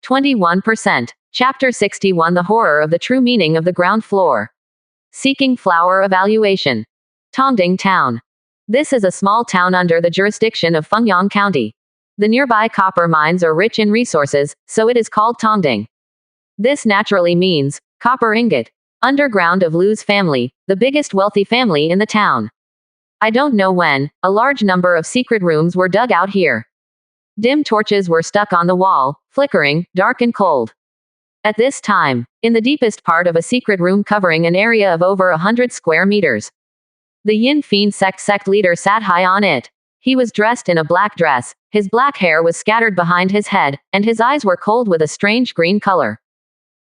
21%. Chapter 61 The Horror of the True Meaning of the Ground Floor. Seeking Flower Evaluation. Tongding Town. This is a small town under the jurisdiction of Fengyang County. The nearby copper mines are rich in resources, so it is called Tongding. This naturally means copper ingot. Underground of Lu's family, the biggest wealthy family in the town. I don't know when, a large number of secret rooms were dug out here. Dim torches were stuck on the wall, flickering, dark and cold. At this time, in the deepest part of a secret room covering an area of over 100 square meters. The Yin Fiend sect leader sat high on it. He was dressed in a black dress, his black hair was scattered behind his head, and his eyes were cold with a strange green color.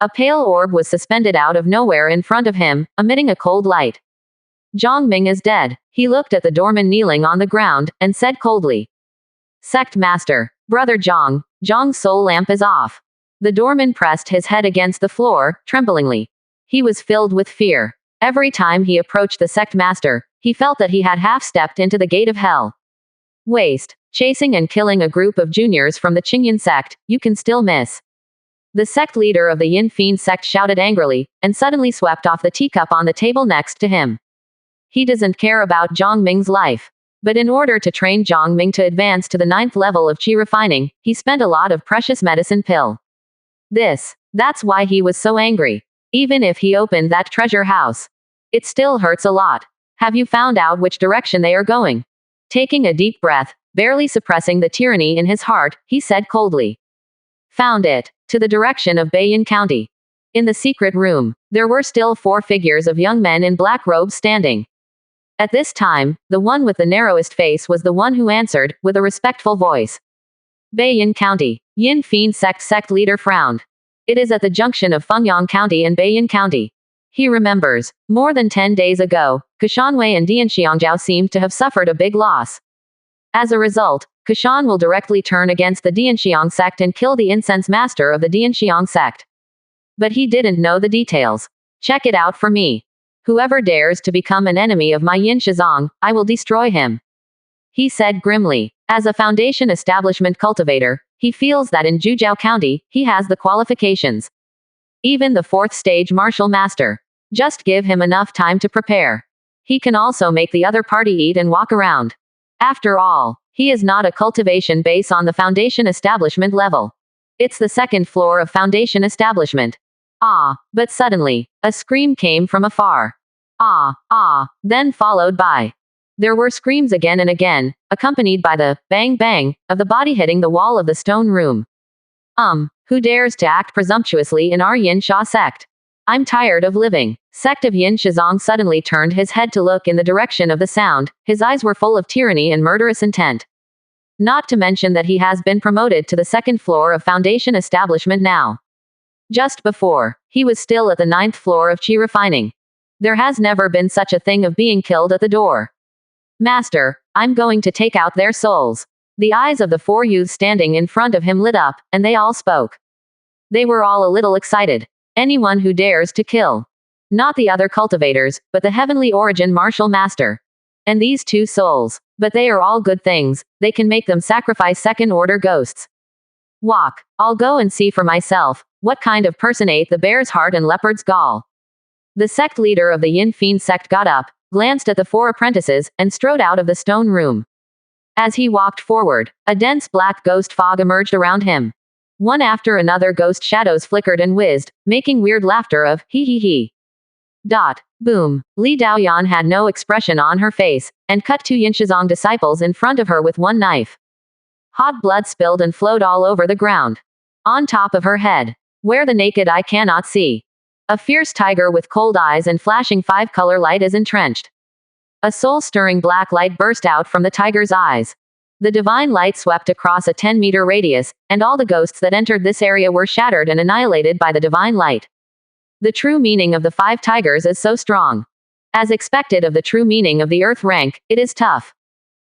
A pale orb was suspended out of nowhere in front of him, emitting a cold light. Zhang Ming is dead. He looked at the doorman kneeling on the ground, and said coldly. Sect Master, Brother Zhang, Zhang's soul lamp is off. The doorman pressed his head against the floor, tremblingly. He was filled with fear. Every time he approached the sect master, he felt that he had half-stepped into the gate of hell. Waste. Chasing and killing a group of juniors from the Qingyan sect, you can still miss. The sect leader of the Yin Fiend sect shouted angrily, and suddenly swept off the teacup on the table next to him. He doesn't care about Zhang Ming's life. But in order to train Zhang Ming to advance to the 9th level of qi refining, he spent a lot of precious medicine pill. That's why he was so angry. Even if he opened that treasure house, it still hurts a lot. Have you found out which direction they are going? Taking a deep breath, barely suppressing the tyranny in his heart, he said coldly. Found it. To the direction of Bayan County. In the secret room, there were still 4 figures of young men in black robes standing. At this time, the one with the narrowest face was the one who answered, with a respectful voice. Bayan County. Yin Fiend sect leader frowned. It is at the junction of Fengyang County and Bayan County. He remembers, more than 10 days ago, Kashanwei and Dianxiangjiao seemed to have suffered a big loss. As a result, Kashan will directly turn against the Dianxiang sect and kill the incense master of the Dianxiang sect. But he didn't know the details. Check it out for me. Whoever dares to become an enemy of my Yin Shizong, I will destroy him. He said grimly. As a foundation establishment cultivator, he feels that in Zhujiao County, he has the qualifications. Even the 4th stage martial master. Just give him enough time to prepare. He can also make the other party eat and walk around. After all, he is not a cultivation base on the foundation establishment level. It's the 2nd floor of foundation establishment. But suddenly, a scream came from afar. Then followed by. There were screams again and again, accompanied by the bang bang of the body hitting the wall of the stone room. Who dares to act presumptuously in our Yin Sha sect? I'm tired of living. Sect of Yin Shizong suddenly turned his head to look in the direction of the sound, his eyes were full of tyranny and murderous intent. Not to mention that he has been promoted to the 2nd floor of foundation establishment now. Just before, he was still at the 9th floor of qi refining. There has never been such a thing of being killed at the door. Master, I'm going to take out their souls. The eyes of the 4 youths standing in front of him lit up, and they all spoke. They were all a little excited. Anyone who dares to kill. Not the other cultivators, but the heavenly origin martial master. And these 2 souls. But they are all good things, they can make them sacrifice 2nd-order ghosts. Walk. I'll go and see for myself, what kind of person ate the bear's heart and leopard's gall. The sect leader of the Yin Fiend sect got up, glanced at the 4 apprentices, and strode out of the stone room. As he walked forward, a dense black ghost fog emerged around him. One after another ghost shadows flickered and whizzed, making weird laughter of, hee hee hee. Boom. Li Daoyan had no expression on her face, and cut 2 Yinshizong disciples in front of her with one knife. Hot blood spilled and flowed all over the ground. On top of her head, where the naked eye cannot see. A fierce tiger with cold eyes and flashing 5-color light is entrenched. A soul-stirring black light burst out from the tiger's eyes. The divine light swept across a 10-meter radius, and all the ghosts that entered this area were shattered and annihilated by the divine light. The true meaning of the 5 tigers is so strong. As expected of the true meaning of the earth rank, it is tough.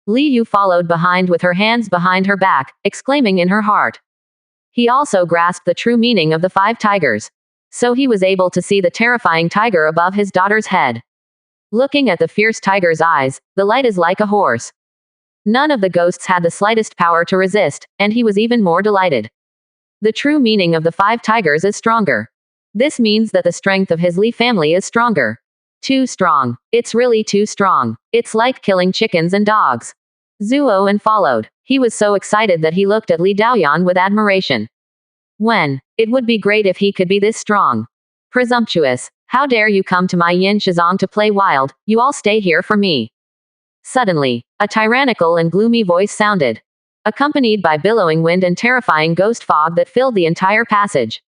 Li Yu followed behind with her hands behind her back, exclaiming in her heart. He also grasped the true meaning of the 5 tigers. So he was able to see the terrifying tiger above his daughter's head. Looking at the fierce tiger's eyes, the light is like a horse. None of the ghosts had the slightest power to resist, and he was even more delighted. The true meaning of the 5 tigers is stronger. This means that the strength of his Li family is stronger. Too strong. It's really too strong. It's like killing chickens and dogs. Zuo and followed. He was so excited that he looked at Li Daoyan with admiration. When? It would be great if he could be this strong. Presumptuous. How dare you come to my Yin Shizong to play wild, you all stay here for me. Suddenly, a tyrannical and gloomy voice sounded, accompanied by billowing wind and terrifying ghost fog that filled the entire passage.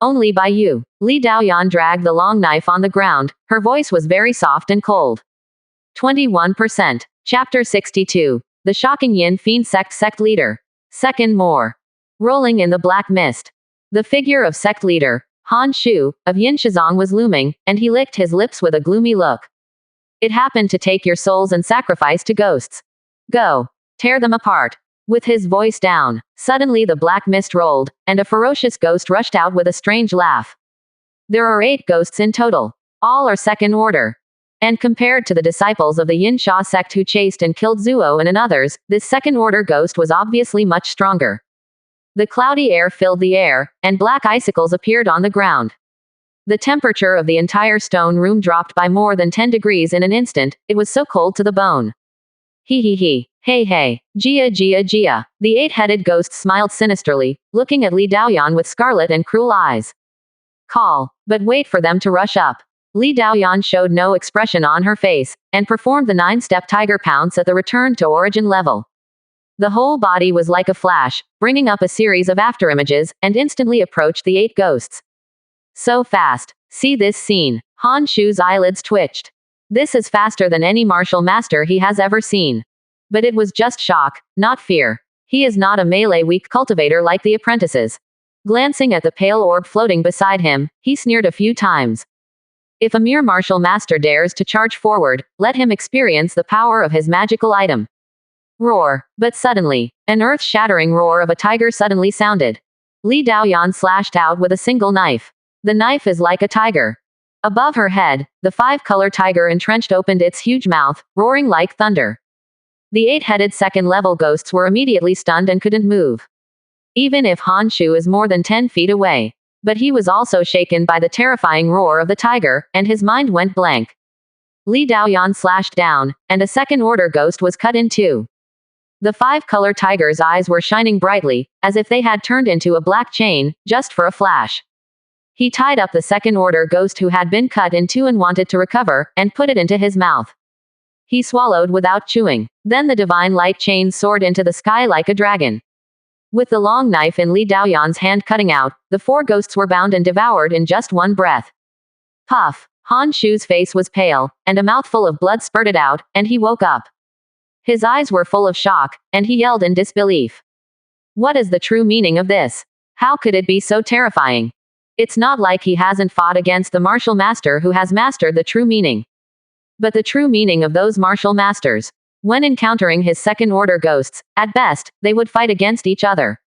Only by you. Li Daoyan dragged the long knife on the ground, her voice was very soft and cold. 21%. Chapter 62. The Shocking Yin Fiend Sect Leader. Second more. Rolling in the black mist. The figure of sect leader, Han Shu, of Yin Shizong was looming, and he licked his lips with a gloomy look. It happened to take your souls and sacrifice to ghosts. Go. Tear them apart. With his voice down, suddenly the black mist rolled, and a ferocious ghost rushed out with a strange laugh. There are 8 ghosts in total. All are second order. And compared to the disciples of the Yin Sha sect who chased and killed Zuo and others, this second order ghost was obviously much stronger. The cloudy air filled the air, and black icicles appeared on the ground. The temperature of the entire stone room dropped by more than 10 degrees in an instant, it was so cold to the bone. He. Hey hey. Jia. The 8-headed ghost smiled sinisterly, looking at Li Daoyan with scarlet and cruel eyes. Call. But wait for them to rush up. Li Daoyan showed no expression on her face, and performed the 9-step tiger pounce at the return to origin level. The whole body was like a flash, bringing up a series of afterimages, and instantly approached the 8 ghosts. So fast. See this scene. Han Shu's eyelids twitched. This is faster than any martial master he has ever seen. But it was just shock, not fear. He is not a melee weak cultivator like the apprentices. Glancing at the pale orb floating beside him, he sneered a few times. If a mere martial master dares to charge forward, let him experience the power of his magical item. Roar. But suddenly, an earth-shattering roar of a tiger suddenly sounded. Li Daoyan slashed out with a single knife. The knife is like a tiger. Above her head, the 5-color tiger entrenched opened its huge mouth, roaring like thunder. The 8-headed second-level ghosts were immediately stunned and couldn't move. Even if Han Shu is more than 10 feet away. But he was also shaken by the terrifying roar of the tiger, and his mind went blank. Li Daoyan slashed down, and a second-order ghost was cut in 2. The 5-color tiger's eyes were shining brightly, as if they had turned into a black chain, just for a flash. He tied up the second-order ghost who had been cut in 2 and wanted to recover, and put it into his mouth. He swallowed without chewing. Then the divine light chain soared into the sky like a dragon. With the long knife in Li Daoyan's hand cutting out, the 4 ghosts were bound and devoured in just one breath. Puff. Han Shu's face was pale, and a mouthful of blood spurted out, and he woke up. His eyes were full of shock, and he yelled in disbelief. What is the true meaning of this? How could it be so terrifying? It's not like he hasn't fought against the martial master who has mastered the true meaning. But the true meaning of those martial masters. When encountering his second-order ghosts, at best, they would fight against each other.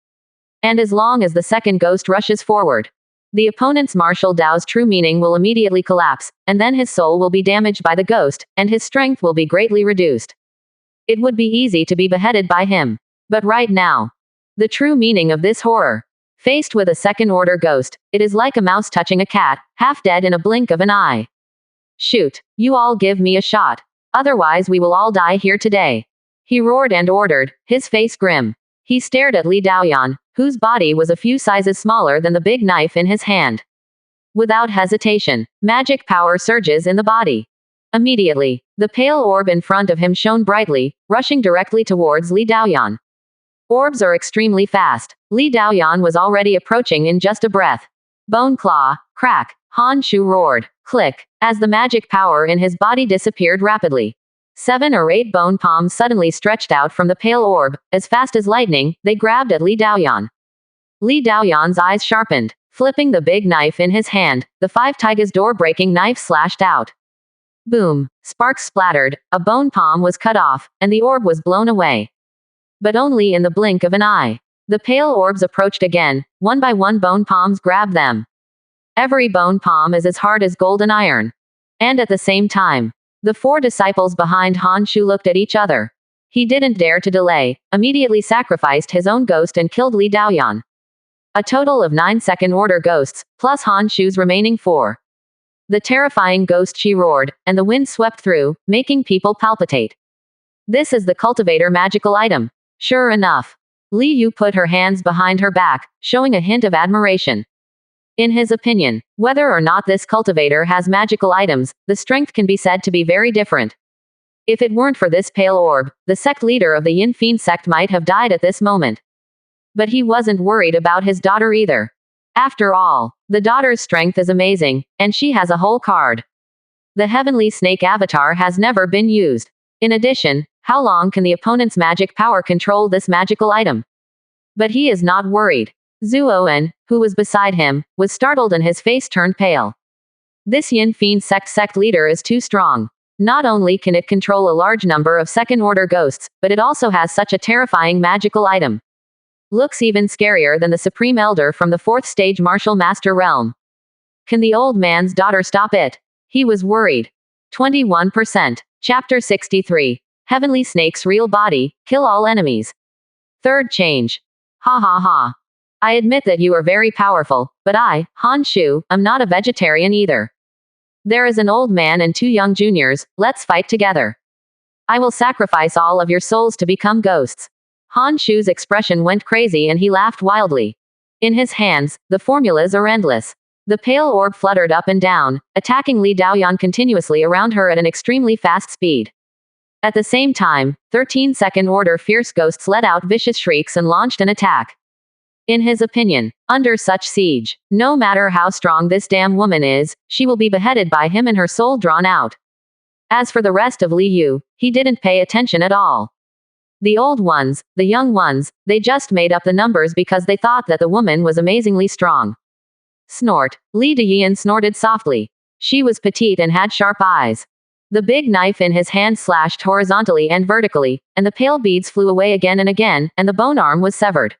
And as long as the second ghost rushes forward, the opponent's martial Dao's true meaning will immediately collapse, and then his soul will be damaged by the ghost, and his strength will be greatly reduced. It would be easy to be beheaded by him. But right now, the true meaning of this horror. Faced with a second-order ghost, it is like a mouse touching a cat, half dead in a blink of an eye. Shoot. You all give me a shot. Otherwise we will all die here today. He roared and ordered, his face grim. He stared at Li Daoyan, whose body was a few sizes smaller than the big knife in his hand. Without hesitation, magic power surges in the body. Immediately, the pale orb in front of him shone brightly, rushing directly towards Li Daoyan. Orbs are extremely fast. Li Daoyan was already approaching in just a breath. Bone claw, crack, Han Shu roared, click, as the magic power in his body disappeared rapidly. 7 or 8 bone palms suddenly stretched out from the pale orb, as fast as lightning, they grabbed at Li Daoyan. Li Daoyan's eyes sharpened. Flipping the big knife in his hand, the 5 Taiga's door-breaking knife slashed out. Boom, sparks splattered, a bone palm was cut off, and the orb was blown away. But only in the blink of an eye. The pale orbs approached again, one by one bone palms grabbed them. Every bone palm is as hard as gold and iron. And at the same time, the 4 disciples behind Han Shu looked at each other. He didn't dare to delay, immediately sacrificed his own ghost and killed Li Daoyan. A total of 9 second order ghosts, plus Han Shu's remaining 4. The terrifying ghost she roared, and the wind swept through, making people palpitate. This is the cultivator magical item. Sure enough. Li Yu put her hands behind her back, showing a hint of admiration. In his opinion, whether or not this cultivator has magical items, the strength can be said to be very different. If it weren't for this pale orb, the sect leader of the Yin Fiend sect might have died at this moment. But he wasn't worried about his daughter either. After all, the daughter's strength is amazing, and she has a whole card. The Heavenly Snake avatar has never been used. In addition, how long can the opponent's magic power control this magical item? But he is not worried. Zuoen, who was beside him, was startled and his face turned pale. This Yin Fiend sect leader is too strong. Not only can it control a large number of second-order ghosts, but it also has such a terrifying magical item. Looks even scarier than the Supreme Elder from the 4th stage Martial Master realm. Can the old man's daughter stop it? He was worried. 21%. Chapter 63. Heavenly Snake's real body, kill all enemies. Third change. Ha ha ha. I admit that you are very powerful, but I, Han Shu, am not a vegetarian either. There is an old man and 2 young juniors, let's fight together. I will sacrifice all of your souls to become ghosts. Han Shu's expression went crazy and he laughed wildly. In his hands, the formulas are endless. The pale orb fluttered up and down, attacking Li Daoyan continuously around her at an extremely fast speed. At the same time, 13 second-order fierce ghosts let out vicious shrieks and launched an attack. In his opinion, under such siege, no matter how strong this damn woman is, she will be beheaded by him and her soul drawn out. As for the rest of Li Yu, he didn't pay attention at all. The old ones, the young ones, they just made up the numbers because they thought that the woman was amazingly strong. Snort. Li Daoyan snorted softly. She was petite and had sharp eyes. The big knife in his hand slashed horizontally and vertically, and the pale beads flew away again and again, and the bone arm was severed.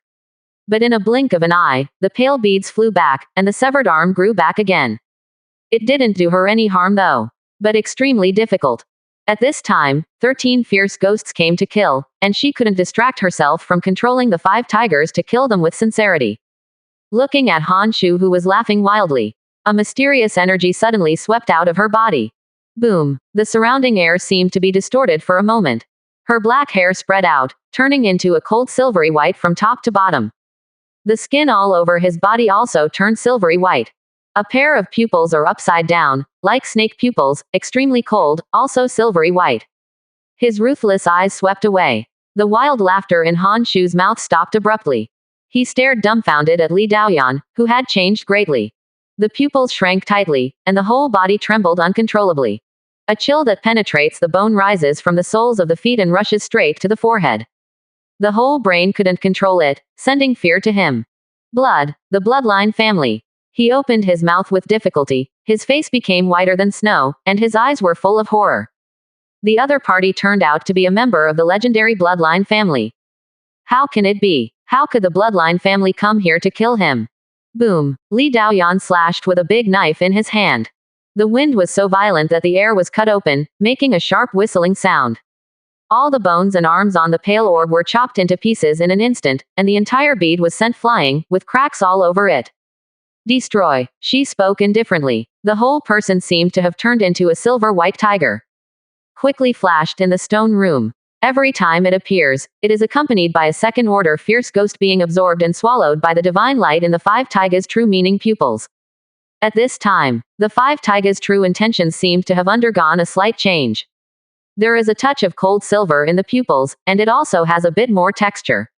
But in a blink of an eye, the pale beads flew back, and the severed arm grew back again. It didn't do her any harm though. But extremely difficult. At this time, 13 fierce ghosts came to kill, and she couldn't distract herself from controlling the 5 tigers to kill them with sincerity. Looking at Han Shu, who was laughing wildly, a mysterious energy suddenly swept out of her body. Boom. The surrounding air seemed to be distorted for a moment. Her black hair spread out, turning into a cold silvery white from top to bottom. The skin all over his body also turned silvery white. A pair of pupils are upside down, like snake pupils, extremely cold, also silvery white. His ruthless eyes swept away. The wild laughter in Han Shu's mouth stopped abruptly. He stared dumbfounded at Li Daoyan, who had changed greatly. The pupils shrank tightly, and the whole body trembled uncontrollably. A chill that penetrates the bone rises from the soles of the feet and rushes straight to the forehead. The whole brain couldn't control it, sending fear to him. Blood, the bloodline family. He opened his mouth with difficulty, his face became whiter than snow, and his eyes were full of horror. The other party turned out to be a member of the legendary bloodline family. How can it be? How could the bloodline family come here to kill him? Boom. Li Daoyan slashed with a big knife in his hand. The wind was so violent that the air was cut open, making a sharp whistling sound. All the bones and arms on the pale orb were chopped into pieces in an instant, and the entire bead was sent flying, with cracks all over it. Destroy. She spoke indifferently. The whole person seemed to have turned into a silver-white tiger. Quickly flashed in the stone room. Every time it appears, it is accompanied by a second-order fierce ghost being absorbed and swallowed by the divine light in the 5 taiga's true meaning pupils. At this time, the 5 taiga's true intentions seemed to have undergone a slight change. There is a touch of cold silver in the pupils, and it also has a bit more texture.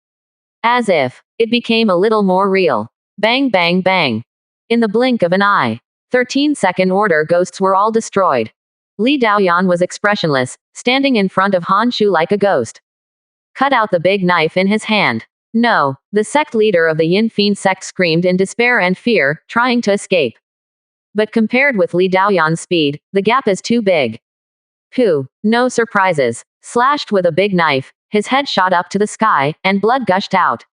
As if it became a little more real. Bang bang bang. In the blink of an eye, 13 second-order ghosts were all destroyed. Li Daoyan was expressionless, standing in front of Han Shu like a ghost. Cut out the big knife in his hand. No, the sect leader of the Yin Fiend sect screamed in despair and fear, trying to escape. But compared with Li Daoyan's speed, the gap is too big. Pooh, no surprises. Slashed with a big knife, his head shot up to the sky, and blood gushed out.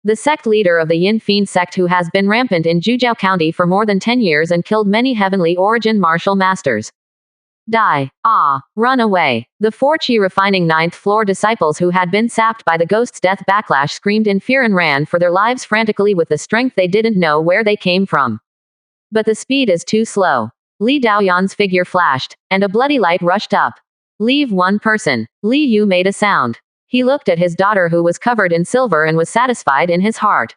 The sect leader of the Yin Fiend sect, who has been rampant in Jujiao County for more than 10 years and killed many heavenly origin martial masters. Die. Ah. Run away. The 4-chi refining ninth floor disciples who had been sapped by the ghost's death backlash screamed in fear and ran for their lives frantically with the strength they didn't know where they came from. But the speed is too slow. Li Daoyan's figure flashed, and a bloody light rushed up. Leave one person. Li Yu made a sound. He looked at his daughter who was covered in silver and was satisfied in his heart.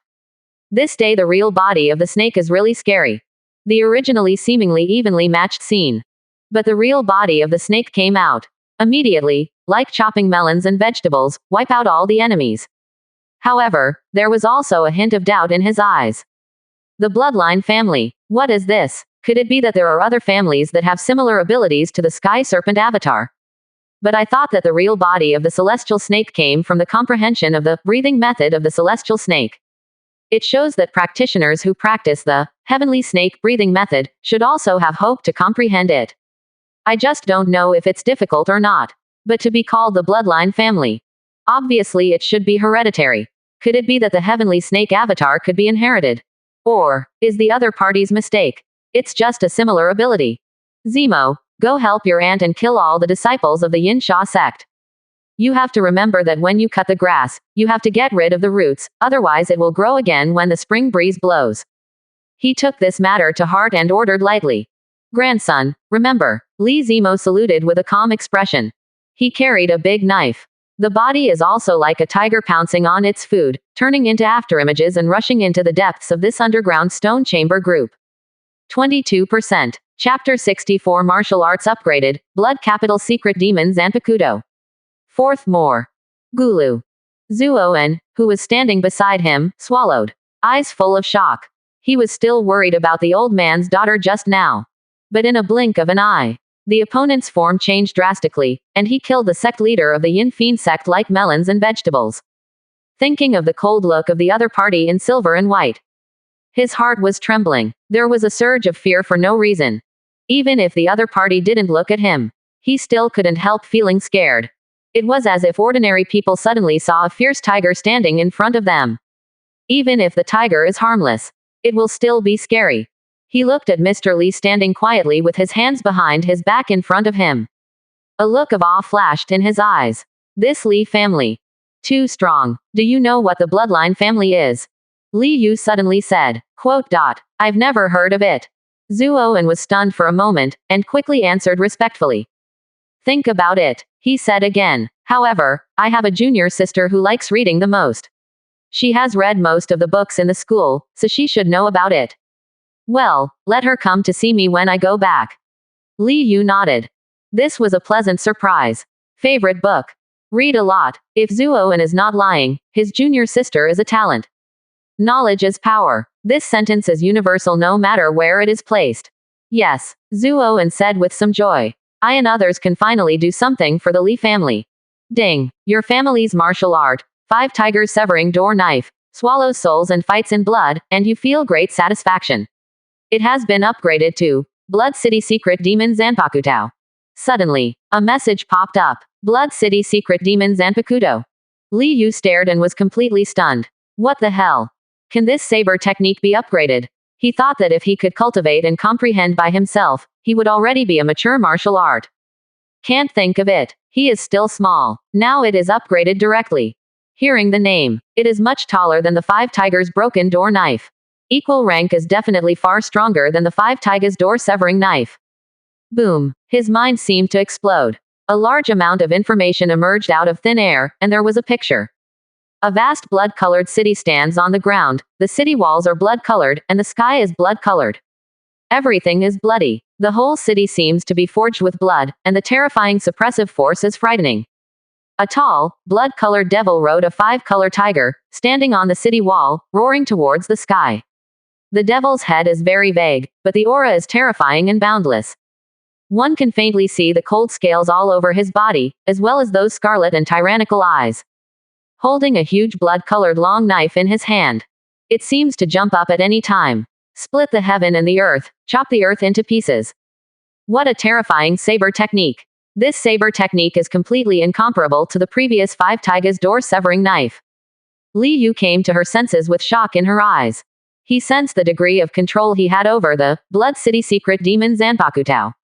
This day the real body of the snake is really scary. The originally seemingly evenly matched scene. But the real body of the snake came out. Immediately, like chopping melons and vegetables, wipe out all the enemies. However, there was also a hint of doubt in his eyes. The bloodline family. What is this? Could it be that there are other families that have similar abilities to the Sky Serpent avatar? But I thought that the real body of the celestial snake came from the comprehension of the breathing method of the celestial snake. It shows that practitioners who practice the heavenly snake breathing method should also have hope to comprehend it. I just don't know if it's difficult or not. But to be called the bloodline family. Obviously it should be hereditary. Could it be that the heavenly snake avatar could be inherited? Or is the other party's mistake? It's just a similar ability. Zemo, go help your aunt and kill all the disciples of the Yin Sha sect. You have to remember that when you cut the grass, you have to get rid of the roots, otherwise it will grow again when the spring breeze blows. He took this matter to heart and ordered lightly. Grandson, remember. Li Zemo saluted with a calm expression. He carried a big knife. The body is also like a tiger pouncing on its food, turning into afterimages and rushing into the depths of this underground stone chamber group. 22%. Chapter 64 Martial Arts Upgraded, Blood Capital Secret Demons Zanpakuto. Fourth more. Gulu. Zuoen, who was standing beside him, swallowed. Eyes full of shock. He was still worried about the old man's daughter just now. But in a blink of an eye, the opponent's form changed drastically, and he killed the sect leader of the Yin Fiend sect like melons and vegetables. Thinking of the cold look of the other party in silver and white. His heart was trembling. There was a surge of fear for no reason. Even if the other party didn't look at him, he still couldn't help feeling scared. It was as if ordinary people suddenly saw a fierce tiger standing in front of them. Even if the tiger is harmless, it will still be scary. He looked at Mr. Li standing quietly with his hands behind his back in front of him. A look of awe flashed in his eyes. This Li family. Too strong. Do you know what the bloodline family is? Li Yu suddenly said. I've never heard of it. Zuoen was stunned for a moment, and quickly answered respectfully. Think about it, he said again. However, I have a junior sister who likes reading the most. She has read most of the books in the school, so she should know about it. Well, let her come to see me when I go back. Li Yu nodded. This was a pleasant surprise. Favorite book? Read a lot. If Zuoen is not lying, his junior sister is a talent. Knowledge is power. This sentence is universal no matter where it is placed. Yes, Zuoen said with some joy. I and others can finally do something for the Li family. Ding. Your family's martial art. 5 tigers severing door knife. Swallows souls and fights in blood, and you feel great satisfaction. It has been upgraded to Blood City Secret Demon Zanpakuto. Suddenly, a message popped up. Blood City Secret Demon Zanpakuto. Li Yu stared and was completely stunned. What the hell? Can this saber technique be upgraded? He thought that if he could cultivate and comprehend by himself, he would already be a mature martial art. Can't think of it. He is still small. Now it is upgraded directly. Hearing the name, it is much taller than the 5 tigers broken door knife. Equal rank is definitely far stronger than the 5 tigers door severing knife. Boom. His mind seemed to explode. A large amount of information emerged out of thin air, and there was a picture. A vast blood-colored city stands on the ground, the city walls are blood-colored, and the sky is blood-colored. Everything is bloody. The whole city seems to be forged with blood, and the terrifying suppressive force is frightening. A tall, blood-colored devil rode a 5-color tiger, standing on the city wall, roaring towards the sky. The devil's head is very vague, but the aura is terrifying and boundless. One can faintly see the cold scales all over his body, as well as those scarlet and tyrannical eyes. Holding a huge blood-colored long knife in his hand. It seems to jump up at any time. Split the heaven and the earth, chop the earth into pieces. What a terrifying saber technique. This saber technique is completely incomparable to the previous 5 tigers door severing knife. Li Yu came to her senses with shock in her eyes. He sensed the degree of control he had over the Blood City Secret Demon Zanpakuto.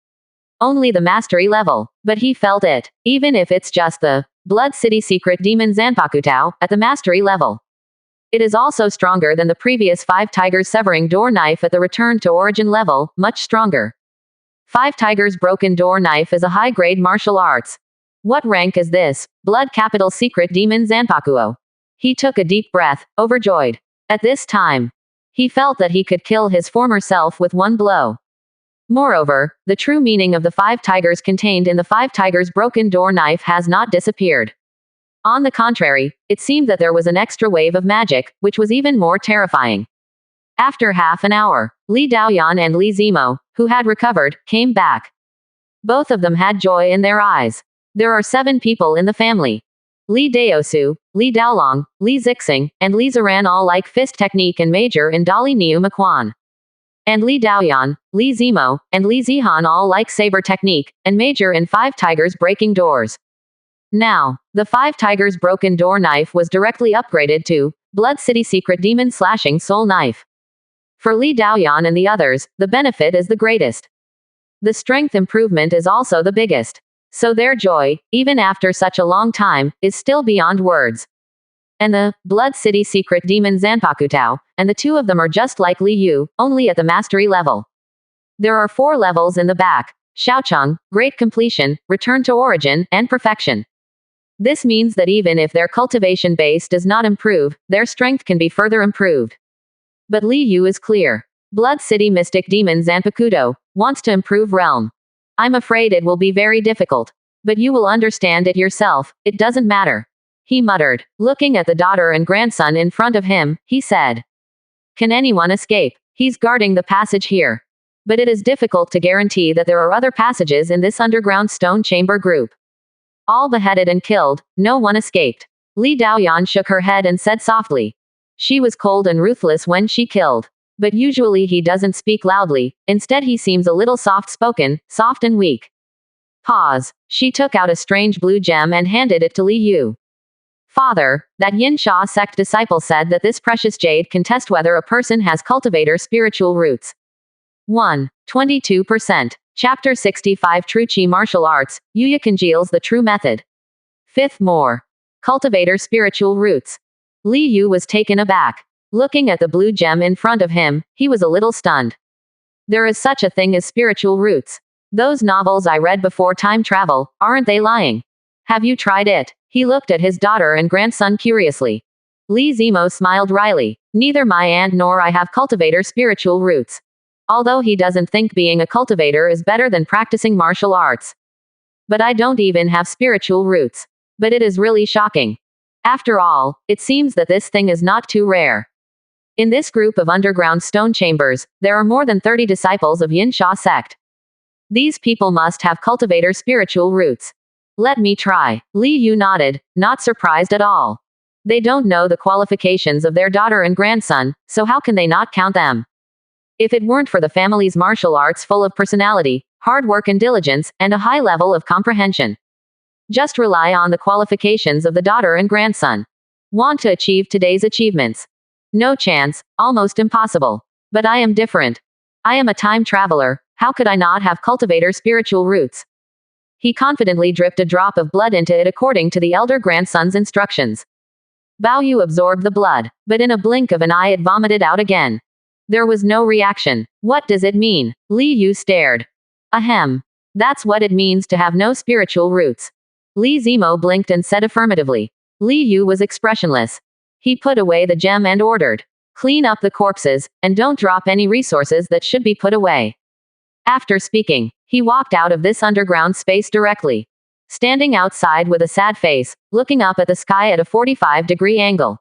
only the mastery level, but he felt it, even if it's just the Blood City Secret Demon Zanpakutao at the mastery level. It is also stronger than the previous 5 Tigers Severing Door Knife at the Return to Origin level, much stronger. 5 Tigers Broken Door Knife is a high-grade martial arts. What rank is this? Blood Capital Secret Demon Zanpakuo. He took a deep breath, overjoyed. At this time, he felt that he could kill his former self with one blow. Moreover, the true meaning of the 5 tigers contained in the 5 tigers broken door knife has not disappeared. On the contrary, it seemed that there was an extra wave of magic, which was even more terrifying. After half an hour, Li Daoyan and Li Zimo, who had recovered, came back. Both of them had joy in their eyes. There are 7 people in the family. Li Daosu, Li Daolong, Li Zixing, and Li Ziran all like fist technique and major in Dali Niu Maquan. And Li Daoyan, Li Zimo, and Li Zihan all like saber technique, and major in 5 tigers breaking doors. Now, the 5 tigers broken door knife was directly upgraded to Blood City Secret Demon Slashing Soul Knife. For Li Daoyan and the others, the benefit is the greatest. The strength improvement is also the biggest. So their joy, even after such a long time, is still beyond words. And the Blood City Secret Demon Zanpakutao, and the 2 of them are just like Li Yu, only at the mastery level. There are 4 levels in the back: Xiaocheng, Great Completion, Return to Origin, and Perfection. This means that even if their cultivation base does not improve, their strength can be further improved. But Li Yu is clear. Blood City Mystic Demon Zanpakuto wants to improve realm. I'm afraid it will be very difficult. But you will understand it yourself, it doesn't matter. He muttered. Looking at the daughter and grandson in front of him, he said. Can anyone escape? He's guarding the passage here. But it is difficult to guarantee that there are other passages in this underground stone chamber group. All beheaded and killed, no one escaped. Li Daoyan shook her head and said softly. She was cold and ruthless when she killed. But usually he doesn't speak loudly, instead he seems a little soft-spoken, soft and weak. Pause. She took out a strange blue gem and handed it to Li Yu. Father, that Yin Sha sect disciple said that this precious jade can test whether a person has cultivator spiritual roots. 1. 22%. Chapter 65 True Chi Martial Arts, Yuya congeals the true method. 5th more. Cultivator spiritual roots. Li Yu was taken aback. Looking at the blue gem in front of him, he was a little stunned. There is such a thing as spiritual roots. Those novels I read before time travel, aren't they lying? Have you tried it? He looked at his daughter and grandson curiously. Li Zimo smiled wryly. Neither my aunt nor I have cultivator spiritual roots. Although he doesn't think being a cultivator is better than practicing martial arts. But I don't even have spiritual roots. But it is really shocking. After all, it seems that this thing is not too rare. In this group of underground stone chambers, there are more than 30 disciples of Yin Sha sect. These people must have cultivator spiritual roots. Let me try. Li Yu nodded, not surprised at all. They don't know the qualifications of their daughter and grandson, so how can they not count them? If it weren't for the family's martial arts full of personality, hard work and diligence, and a high level of comprehension. Just rely on the qualifications of the daughter and grandson. Want to achieve today's achievements. No chance, almost impossible. But I am different. I am a time traveler, how could I not have cultivator spiritual roots? He confidently dripped a drop of blood into it according to the elder grandson's instructions. Bao Yu absorbed the blood, but in a blink of an eye it vomited out again. There was no reaction. What does it mean? Li Yu stared. Ahem. That's what it means to have no spiritual roots. Li Zimo blinked and said affirmatively. Li Yu was expressionless. He put away the gem and ordered. Clean up the corpses, and don't drop any resources that should be put away. After speaking, he walked out of this underground space directly. Standing outside with a sad face, looking up at the sky at a 45-degree angle.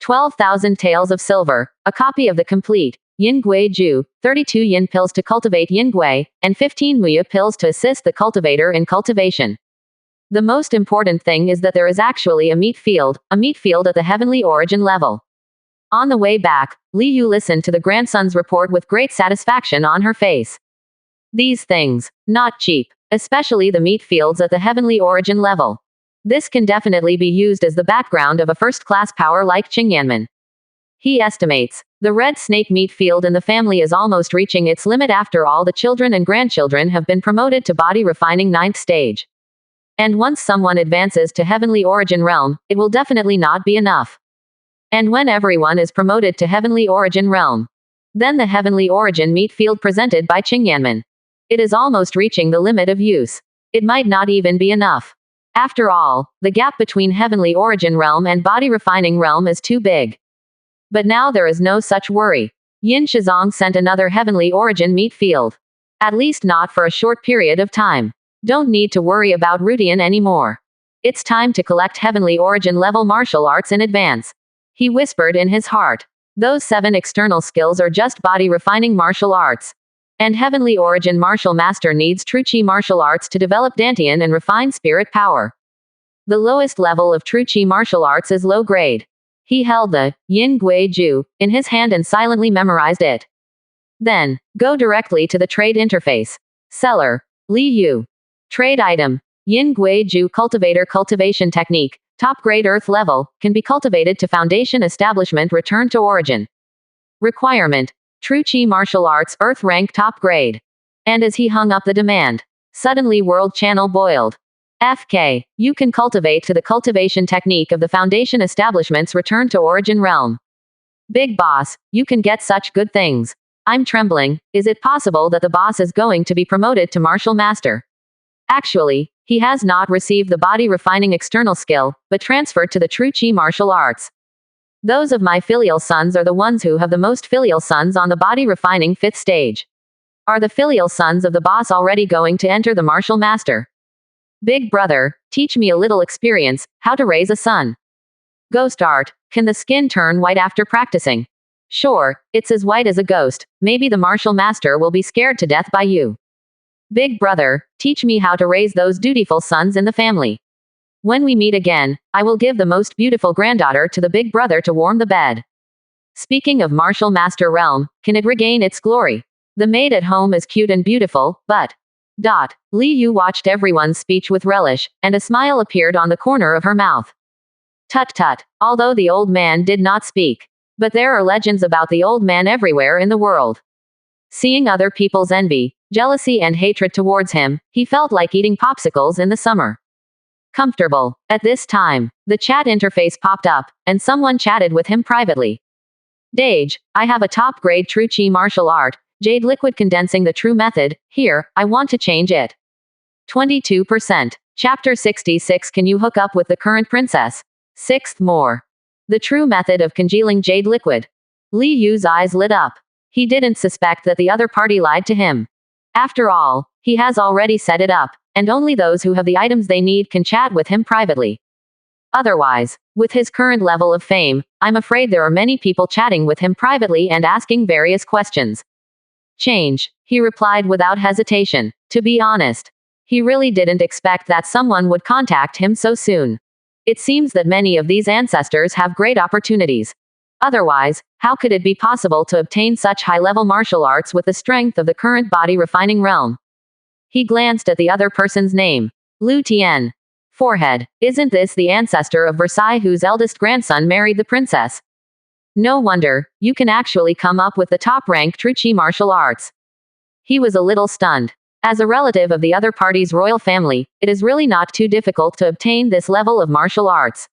12,000 taels of silver, a copy of the complete Yin Gui Ju, 32 yin pills to cultivate Yin Gui, and 15 Muya pills to assist the cultivator in cultivation. The most important thing is that there is actually a meat field at the heavenly origin level. On the way back, Li Yu listened to the grandson's report with great satisfaction on her face. These things, not cheap, especially the meat fields at the heavenly origin level. This can definitely be used as the background of a first-class power like Qingyanmen. He estimates the red snake meat field in the family is almost reaching its limit after all the children and grandchildren have been promoted to body refining ninth stage. And once someone advances to heavenly origin realm, it will definitely not be enough. And when everyone is promoted to heavenly origin realm, then the heavenly origin meat field presented by Qingyanmen, it is almost reaching the limit of use. It might not even be enough. After all, the gap between heavenly origin realm and body refining realm is too big. But now there is no such worry. Yin Shizong sent another heavenly origin meat field. At least not for a short period of time. Don't need to worry about Rutian anymore. It's time to collect heavenly origin level martial arts in advance. He whispered in his heart. Those 7 external skills are just body refining martial arts. And heavenly origin martial master needs true chi martial arts to develop Dantian and refine spirit power. The lowest level of true chi martial arts is low grade. He held the Yin Gui Ju in his hand and silently memorized it. Then, go directly to the trade interface. Seller, Li Yu. Trade item, Yin Gui Ju Cultivator Cultivation Technique, top grade earth level, can be cultivated to foundation establishment return to origin. Requirement, True Chi Martial Arts earth rank top grade. And as he hung up the demand, suddenly world channel boiled. FK, you can cultivate to the cultivation technique of the foundation establishment's return to origin realm. Big boss, you can get such good things. I'm trembling. Is it possible that the boss is going to be promoted to martial master? Actually, he has not received the body refining external skill, but transferred to the true chi martial arts. Those of my filial sons are the ones who have the most filial sons on the body refining 5th stage. Are the filial sons of the boss already going to enter the martial master? Big brother, teach me a little experience, how to raise a son. Ghost art, can the skin turn white after practicing? Sure, it's as white as a ghost, maybe the martial master will be scared to death by you. Big brother, teach me how to raise those dutiful sons in the family. When we meet again, I will give the most beautiful granddaughter to the big brother to warm the bed. Speaking of martial master realm, can it regain its glory? The maid at home is cute and beautiful, but... Li Yu watched everyone's speech with relish, and a smile appeared on the corner of her mouth. Tut tut, although the old man did not speak. But there are legends about the old man everywhere in the world. Seeing other people's envy, jealousy and hatred towards him, he felt like eating popsicles in the summer. Comfortable. At this time, the chat interface popped up, and someone chatted with him privately. Dage, I have a top grade true chi martial art, Jade liquid condensing the true method, here, I want to change it. 22%. Chapter 66 Can you hook up with the current princess? 6th more. The true method of congealing jade liquid. Li Yu's eyes lit up. He didn't suspect that the other party lied to him. After all, he has already set it up, and only those who have the items they need can chat with him privately. Otherwise, with his current level of fame, I'm afraid there are many people chatting with him privately and asking various questions. Change, he replied without hesitation. To be honest, he really didn't expect that someone would contact him so soon. It seems that many of these ancestors have great opportunities. Otherwise, how could it be possible to obtain such high-level martial arts with the strength of the current body refining realm? He glanced at the other person's name. Lu Tian. Forehead. Isn't this the ancestor of Versailles whose eldest grandson married the princess? No wonder, you can actually come up with the top-rank true chi martial arts. He was a little stunned. As a relative of the other party's royal family, it is really not too difficult to obtain this level of martial arts.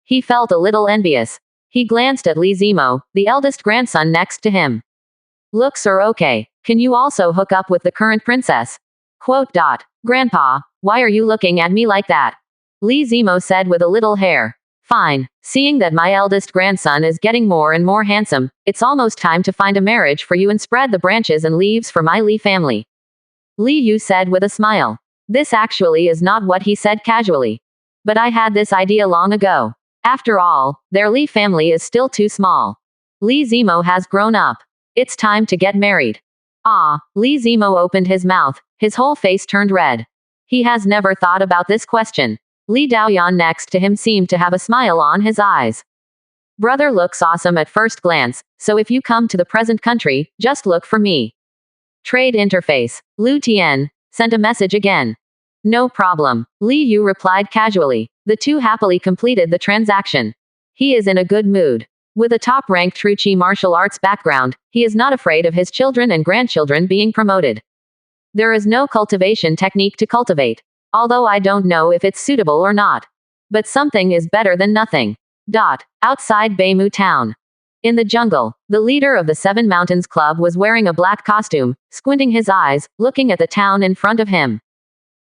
He felt a little envious. He glanced at Li Zimo, the eldest grandson next to him. Looks are okay. Can you also hook up with the current princess? Grandpa, why are you looking at me like that? Li Zimo said with a little hair. Fine, seeing that my eldest grandson is getting more and more handsome, it's almost time to find a marriage for you and spread the branches and leaves for my Li family. Li Yu said with a smile. This actually is not what he said casually. But I had this idea long ago. After all, their Li family is still too small. Li Zimo has grown up. It's time to get married. Li Zimo opened his mouth, his whole face turned red. He has never thought about this question. Li Daoyan next to him seemed to have a smile on his eyes. Brother looks awesome at first glance, so if you come to the present country, just look for me. Trade interface. Lu Tian sent a message again. No problem. Li Yu replied casually. The two happily completed the transaction. He is in a good mood. With a top-ranked true chi martial arts background, he is not afraid of his children and grandchildren being promoted. There is no cultivation technique to cultivate. Although I don't know if it's suitable or not. But something is better than nothing. Outside Beimu town. In the jungle, the leader of the Seven Mountains Club was wearing a black costume, squinting his eyes, looking at the town in front of him.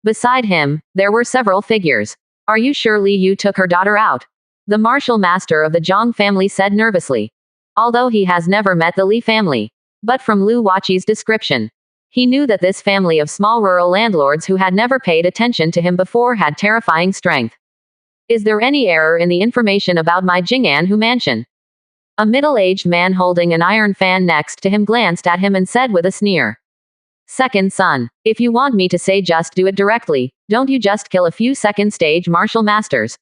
Beside him, there were several figures. Are you sure Li Yu took her daughter out? The martial master of the Zhang family said nervously. Although he has never met the Li family. But from Lu Waqi's description, he knew that this family of small rural landlords who had never paid attention to him before had terrifying strength. Is there any error in the information about my Jing'an mansion? A middle-aged man holding an iron fan next to him glanced at him and said with a sneer. Second son, if you want me to say just do it directly, don't you just kill a few second-stage martial masters.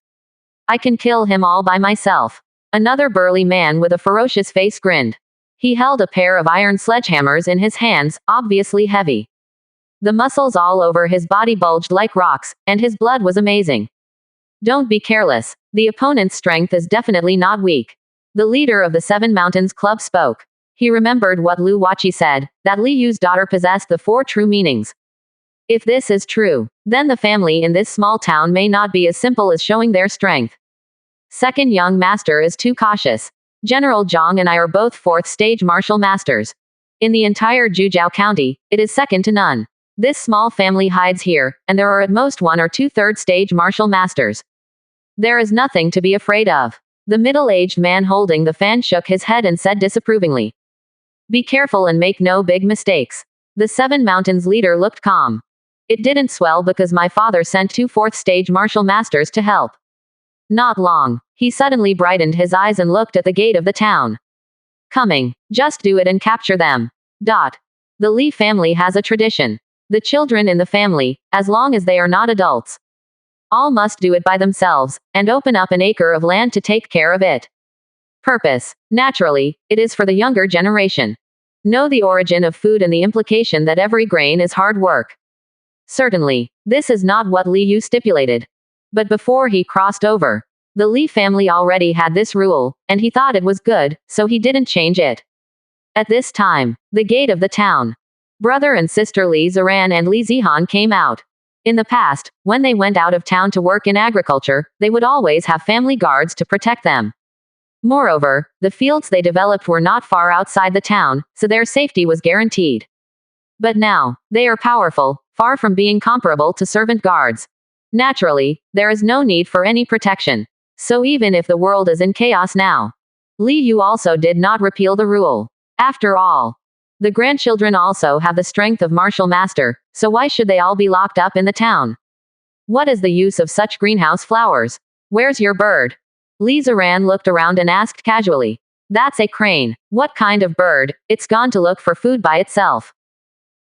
I can kill him all by myself. Another burly man with a ferocious face grinned. He held a pair of iron sledgehammers in his hands, obviously heavy. The muscles all over his body bulged like rocks, and his blood was amazing. Don't be careless. The opponent's strength is definitely not weak. The leader of the Seven Mountains Club spoke. He remembered what Lu Waqi said, that Li Yu's daughter possessed the four true meanings. If this is true, then the family in this small town may not be as simple as showing their strength. Second young master is too cautious. General Zhang and I are both fourth-stage martial masters. In the entire Zhujiao County, it is second to none. This small family hides here, and there are at most 1 or 2 third-stage martial masters. There is nothing to be afraid of. The middle-aged man holding the fan shook his head and said disapprovingly. Be careful and make no big mistakes. The Seven Mountains leader looked calm. It didn't swell because my father sent 2 fourth-stage martial masters to help. Not long. He suddenly brightened his eyes and looked at the gate of the town. Coming. Just do it and capture them. The Li family has a tradition. The children in the family, as long as they are not adults, all must do it by themselves, and open up an acre of land to take care of it. Purpose. Naturally, it is for the younger generation. Know the origin of food and the implication that every grain is hard work. Certainly, this is not what Li Yu stipulated. But before he crossed over, the Li family already had this rule, and he thought it was good, so he didn't change it. At this time, the gate of the town. Brother and sister Li Ziran and Li Zihan came out. In the past, when they went out of town to work in agriculture, they would always have family guards to protect them. Moreover, the fields they developed were not far outside the town, so their safety was guaranteed. But now, they are powerful, far from being comparable to servant guards. Naturally, there is no need for any protection. So even if the world is in chaos now, Li Yu also did not repeal the rule. After all, the grandchildren also have the strength of martial master, so why should they all be locked up in the town? What is the use of such greenhouse flowers? Where's your bird? Li Ziran looked around and asked casually. That's a crane. What kind of bird? It's gone to look for food by itself.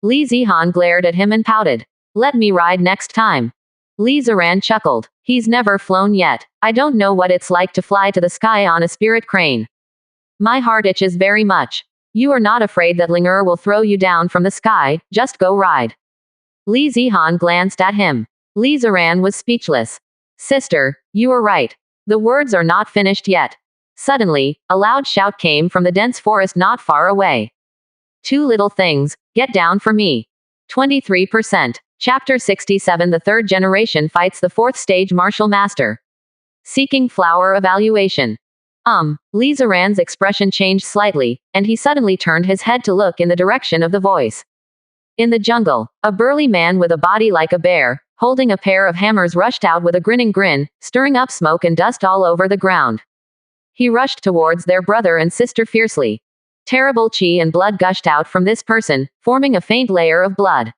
Li Zihan glared at him and pouted. Let me ride next time. Li Ziran chuckled. He's never flown yet. I don't know what it's like to fly to the sky on a spirit crane. My heart itches very much. You are not afraid that Linger will throw you down from the sky, just go ride. Li Zihan glanced at him. Li Ziran was speechless. Sister, you are right. The words are not finished yet. Suddenly, a loud shout came from the dense forest not far away. 2 little things, get down for me. 23%. Chapter 67. The third generation fights the fourth stage martial master. Seeking flower evaluation. Li Ziran's expression changed slightly, and he suddenly turned his head to look in the direction of the voice. In the jungle, a burly man with a body like a bear, holding a pair of hammers rushed out with a grinning grin, stirring up smoke and dust all over the ground. He rushed towards their brother and sister fiercely. Terrible chi and blood gushed out from this person, forming a faint layer of blood.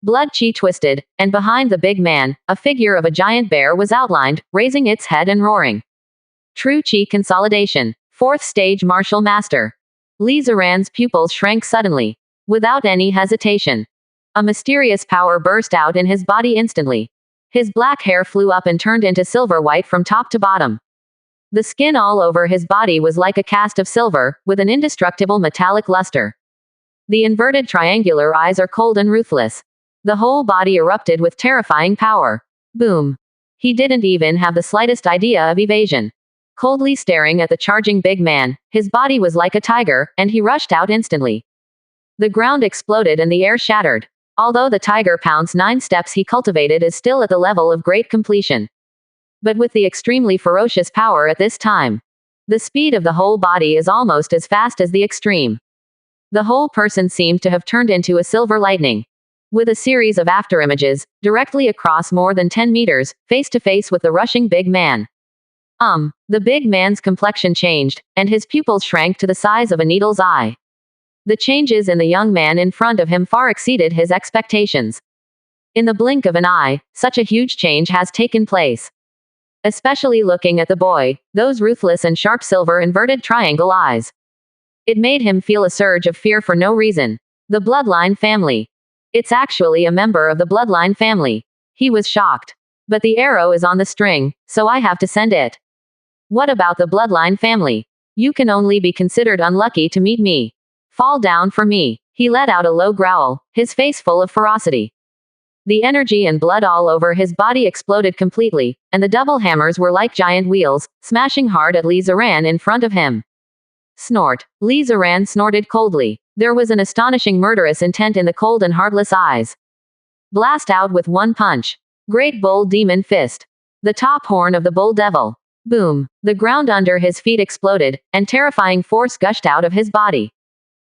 Blood chi twisted, and behind the big man, a figure of a giant bear was outlined, raising its head and roaring. True chi consolidation. Fourth stage martial master. Li Ziran's pupils shrank suddenly. Without any hesitation. A mysterious power burst out in his body instantly. His black hair flew up and turned into silver white from top to bottom. The skin all over his body was like a cast of silver, with an indestructible metallic luster. The inverted triangular eyes are cold and ruthless. The whole body erupted with terrifying power. Boom. He didn't even have the slightest idea of evasion. coldly staring at the charging big man. His body was like a tiger, and he rushed out instantly. The ground exploded and the air shattered. Although the tiger pounced 9 steps he cultivated is still at the level of great completion. But with the extremely ferocious power at this time, the speed of the whole body is almost as fast as the extreme. The whole person seemed to have turned into a silver lightning. With a series of afterimages, directly across more than 10 meters, face to face with the rushing big man. The big man's complexion changed, and his pupils shrank to the size of a needle's eye. The changes in the young man in front of him far exceeded his expectations. In the blink of an eye, such a huge change has taken place. Especially looking at the boy, those ruthless and sharp silver inverted triangle eyes. It made him feel a surge of fear for no reason. The bloodline family. It's actually a member of the bloodline family. He was shocked. But the arrow is on the string, so I have to send it. What about the bloodline family? You can only be considered unlucky to meet me. Fall down for me. He let out a low growl, his face full of ferocity. The energy and blood all over his body exploded completely, and the double hammers were like giant wheels, smashing hard at Li Ziran in front of him. Snort. Li Ziran snorted coldly. There was an astonishing murderous intent in the cold and heartless eyes. Blast out with one punch. Great bull demon fist. The top horn of the bull devil. Boom. The ground under his feet exploded, and terrifying force gushed out of his body.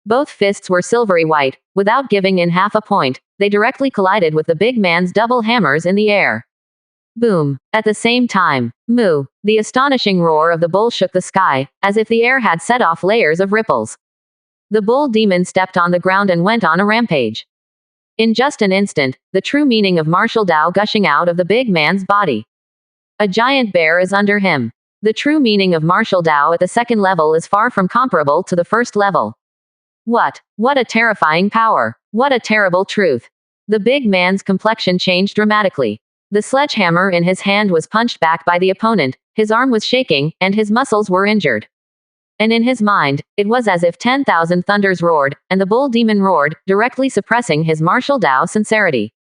Both fists were silvery white. Without giving in half a point, they directly collided with the big man's double hammers in the air. Boom. At the same time, moo. The astonishing roar of the bull shook the sky, as if the air had set off layers of ripples. The bull demon stepped on the ground and went on a rampage. In just an instant, the true meaning of martial Tao gushing out of the big man's body. A giant bear is under him. The true meaning of martial Tao at the second level is far from comparable to the first level. What a terrifying power. What a terrible truth. The big man's complexion changed dramatically. The sledgehammer in his hand was punched back by the opponent, his arm was shaking, and his muscles were injured. And in his mind, it was as if 10,000 thunders roared, and the bull demon roared, directly suppressing his martial Tao sincerity.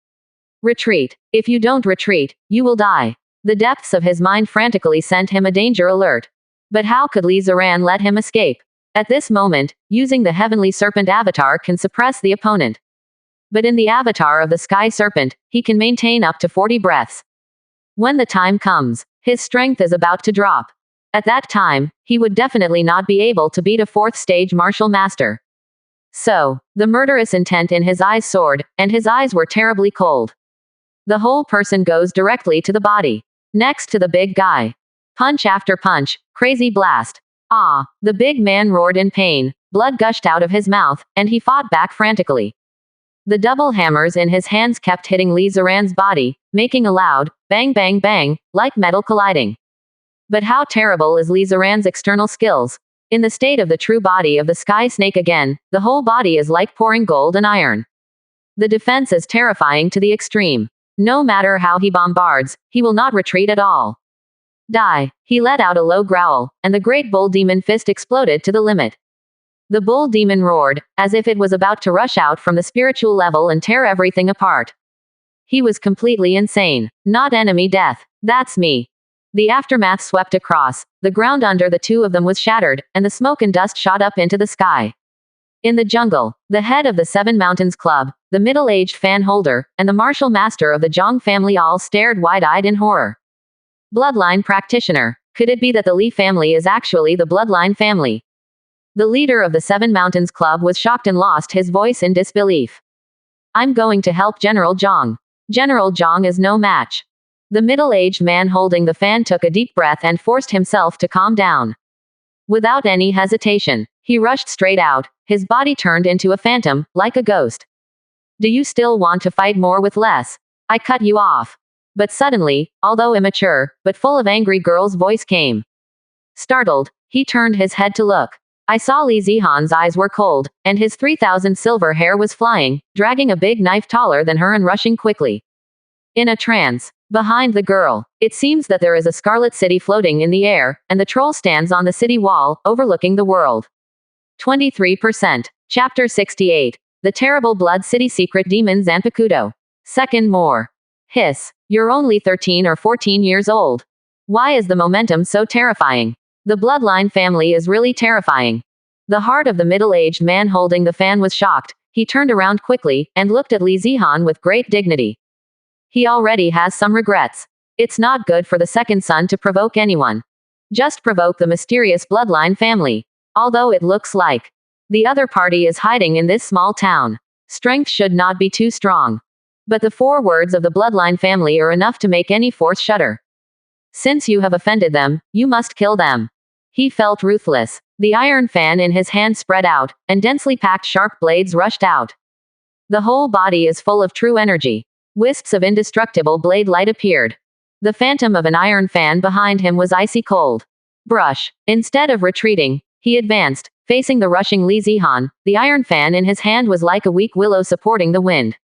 Retreat. If you don't retreat, you will die. The depths of his mind frantically sent him a danger alert. But how could Li Ziran let him escape? At this moment, using the heavenly serpent avatar can suppress the opponent. But in the avatar of the sky serpent, he can maintain up to 40 breaths. When the time comes, his strength is about to drop. At that time, he would definitely not be able to beat a 4th stage martial master. So, the murderous intent in his eyes soared, and his eyes were terribly cold. The whole person goes directly to the body. Next to the big guy. Punch after punch, crazy blast. The big man roared in pain, blood gushed out of his mouth, and he fought back frantically. The double hammers in his hands kept hitting Li Ziran's body, making a loud, bang bang bang, like metal colliding. But how terrible is Li Ziran's external skills? In the state of the true body of the sky snake again, the whole body is like pouring gold and iron. The defense is terrifying to the extreme. No matter how he bombards, he will not retreat at all. Die. He let out a low growl, and the great bull demon fist exploded to the limit. The bull demon roared, as if it was about to rush out from the spiritual level and tear everything apart. He was completely insane. Not enemy death. That's me. The aftermath swept across. The ground under the two of them was shattered, and the smoke and dust shot up into the sky. In the jungle, the head of the Seven Mountains Club, the middle-aged fan holder, and the martial master of the Zhang family all stared wide-eyed in horror. Bloodline practitioner. Could it be that the Li family is actually the bloodline family? The leader of the Seven Mountains Club was shocked and lost his voice in disbelief. I'm going to help General Zhang. General Zhang is no match. The middle-aged man holding the fan took a deep breath and forced himself to calm down. Without any hesitation, he rushed straight out, his body turned into a phantom, like a ghost. Do you still want to fight more with less? I cut you off. But suddenly, although immature, but full of angry girl's voice came. Startled, he turned his head to look. I saw Li Zihan's eyes were cold, and his 3,000 silver hair was flying, dragging a big knife taller than her and rushing quickly. In a trance, behind the girl, it seems that there is a scarlet city floating in the air, and the troll stands on the city wall, overlooking the world. 23%. Chapter 68. The Terrible Blood City Secret Demon Zanpakuto. Second more. Hiss. You're only 13 or 14 years old. Why is the momentum so terrifying? The bloodline family is really terrifying. The heart of the middle-aged man holding the fan was shocked. He turned around quickly, and looked at Li Zihan with great dignity. He already has some regrets. It's not good for the second son to provoke anyone. Just provoke the mysterious bloodline family. Although it looks like the other party is hiding in this small town. Strength should not be too strong. But the 4 words of the bloodline family are enough to make any force shudder. Since you have offended them, you must kill them. He felt ruthless. The iron fan in his hand spread out, and densely packed sharp blades rushed out. The whole body is full of true energy. Wisps of indestructible blade light appeared. The phantom of an iron fan behind him was icy cold. Brush. Instead of retreating, he advanced, facing the rushing Li Zihan. The iron fan in his hand was like a weak willow supporting the wind.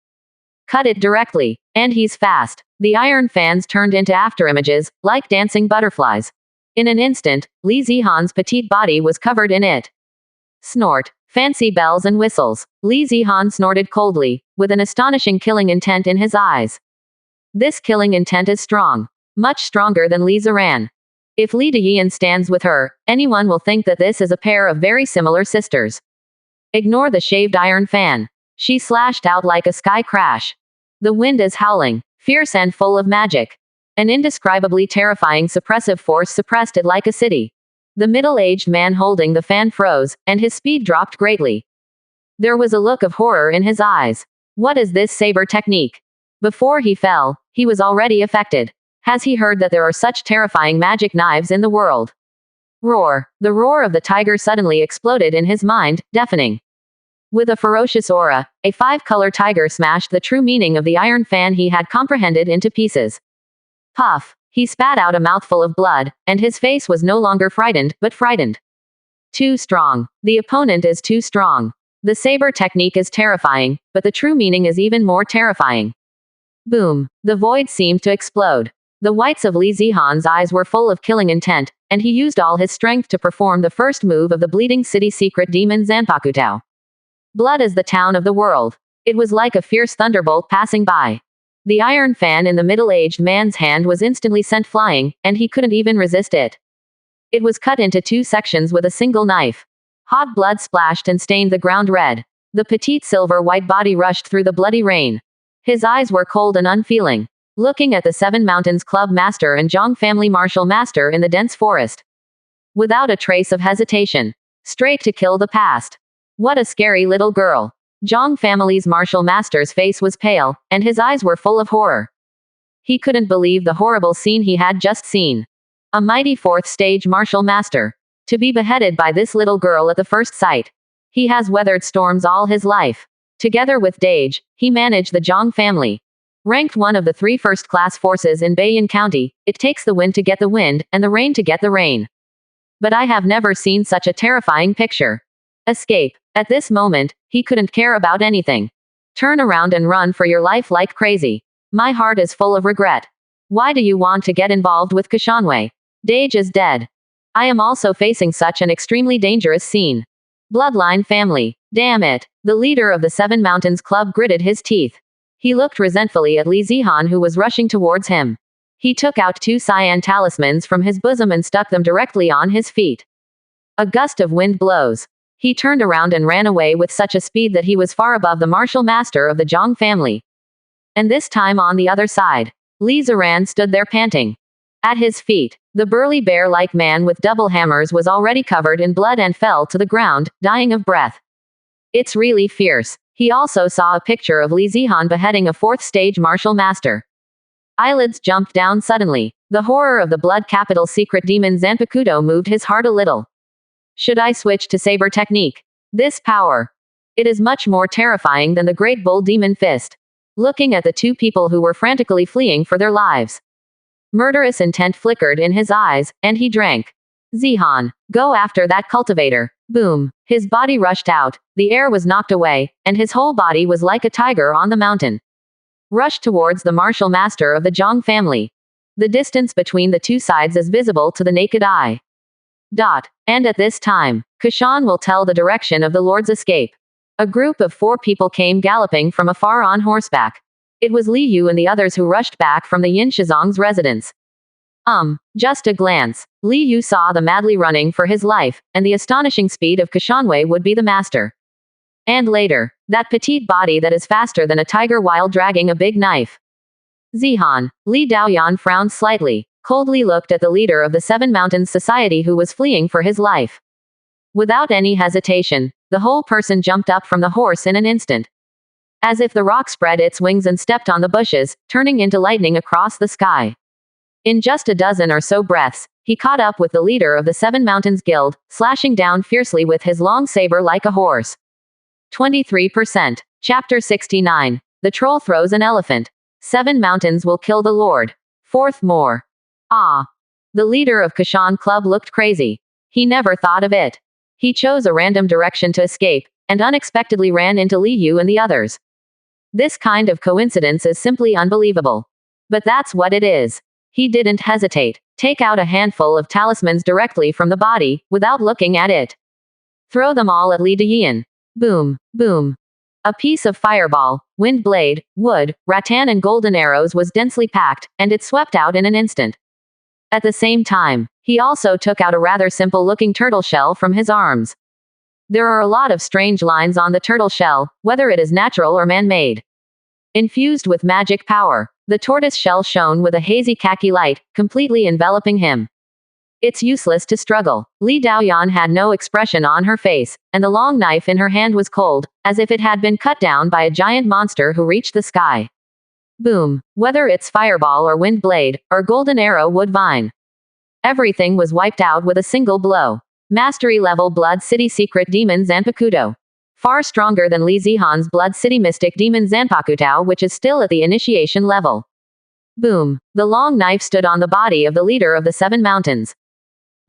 Cut it directly. And he's fast. The iron fans turned into afterimages, like dancing butterflies. In an instant, Li Zihan's petite body was covered in it. Snort. Fancy bells and whistles. Li Zihan snorted coldly, with an astonishing killing intent in his eyes. This killing intent is strong. Much stronger than Li Ziran. If Li Deyan stands with her, anyone will think that this is a pair of very similar sisters. Ignore the shaved iron fan. She slashed out like a sky crash. The wind is howling, fierce and full of magic. An indescribably terrifying suppressive force suppressed it like a city. The middle-aged man holding the fan froze, and his speed dropped greatly. There was a look of horror in his eyes. What is this saber technique? Before he fell, he was already affected. Has he heard that there are such terrifying magic knives in the world? Roar. The roar of the tiger suddenly exploded in his mind, deafening. With a ferocious aura, a 5-color tiger smashed the true meaning of the iron fan he had comprehended into pieces. Puff. He spat out a mouthful of blood, and his face was no longer frightened, but frightened. Too strong. The opponent is too strong. The saber technique is terrifying, but the true meaning is even more terrifying. Boom. The void seemed to explode. The whites of Li Zihan's eyes were full of killing intent, and he used all his strength to perform the first move of the Bleeding City secret demon Zanpakutao. Blood is the town of the world. It was like a fierce thunderbolt passing by. The iron fan in the middle-aged man's hand was instantly sent flying, and he couldn't even resist it. It was cut into 2 sections with a single knife. Hot blood splashed and stained the ground red. The petite silver-white body rushed through the bloody rain. His eyes were cold and unfeeling, looking at the 7 Mountains Club master and Zhang family martial master in the dense forest. Without a trace of hesitation. Straight to kill the past. What a scary little girl. Zhang family's martial master's face was pale, and his eyes were full of horror. He couldn't believe the horrible scene he had just seen. A mighty 4th-stage martial master. To be beheaded by this little girl at the first sight. He has weathered storms all his life. Together with Dage, he managed the Zhang family. Ranked one of the 3 first-class forces in Bayan County, it takes the wind to get the wind, and the rain to get the rain. But I have never seen such a terrifying picture. Escape. At this moment, he couldn't care about anything. Turn around and run for your life like crazy. My heart is full of regret. Why do you want to get involved with Kashanwei? Dage is dead. I am also facing such an extremely dangerous scene. Bloodline family. Damn it. The leader of the 7 Mountains Club gritted his teeth. He looked resentfully at Li Zihan who was rushing towards him. He took out 2 cyan talismans from his bosom and stuck them directly on his feet. A gust of wind blows. He turned around and ran away with such a speed that he was far above the martial master of the Zhang family. And this time on the other side, Li Ziran stood there panting. At his feet, the burly bear-like man with double hammers was already covered in blood and fell to the ground, dying of breath. It's really fierce. He also saw a picture of Li Zihan beheading a 4th-stage martial master. Eyelids jumped down suddenly. The horror of the blood capital secret demon Zanpakuto moved his heart a little. Should I switch to saber technique? This power. It is much more terrifying than the great bull demon fist. Looking at the 2 people who were frantically fleeing for their lives. Murderous intent flickered in his eyes, and he drank. Zihan, go after that cultivator. Boom. His body rushed out, the air was knocked away, and his whole body was like a tiger on the mountain. Rushed towards the martial master of the Zhang family. The distance between the 2 sides is visible to the naked eye. And at this time, Kashan will tell the direction of the Lord's escape. A group of 4 people came galloping from afar on horseback. It was Li Yu and the others who rushed back from the Yin Shizong's residence. Just a glance. Li Yu saw the madly running for his life, and the astonishing speed of Kashanwei would be the master. And later, that petite body that is faster than a tiger while dragging a big knife. Zihan. Li Daoyan frowned slightly, coldly looked at the leader of the Seven Mountains Society who was fleeing for his life. Without any hesitation, the whole person jumped up from the horse in an instant. As if the rock spread its wings and stepped on the bushes, turning into lightning across the sky. In just a dozen or so breaths, he caught up with the leader of the Seven Mountains Guild, slashing down fiercely with his long saber like a horse. 23%. Chapter 69. The troll throws an elephant. 7 mountains will kill the Lord. 4th more. Ah. The leader of Kashan Club looked crazy. He never thought of it. He chose a random direction to escape, and unexpectedly ran into Li Yu and the others. This kind of coincidence is simply unbelievable. But that's what it is. He didn't hesitate. Take out a handful of talismans directly from the body, without looking at it. Throw them all at Li Dayan. Boom, boom. A piece of fireball, wind blade, wood, rattan and golden arrows was densely packed, and it swept out in an instant. At the same time, he also took out a rather simple-looking turtle shell from his arms. There are a lot of strange lines on the turtle shell, whether it is natural or man-made. Infused with magic power, the tortoise shell shone with a hazy khaki light, completely enveloping him. It's useless to struggle. Li Daoyan had no expression on her face, and the long knife in her hand was cold, as if it had been cut down by a giant monster who reached the sky. Boom. Whether it's fireball or wind blade, or golden arrow wood vine. Everything was wiped out with a single blow. Mastery level Blood City Secret Demon Zanpakuto. Far stronger than Li Zihan's Blood City Mystic Demon Zanpakutao, which is still at the initiation level. Boom. The long knife stood on the body of the leader of the 7 mountains.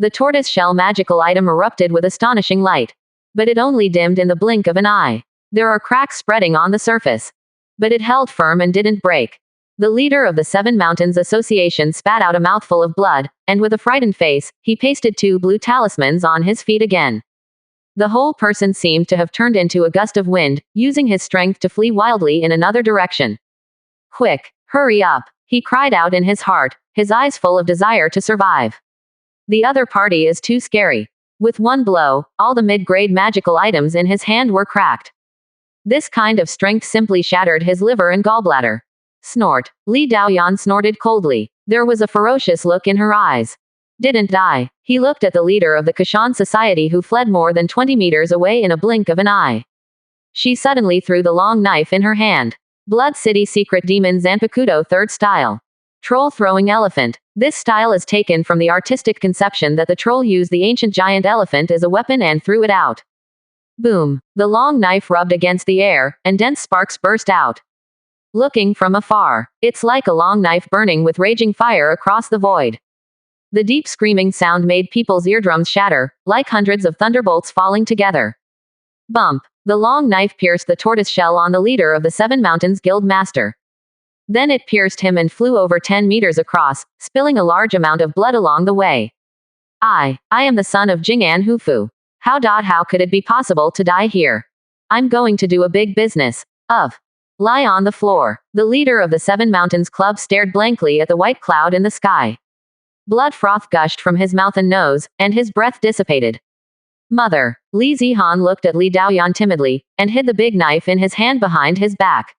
The tortoise shell magical item erupted with astonishing light. But it only dimmed in the blink of an eye. There are cracks spreading on the surface. But it held firm and didn't break. The leader of the 7 Mountains Association spat out a mouthful of blood, and with a frightened face, he pasted 2 blue talismans on his feet again. The whole person seemed to have turned into a gust of wind, using his strength to flee wildly in another direction. Quick, hurry up, he cried out in his heart, his eyes full of desire to survive. The other party is too scary. With one blow, all the mid-grade magical items in his hand were cracked. This kind of strength simply shattered his liver and gallbladder. Snort. Li Daoyan snorted coldly. There was a ferocious look in her eyes. Didn't die. He looked at the leader of the Kashan Society who fled more than 20 meters away in a blink of an eye. She suddenly threw the long knife in her hand. Blood City Secret Demon Zanpakuto 3rd Style. Troll Throwing Elephant. This style is taken from the artistic conception that the troll used the ancient giant elephant as a weapon and threw it out. Boom. The long knife rubbed against the air, and dense sparks burst out. Looking from afar, it's like a long knife burning with raging fire across the void. The deep screaming sound made people's eardrums shatter, like hundreds of thunderbolts falling together. Bump. The long knife pierced the tortoise shell on the leader of the 7 Mountains Guild Master. Then it pierced him and flew over 10 meters across, spilling a large amount of blood along the way. I am the son of Jing'an Hufu. How could it be possible to die here? I'm going to do a big business of. Lie on the floor. The leader of the 7 Mountains Club stared blankly at the white cloud in the sky. Blood froth gushed from his mouth and nose, and his breath dissipated. Mother. Li Zihan looked at Li Daoyan timidly, and hid the big knife in his hand behind his back.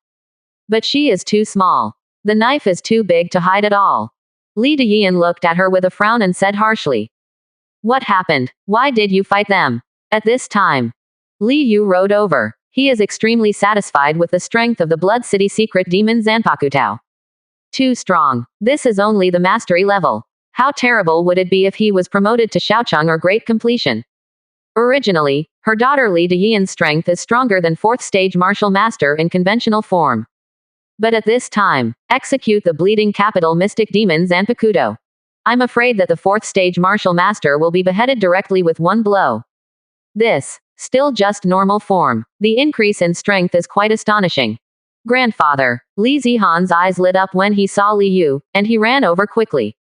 But she is too small. The knife is too big to hide at all. Li Dayan looked at her with a frown and said harshly. What happened? Why did you fight them? At this time. Li Yu rode over. He is extremely satisfied with the strength of the Blood City Secret Demon Zanpakutao. Too strong. This is only the mastery level. How terrible would it be if he was promoted to Xiaocheng or Great Completion? Originally, her daughter Li Dayan's strength is stronger than 4th stage martial master in conventional form. But at this time, execute the bleeding capital mystic demon Zanpakuto. I'm afraid that the 4th stage martial master will be beheaded directly with one blow. This, still just normal form. The increase in strength is quite astonishing. Grandfather. Li Zihan's eyes lit up when he saw Li Yu, and he ran over quickly.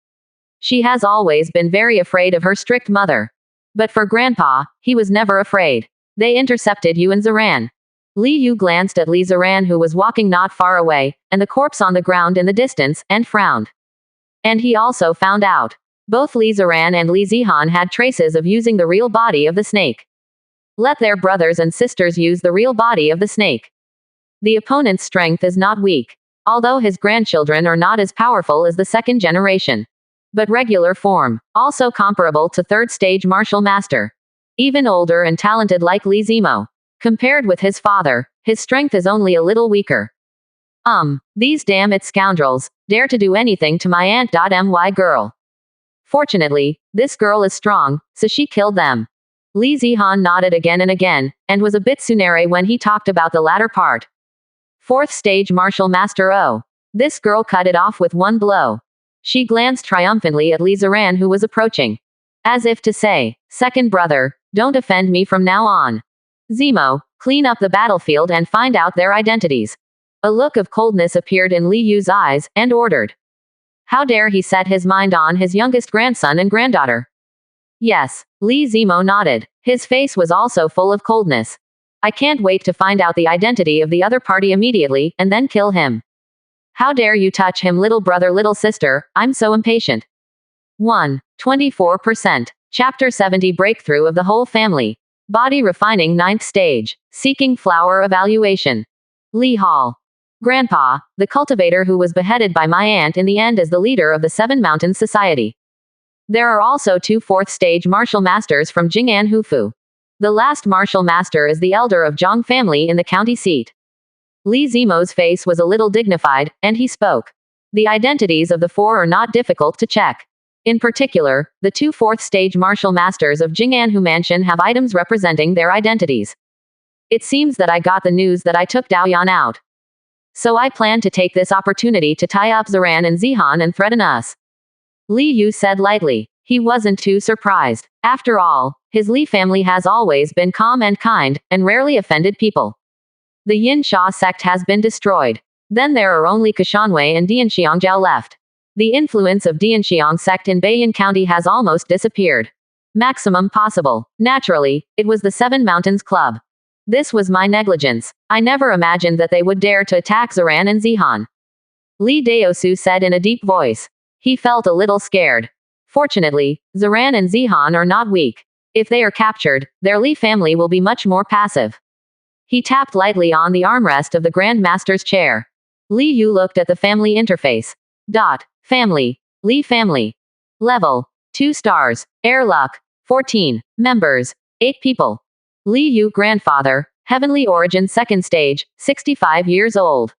She has always been very afraid of her strict mother. But for Grandpa, he was never afraid. They intercepted you and Zaran. Li Yu glanced at Li Zaran who was walking not far away, and the corpse on the ground in the distance, and frowned. And he also found out. Both Li Ziran and Li Zihan had traces of using the real body of the snake. Let their brothers and sisters use the real body of the snake. The opponent's strength is not weak. Although his grandchildren are not as powerful as the second generation. But regular form, also comparable to third stage martial master. Even older and talented like Li Zimo. Compared with his father, his strength is only a little weaker. These damn it scoundrels, dare to do anything to my aunt.my girl. Fortunately, this girl is strong, so she killed them. Li Zihan nodded again and again, and was a bit sunere when he talked about the latter part. Fourth stage martial master Oh. This girl cut it off with one blow. She glanced triumphantly at Li Ziran who was approaching. As if to say, second brother, don't offend me from now on. Zemo, clean up the battlefield and find out their identities. A look of coldness appeared in Li Yu's eyes, and ordered. How dare he set his mind on his youngest grandson and granddaughter? Yes, Li Zemo nodded. His face was also full of coldness. I can't wait to find out the identity of the other party immediately, and then kill him. How dare you touch him, little brother, little sister, I'm so impatient. 24%. Chapter 70 Breakthrough of the Whole Family. Body Refining 9th Stage. Seeking Flower Evaluation. Li Hall. Grandpa, the cultivator who was beheaded by my aunt in the end as the leader of the Seven Mountains Society. There are also 2 4th-stage martial masters from Jing'an Hufu. The last martial master is the elder of Zhang family in the county seat. Li Zemo's face was a little dignified, and he spoke. The identities of the 4 are not difficult to check. In particular, the 2 4th-stage martial masters of Jing'an Hu Mansion have items representing their identities. It seems that I got the news that I took Daoyan out. So I plan to take this opportunity to tie up Ziran and Zihan and threaten us. Li Yu said lightly. He wasn't too surprised. After all, his Li family has always been calm and kind, and rarely offended people. The Yin Sha sect has been destroyed. Then there are only Kashanwei and Dianxiangjiao left. The influence of Dianxiang sect in Beiyin County has almost disappeared. Maximum possible. Naturally, it was the Seven Mountains Club. This was my negligence. I never imagined that they would dare to attack Ziran and Zihan. Li Daosu said in a deep voice. He felt a little scared. Fortunately, Ziran and Zihan are not weak. If they are captured, their Li family will be much more passive. He tapped lightly on the armrest of the Grand Master's chair. Li Yu looked at the family interface. Family. Li family. Level. 2 stars. Air luck. 14. Members. 8 people. Li Yu grandfather. Heavenly origin 2nd stage. 65 years old.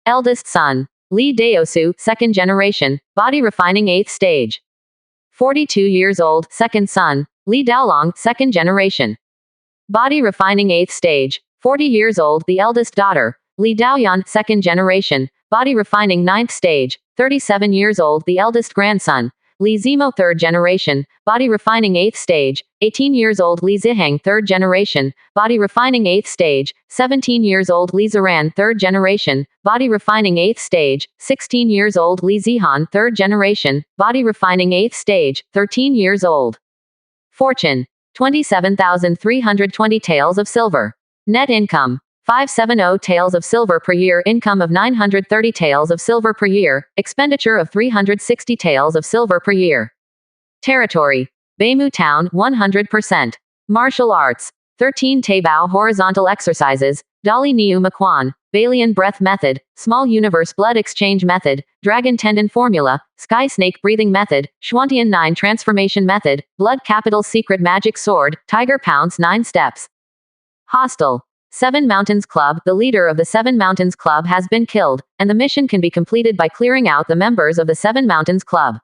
Eldest son. Li Daosu, 2nd generation. Body refining 8th stage. 42 years old. 2nd son. Li Daolong, 2nd generation. Body refining 8th stage. 40 years old. The eldest daughter. Li Daoyan, 2nd generation. Body refining 9th stage. 37 years old. The eldest grandson. Li Zimo, 3rd generation. Body refining 8th stage. 18 years old. Li Ziheng, 3rd generation. Body refining 8th stage. 17 years old. Li Ziran, 3rd generation. Body refining 8th stage. 16 years old. Li Zihan, 3rd generation. Body refining 8th stage. 13 years old. Fortune. 27,320 taels of silver. Net income. 570 taels of silver per year. Income of 930 taels of silver per year. Expenditure of 360 taels of silver per year. Territory. Beimu Town, 100%. Martial arts. 13 Taibao horizontal exercises. Dali Niu Makwan. Balian breath method. Small universe blood exchange method. Dragon tendon formula. Sky snake breathing method. Schwantian 9 transformation method. Blood capital secret magic sword. Tiger pounce 9 steps. Hostile. Seven Mountains Club. The leader of the Seven Mountains Club has been killed, and the mission can be completed by clearing out the members of the Seven Mountains Club.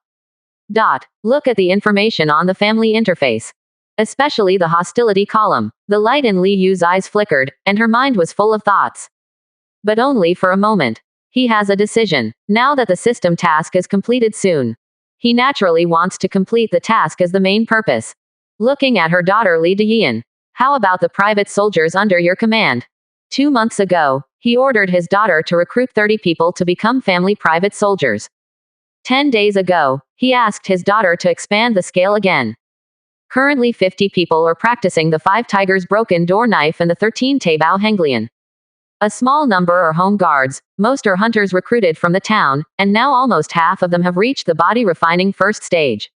Look at the information on the family interface. Especially the hostility column. The light in Li Yu's eyes flickered, and her mind was full of thoughts. But only for a moment. He has a decision. Now that the system task is completed soon. He naturally wants to complete the task as the main purpose. Looking at her daughter Li Deyin. How about the private soldiers under your command? 2 months ago, he ordered his daughter to recruit 30 people to become family private soldiers. 10 days ago, he asked his daughter to expand the scale again. Currently 50 people are practicing the 5 Tigers broken door knife and the 13 Taibao Henglian. A small number are home guards, most are hunters recruited from the town, and now almost half of them have reached the body refining first stage.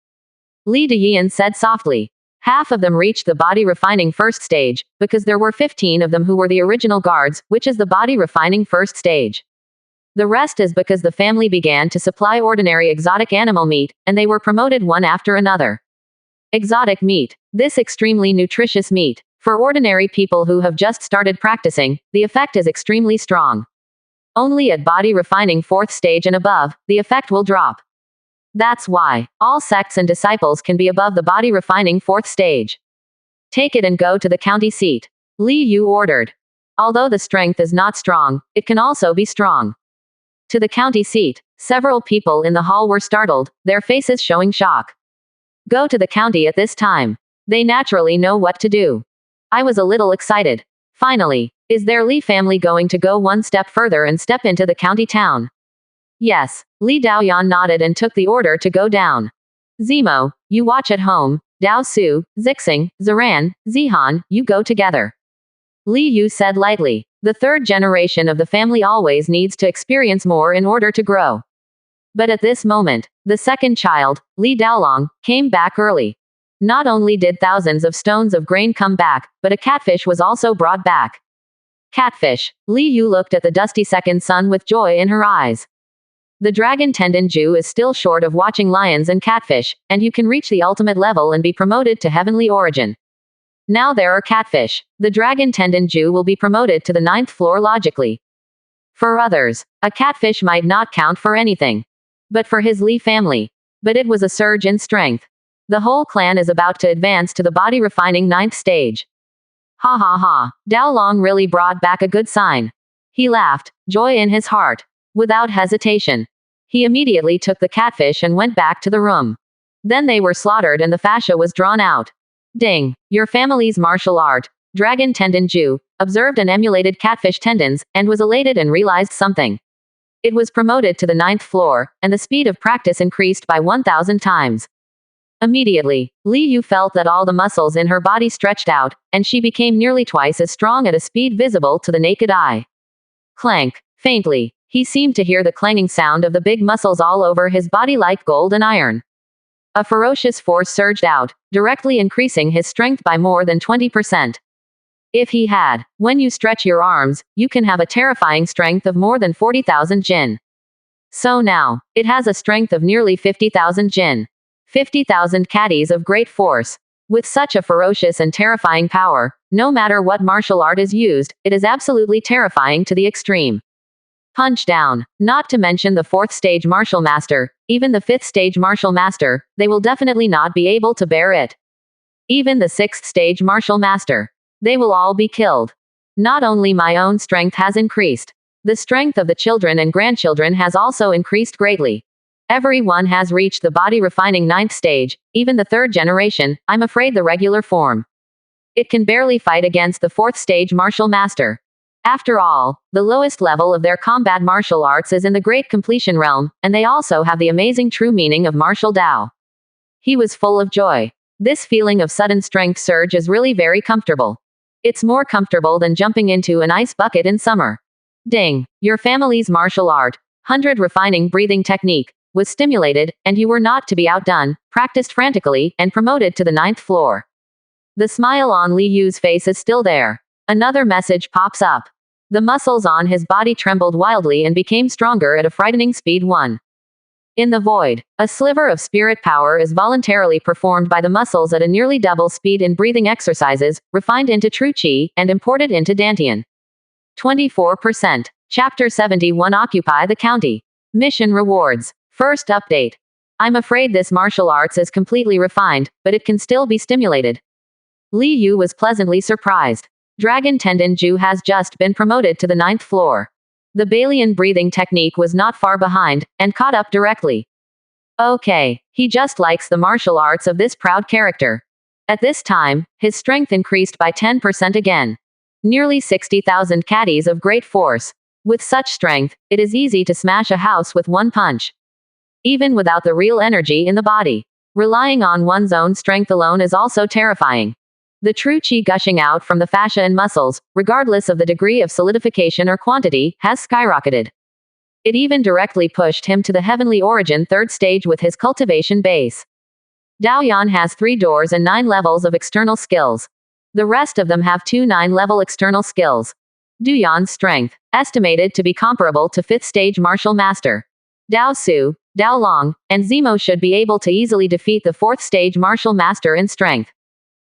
Li Deyan said softly. Half of them reached the body refining first stage, because there were 15 of them who were the original guards, which is the body refining first stage. The rest is because the family began to supply ordinary exotic animal meat, and they were promoted one after another. Exotic meat. This extremely nutritious meat. For ordinary people who have just started practicing, the effect is extremely strong. Only at body refining fourth stage and above, the effect will drop. That's why all sects and disciples can be above the body refining fourth stage. Take it and go to the county seat. Li Yu ordered. Although the strength is not strong, it can also be strong. To the county seat. Several people in the hall were startled, their faces showing shock. Go to the county at this time. They naturally know what to do. I was a little excited. Finally, is their Li family going to go one step further and step into the county town? Yes. Li Daoyan nodded and took the order to go down. Zemo, you watch at home. Dao Su, Zixing, Zaran, Zihan, you go together. Li Yu said lightly. The third generation of the family always needs to experience more in order to grow. But at this moment, the second child, Li Daolong, came back early. Not only did thousands of stones of grain come back, but a catfish was also brought back. Catfish. Li Yu looked at the dusty second son with joy in her eyes. The dragon tendon Ju is still short of watching lions and catfish, and you can reach the ultimate level and be promoted to heavenly origin. Now there are catfish. The dragon tendon Ju will be promoted to the 9th floor logically. For others, a catfish might not count for anything. But for his Li family. But it was a surge in strength. The whole clan is about to advance to the body refining 9th stage. Ha ha ha. Dao Long really brought back a good sign. He laughed, joy in his heart. Without hesitation. He immediately took the catfish and went back to the room. Then they were slaughtered and the fascia was drawn out. Ding. Your family's martial art, Dragon Tendon Ju, observed and emulated catfish tendons, and was elated and realized something. It was promoted to the 9th floor, and the speed of practice increased by 1,000 times. Immediately, Li Yu felt that all the muscles in her body stretched out, and she became nearly twice as strong at a speed visible to the naked eye. Clank. Faintly, he seemed to hear the clanging sound of the big muscles all over his body like gold and iron. A ferocious force surged out, directly increasing his strength by more than 20%. If he had, when you stretch your arms, you can have a terrifying strength of more than 40,000 jin. So now, it has a strength of nearly 50,000 jin. 50,000 caddies of great force. With such a ferocious and terrifying power, no matter what martial art is used, it is absolutely terrifying to the extreme. Punch down. Not to mention the 4th stage martial master, even the 5th stage martial master, they will definitely not be able to bear it. Even the 6th stage martial master. They will all be killed. Not only my own strength has increased. The strength of the children and grandchildren has also increased greatly. Everyone has reached the body refining 9th stage, even the 3rd generation, I'm afraid the regular form. It can barely fight against the 4th stage martial master. After all, the lowest level of their combat martial arts is in the great completion realm, and they also have the amazing true meaning of martial Dao. He was full of joy. This feeling of sudden strength surge is really very comfortable. It's more comfortable than jumping into an ice bucket in summer. Ding. Your family's martial art, 100 refining breathing technique, was stimulated, and you were not to be outdone, practiced frantically, and promoted to the 9th floor. The smile on Li Yu's face is still there. Another message pops up. The muscles on his body trembled wildly and became stronger at a frightening speed. 1. In the void, a sliver of spirit power is voluntarily performed by the muscles at a nearly double speed in breathing exercises, refined into true qi, and imported into Dantian. 24%. Chapter 71 Occupy the County. Mission Rewards. First update. I'm afraid this martial arts is completely refined, but it can still be stimulated. Li Yu was pleasantly surprised. Dragon Tendon Ju has just been promoted to the 9th floor. The Balian breathing technique was not far behind, and caught up directly. Okay, he just likes the martial arts of this proud character. At this time, his strength increased by 10% again. Nearly 60,000 caddies of great force. With such strength, it is easy to smash a house with one punch. Even without the real energy in the body. Relying on one's own strength alone is also terrifying. The true qi gushing out from the fascia and muscles, regardless of the degree of solidification or quantity, has skyrocketed. It even directly pushed him to the heavenly origin third stage with his cultivation base. Daoyan has 3 doors and 9 levels of external skills. The rest of them have 2 9-level external skills. Duyan's strength, estimated to be comparable to 5th stage martial master. Dao Su, Dao Long, and Zemo should be able to easily defeat the 4th stage martial master in strength.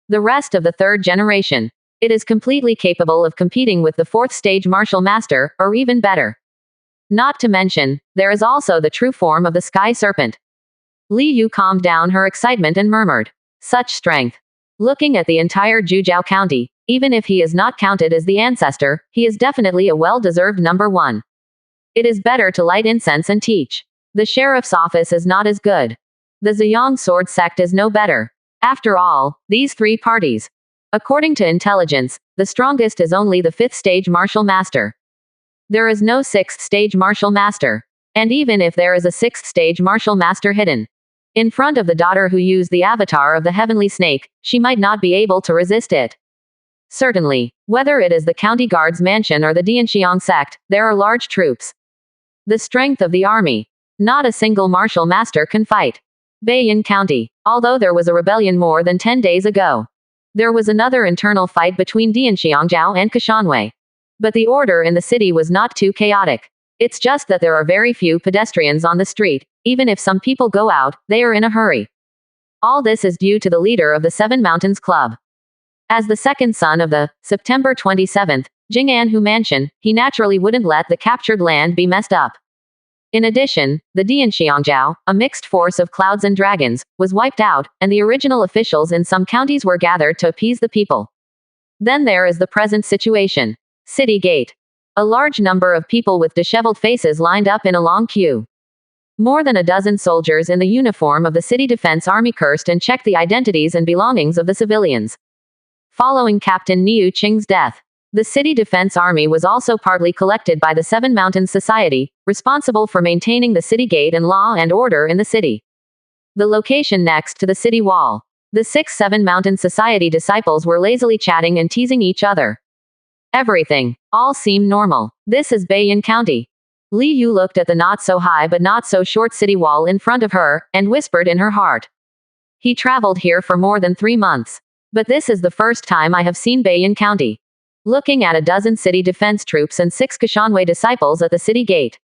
The rest of the 3rd generation. It is completely capable of competing with the 4th stage martial master, or even better. Not to mention, there is also the true form of the sky serpent. Li Yu calmed down her excitement and murmured, "Such strength. Looking at the entire Jujiao County, even if he is not counted as the ancestor, he is definitely a well-deserved number 1. It is better to light incense and teach. The sheriff's office is not as good. The Ziyang sword sect is no better. After all, these 3 parties. According to intelligence, the strongest is only the 5th stage martial master. There is no 6th stage martial master. And even if there is a 6th stage martial master hidden in front of the daughter who used the avatar of the heavenly snake, she might not be able to resist it. Certainly, whether it is the county guard's mansion or the Dianxiang sect, there are large troops. The strength of the army. Not a single martial master can fight. Beiyin County. Although there was a rebellion more than 10 days ago, there was another internal fight between Dianxiangjiao and Kashanwei. But the order in the city was not too chaotic. It's just that there are very few pedestrians on the street. Even if some people go out, they are in a hurry. All this is due to the leader of the 7 Mountains Club. As the second son of the September 27th Jing'anhu mansion, he naturally wouldn't let the captured land be messed up. In addition, the Dianxiangjiao, a mixed force of clouds and dragons, was wiped out, and the original officials in some counties were gathered to appease the people. Then there is the present situation. City Gate. A large number of people with disheveled faces lined up in a long queue. More than a dozen soldiers in the uniform of the City Defense Army cursed and checked the identities and belongings of the civilians. Following Captain Niu Qing's death, the City Defense Army was also partly collected by the 7 Mountains Society, responsible for maintaining the city gate and law and order in the city. The location next to the city wall. The 6-7 Mountain Society disciples were lazily chatting and teasing each other. Everything. All seemed normal. This is Beiyin County. Li Yu looked at the not-so-high but not-so-short city wall in front of her, and whispered in her heart. He traveled here for more than 3 months. But this is the first time I have seen Beiyin County. Looking at a dozen city defense troops and 6 Kashanwei disciples at the city gate.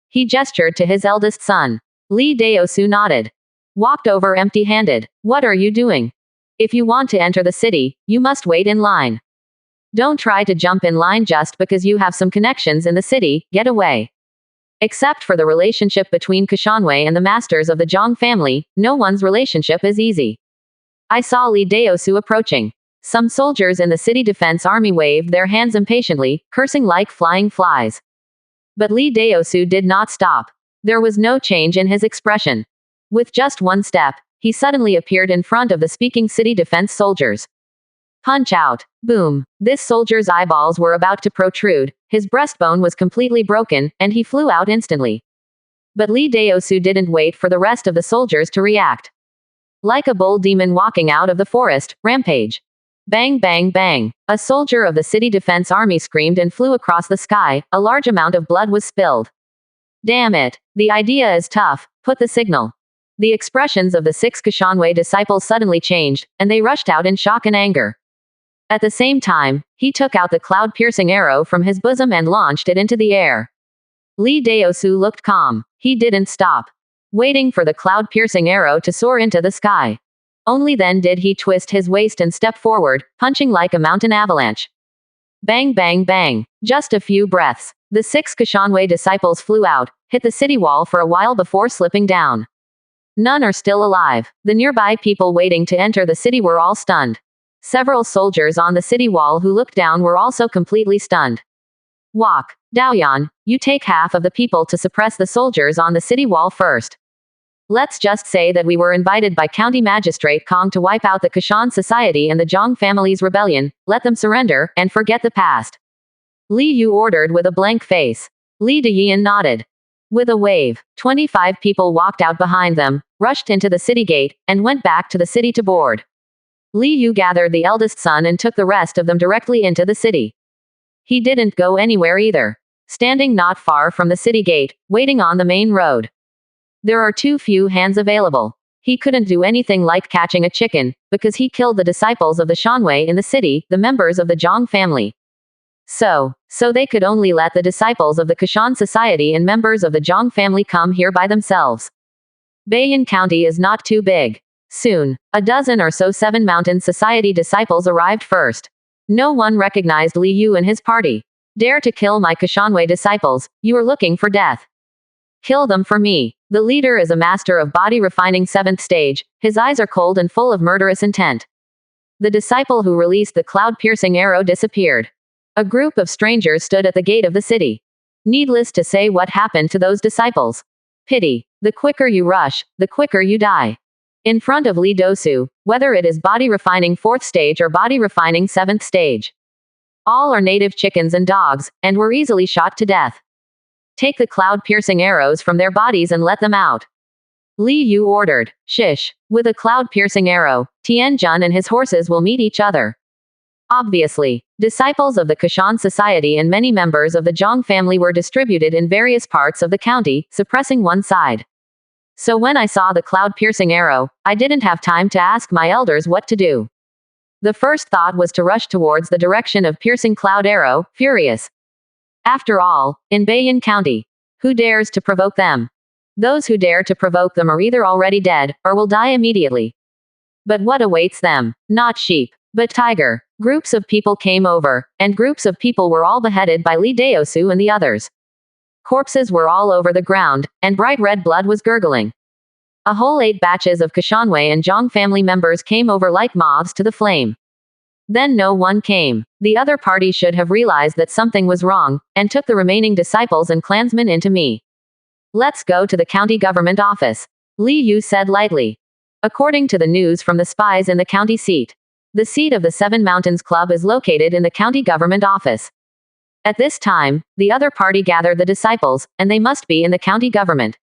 He gestured to his eldest son. Li Daosu nodded. Walked over empty-handed. What are you doing? If you want to enter the city, you must wait in line. Don't try to jump in line just because you have some connections in the city, get away. Except for the relationship between Kashanwei and the masters of the Zhang family, no one's relationship is easy. I saw Li Daosu approaching. Some soldiers in the city defense army waved their hands impatiently, cursing like flying flies. But Li Daosu did not stop. There was no change in his expression. With just one step, he suddenly appeared in front of the speaking city defense soldiers. Punch out. Boom. This soldier's eyeballs were about to protrude, his breastbone was completely broken, and he flew out instantly. But Li Daosu didn't wait for the rest of the soldiers to react. Like a bull demon walking out of the forest, rampage. Bang bang bang. A soldier of the city defense army screamed and flew across the sky, a large amount of blood was spilled. Damn it. The idea is tough, put the signal. The expressions of the 6 Kashanwei disciples suddenly changed, and they rushed out in shock and anger. At the same time, he took out the cloud-piercing arrow from his bosom and launched it into the air. Li Daosu looked calm. He didn't stop, waiting for the cloud-piercing arrow to soar into the sky. Only then did he twist his waist and step forward, punching like a mountain avalanche. Bang bang bang. Just a few breaths. The 6 Kashanwei disciples flew out, hit the city wall for a while before slipping down. None are still alive. The nearby people waiting to enter the city were all stunned. Several soldiers on the city wall who looked down were also completely stunned. Walk. Daoyan, you take half of the people to suppress the soldiers on the city wall first. Let's just say that we were invited by County Magistrate Kong to wipe out the Kashan Society and the Zhang family's rebellion, let them surrender, and forget the past. Li Yu ordered with a blank face. Li Dayan nodded. With a wave, 25 people walked out behind them, rushed into the city gate, and went back to the city to board. Li Yu gathered the eldest son and took the rest of them directly into the city. He didn't go anywhere either, standing not far from the city gate, waiting on the main road. There are too few hands available. He couldn't do anything like catching a chicken, because he killed the disciples of the Shanwei in the city, the members of the Zhang family. So they could only let the disciples of the Kashan society and members of the Zhang family come here by themselves. Beiyin County is not too big. Soon, a dozen or so Seven Mountain Society disciples arrived first. No one recognized Li Yu and his party. Dare to kill my Kashanwei disciples, you are looking for death. Kill them for me. The leader is a master of body refining 7th stage, his eyes are cold and full of murderous intent. The disciple who released the cloud-piercing arrow disappeared. A group of strangers stood at the gate of the city. Needless to say what happened to those disciples. Pity. The quicker you rush, the quicker you die. In front of Li Dosu, whether it is body refining 4th stage or body refining 7th stage. All are native chickens and dogs, and were easily shot to death. Take the cloud-piercing arrows from their bodies and let them out. Li Yu ordered. Shish. With a cloud-piercing arrow, Tianjun and his horses will meet each other. Obviously, disciples of the Kashan society and many members of the Zhang family were distributed in various parts of the county, suppressing one side. So when I saw the cloud-piercing arrow, I didn't have time to ask my elders what to do. The first thought was to rush towards the direction of piercing cloud arrow, furious. After all, in Beiyin County, who dares to provoke them? Those who dare to provoke them are either already dead, or will die immediately. But what awaits them? Not sheep, but tiger. Groups of people came over, and groups of people were all beheaded by Li Daosu and the others. Corpses were all over the ground, and bright red blood was gurgling. A whole 8 batches of Kashanwei and Zhang family members came over like moths to the flame. Then no one came. The other party should have realized that something was wrong, and took the remaining disciples and clansmen into me. Let's go to the county government office, Li Yu said lightly. According to the news from the spies in the county seat, the seat of the Seven Mountains Club is located in the county government office. At this time, the other party gathered the disciples, and they must be in the county government.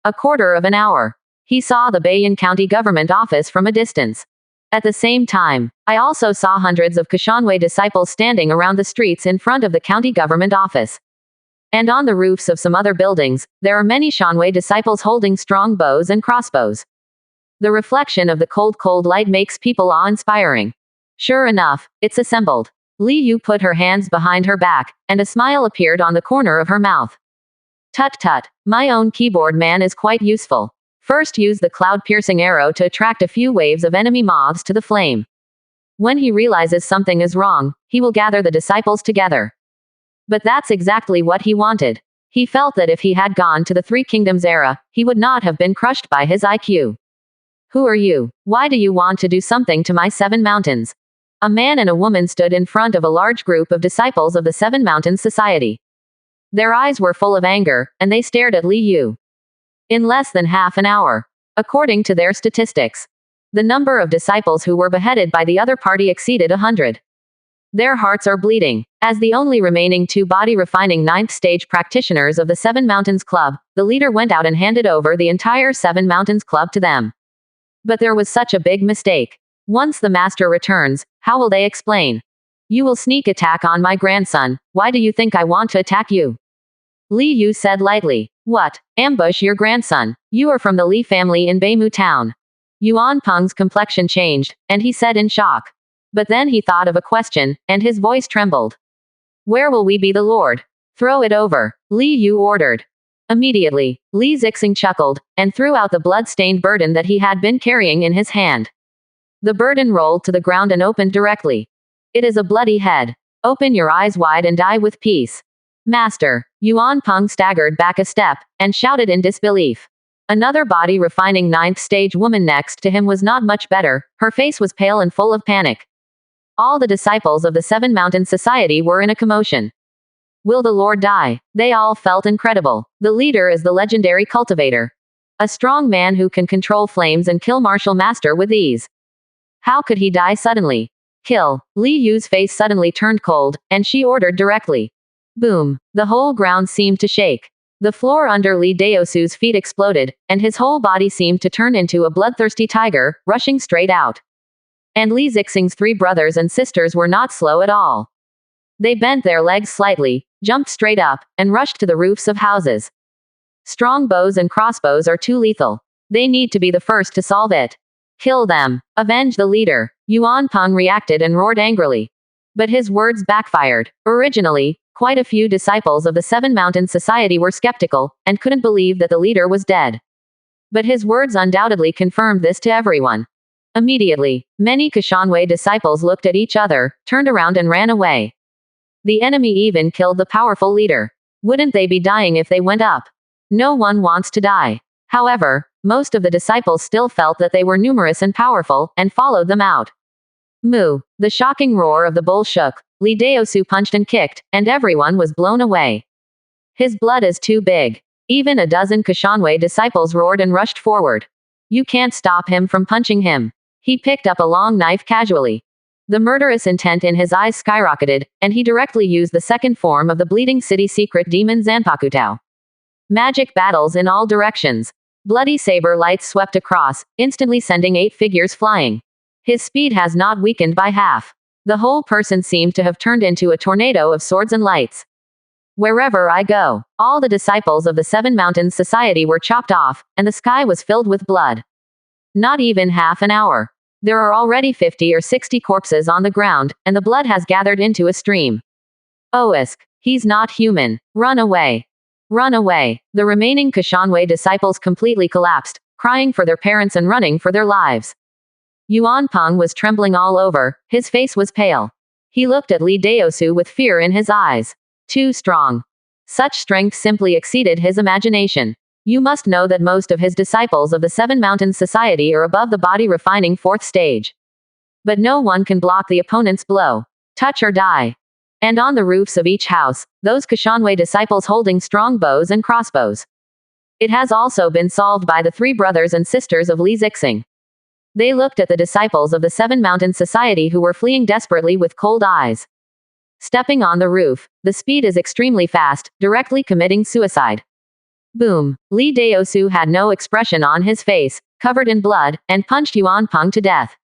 A quarter of an hour. He saw the Beiyin County government office from a distance. At the same time, I also saw hundreds of Kashanwei disciples standing around the streets in front of the county government office. And on the roofs of some other buildings, there are many Shanwei disciples holding strong bows and crossbows. The reflection of the cold light makes people awe-inspiring. Sure enough, it's assembled. Li Yu put her hands behind her back, and a smile appeared on the corner of her mouth. Tut, my own keyboard man is quite useful. First use the cloud-piercing arrow to attract a few waves of enemy moths to the flame. When he realizes something is wrong, he will gather the disciples together. But that's exactly what he wanted. He felt that if he had gone to the Three Kingdoms era, he would not have been crushed by his IQ. Who are you? Why do you want to do something to my 7 mountains? A man and a woman stood in front of a large group of disciples of the Seven Mountains Society. Their eyes were full of anger, and they stared at Li Yu. In less than half an hour, according to their statistics, the number of disciples who were beheaded by the other party exceeded 100. Their hearts are bleeding. As the only remaining 2 body-refining 9th stage practitioners of the Seven Mountains Club, the leader went out and handed over the entire Seven Mountains Club to them. But there was such a big mistake. Once the master returns, how will they explain? You will sneak attack on my grandson. Why do you think I want to attack you? Li Yu said lightly. What? Ambush your grandson? You are from the Li family in Beimu town. Yuan Peng's complexion changed, and he said in shock. But then he thought of a question, and his voice trembled. Where will we be the Lord? Throw it over, Li Yu ordered. Immediately, Li Zixing chuckled, and threw out the blood-stained burden that he had been carrying in his hand. The burden rolled to the ground and opened directly. It is a bloody head. Open your eyes wide and die with peace. Master, Yuan Peng staggered back a step, and shouted in disbelief. Another body-refining 9th stage woman next to him was not much better, her face was pale and full of panic. All the disciples of the Seven Mountains Society were in a commotion. Will the Lord die? They all felt incredible. The leader is the legendary cultivator. A strong man who can control flames and kill martial master with ease. How could he die suddenly? Kill. Li Yu's face suddenly turned cold, and she ordered directly. Boom. The whole ground seemed to shake. The floor under Li Daosu's feet exploded, and his whole body seemed to turn into a bloodthirsty tiger, rushing straight out. And Li Zixing's 3 brothers and sisters were not slow at all. They bent their legs slightly, jumped straight up, and rushed to the roofs of houses. Strong bows and crossbows are too lethal. They need to be the first to solve it. Kill them. Avenge the leader. Yuan Peng reacted and roared angrily. But his words backfired. Originally, quite a few disciples of the Seven Mountains Society were skeptical, and couldn't believe that the leader was dead. But his words undoubtedly confirmed this to everyone. Immediately, many Kashanwei disciples looked at each other, turned around and ran away. The enemy even killed the powerful leader. Wouldn't they be dying if they went up? No one wants to die. However, most of the disciples still felt that they were numerous and powerful, and followed them out. Moo! The shocking roar of the bull shook. Li Daosu punched and kicked, and everyone was blown away. His blood is too big. Even a dozen Kashanwei disciples roared and rushed forward. You can't stop him from punching him. He picked up a long knife casually. The murderous intent in his eyes skyrocketed, and he directly used the second form of the Bleeding City secret demon Zanpakutao. Magic battles in all directions. Bloody saber lights swept across, instantly sending 8 figures flying. His speed has not weakened by half. The whole person seemed to have turned into a tornado of swords and lights. Wherever I go, all the disciples of the Seven Mountains Society were chopped off, and the sky was filled with blood. Not even half an hour. There are already 50 or 60 corpses on the ground, and the blood has gathered into a stream. Oisk, he's not human. Run away. Run away. The remaining Kashanwei disciples completely collapsed, crying for their parents and running for their lives. Yuan Peng was trembling all over, his face was pale. He looked at Li Daosu with fear in his eyes. Too strong. Such strength simply exceeded his imagination. You must know that most of his disciples of the Seven Mountains Society are above the body refining 4th stage. But no one can block the opponent's blow. Touch or die. And on the roofs of each house, those Kashanwei disciples holding strong bows and crossbows. It has also been solved by the 3 brothers and sisters of Li Zixing. They looked at the disciples of the Seven Mountains Society who were fleeing desperately with cold eyes. Stepping on the roof, the speed is extremely fast, directly committing suicide. Boom! Li Daosu had no expression on his face, covered in blood, and punched Yuan Peng to death.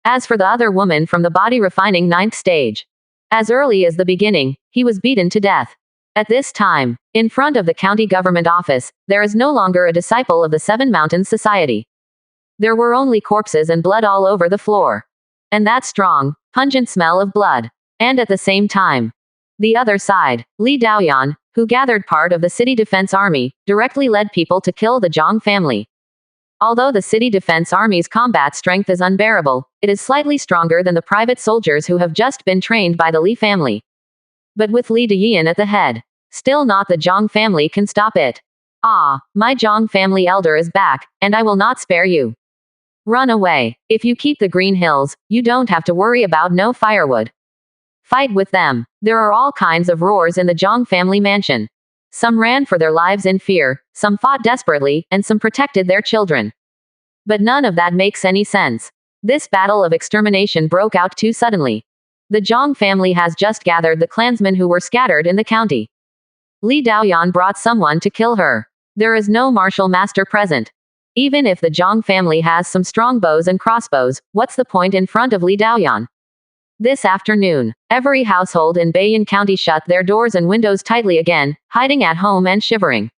As for the other woman from the body refining 9th stage, as early as the beginning, he was beaten to death. At this time, in front of the county government office, there is no longer a disciple of the Seven Mountains Society. There were only corpses and blood all over the floor. And that strong, pungent smell of blood. And at the same time, the other side, Li Daoyan, who gathered part of the city defense army, directly led people to kill the Zhang family. Although the city defense army's combat strength is unbearable, it is slightly stronger than the private soldiers who have just been trained by the Li family. But with Li Dayan at the head, still not the Zhang family can stop it. Ah, my Zhang family elder is back, and I will not spare you. Run away. If you keep the Green Hills, you don't have to worry about no firewood. Fight with them. There are all kinds of roars in the Zhang family mansion. Some ran for their lives in fear, some fought desperately, and some protected their children. But none of that makes any sense. This battle of extermination broke out too suddenly. The Zhang family has just gathered the clansmen who were scattered in the county. Li Daoyan brought someone to kill her. There is no martial master present. Even if the Zhang family has some strong bows and crossbows, what's the point in front of Li Daoyan? This afternoon, every household in Beiyin County shut their doors and windows tightly again, hiding at home and shivering.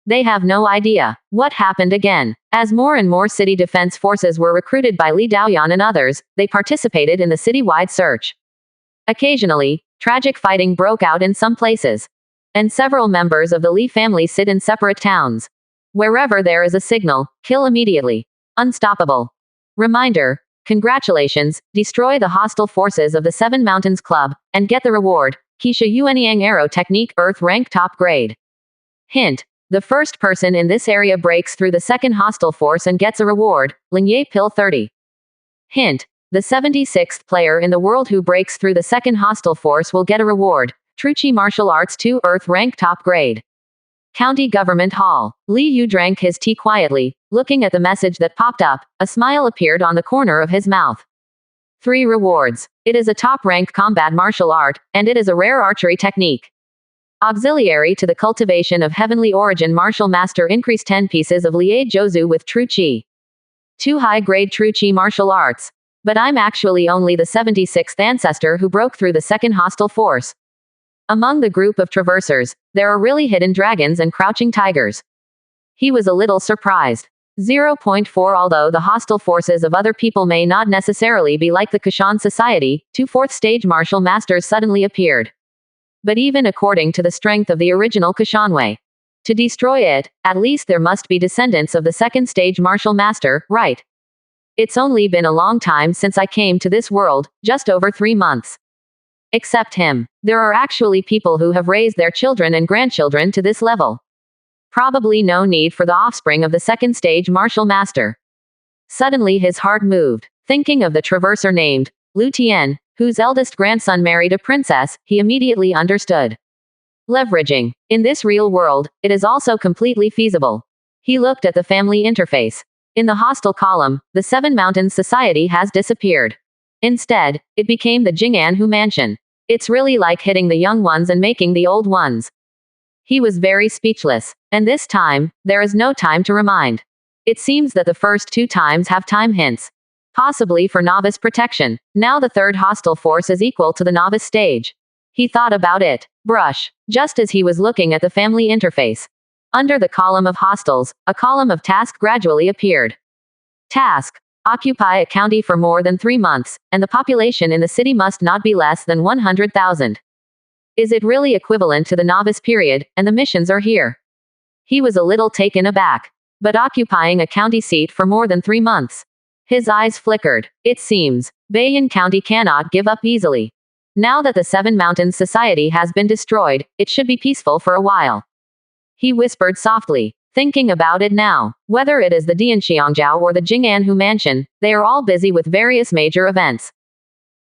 They have no idea what happened again. As more and more city defense forces were recruited by Li Daoyan and others, they participated in the citywide search. Occasionally, tragic fighting broke out in some places. And several members of the Li family sit in separate towns. Wherever there is a signal, kill immediately. Unstoppable. Reminder. Congratulations, destroy the hostile forces of the Seven Mountains Club, and get the reward, Keisha Yuanyang Arrow Technique Earth Rank Top Grade. Hint. The first person in this area breaks through the second hostile force and gets a reward, Lingye Pill 30. Hint. The 76th player in the world who breaks through the second hostile force will get a reward, Truchi Martial Arts 2 Earth Rank Top Grade. County Government Hall. Li Yu drank his tea quietly, looking at the message that popped up. A smile appeared on the corner of his mouth. 3 rewards. It is a top-rank combat martial art, and it is a rare archery technique. Auxiliary to the cultivation of heavenly origin martial master increase 10 pieces of Liei Jozu with True Chi. 2 high-grade True Chi martial arts. But I'm actually only the 76th ancestor who broke through the second hostile force. Among the group of traversers, there are really hidden dragons and crouching tigers. He was a little surprised. 0.4 Although the hostile forces of other people may not necessarily be like the Kushan society, 2 fourth stage martial masters suddenly appeared. But even according to the strength of the original Kushanwei, to destroy it, at least there must be descendants of the second stage martial master, right? It's only been a long time since I came to this world, just over 3 months. Except him, there are actually people who have raised their children and grandchildren to this level. Probably no need for the offspring of the second stage martial master. Suddenly his heart moved, thinking of the traverser named Lu Tian, whose eldest grandson married a princess. He immediately understood. Leveraging. In this real world, it is also completely feasible. He looked at the family interface. In the hostile column, the Seven Mountains Society has disappeared. Instead, it became the Jing'an Mansion. It's really like hitting the young ones and making the old ones. He was very speechless. And this time, there is no time to remind. It seems that the first 2 times have time hints. Possibly for novice protection. Now the third hostile force is equal to the novice stage. He thought about it. Brush. Just as he was looking at the family interface. Under the column of hostiles, a column of task gradually appeared. Task. Occupy a county for more than 3 months, and the population in the city must not be less than 100,000. Is it really equivalent to the novice period, and the missions are here? He was a little taken aback. But occupying a county seat for more than 3 months. His eyes flickered. It seems, Bayan County cannot give up easily. Now that the Seven Mountains Society has been destroyed, it should be peaceful for a while. He whispered softly, thinking about it now. Whether it is the Dianxiangjiao or the Jing'an Mansion, they are all busy with various major events.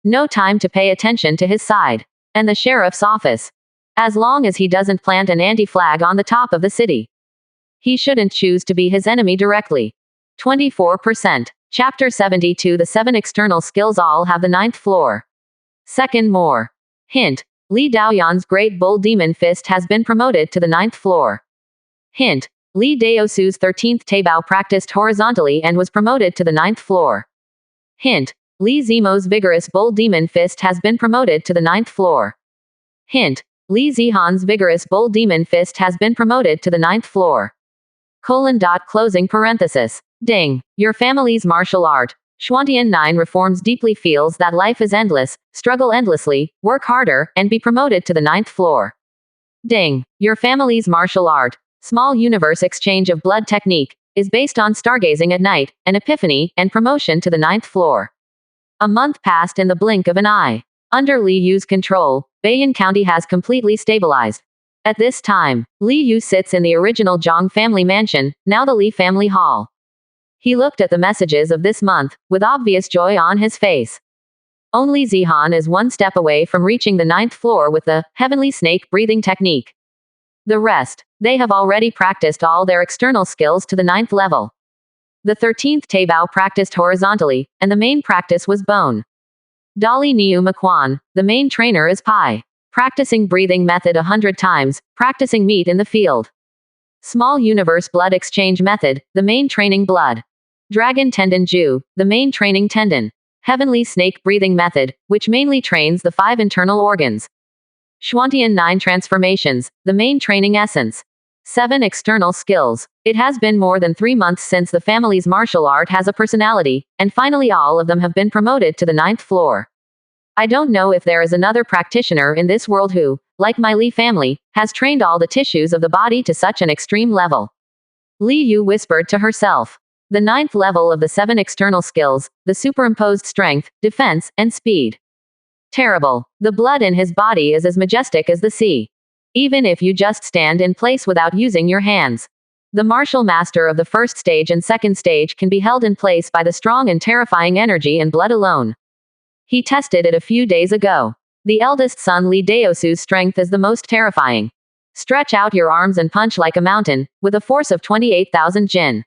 No time to pay attention to his side. And the sheriff's office. As long as he doesn't plant an anti-flag on the top of the city. He shouldn't choose to be his enemy directly. 24%. Chapter 72 The 7 external skills all have the 9th floor. Second more. Hint. Li Daoyan's Great Bull Demon Fist has been promoted to the 9th floor. Hint. Li Daosu's 13th Taibao practiced horizontally and was promoted to the 9th floor. Hint. Li Zimo's Vigorous Bull Demon Fist has been promoted to the 9th floor. Hint. Li Zihan's Vigorous Bull Demon Fist has been promoted to the 9th floor. Closing parenthesis. Ding. Your family's martial art. Xuantian 9 reforms deeply feels that life is endless, struggle endlessly, work harder, and be promoted to the 9th floor. Ding. Your family's martial art. Small universe exchange of blood technique, is based on stargazing at night, an epiphany, and promotion to the 9th floor. A month passed in the blink of an eye. Under Li Yu's control, Bayan County has completely stabilized. At this time, Li Yu sits in the original Zhang family mansion, now the Li family hall. He looked at the messages of this month, with obvious joy on his face. Only Zihan is 1 step away from reaching the 9th floor with the heavenly snake breathing technique. The rest, they have already practiced all their external skills to the 9th level. The 13th Taibao practiced horizontally, and the main practice was bone. Dali Niu Makwan, the main trainer is Pai. Practicing breathing method 100 times, practicing meat in the field. Small universe blood exchange method, the main training blood. Dragon tendon Ju, the main training tendon. Heavenly snake breathing method, which mainly trains the 5 internal organs. Xuantian 9 transformations, the main training essence. 7 external skills. It has been more than 3 months since the family's martial art has a personality, and finally all of them have been promoted to the 9th floor. I don't know if there is another practitioner in this world who, like my Li family, has trained all the tissues of the body to such an extreme level. Li Yu whispered to herself. The 9th level of the 7 external skills, the superimposed strength, defense, and speed. Terrible. The blood in his body is as majestic as the sea. Even if you just stand in place without using your hands. The martial master of the 1st stage and 2nd stage can be held in place by the strong and terrifying energy and blood alone. He tested it a few days ago. The eldest son Li Daosu's strength is the most terrifying. Stretch out your arms and punch like a mountain, with a force of 28,000 jin.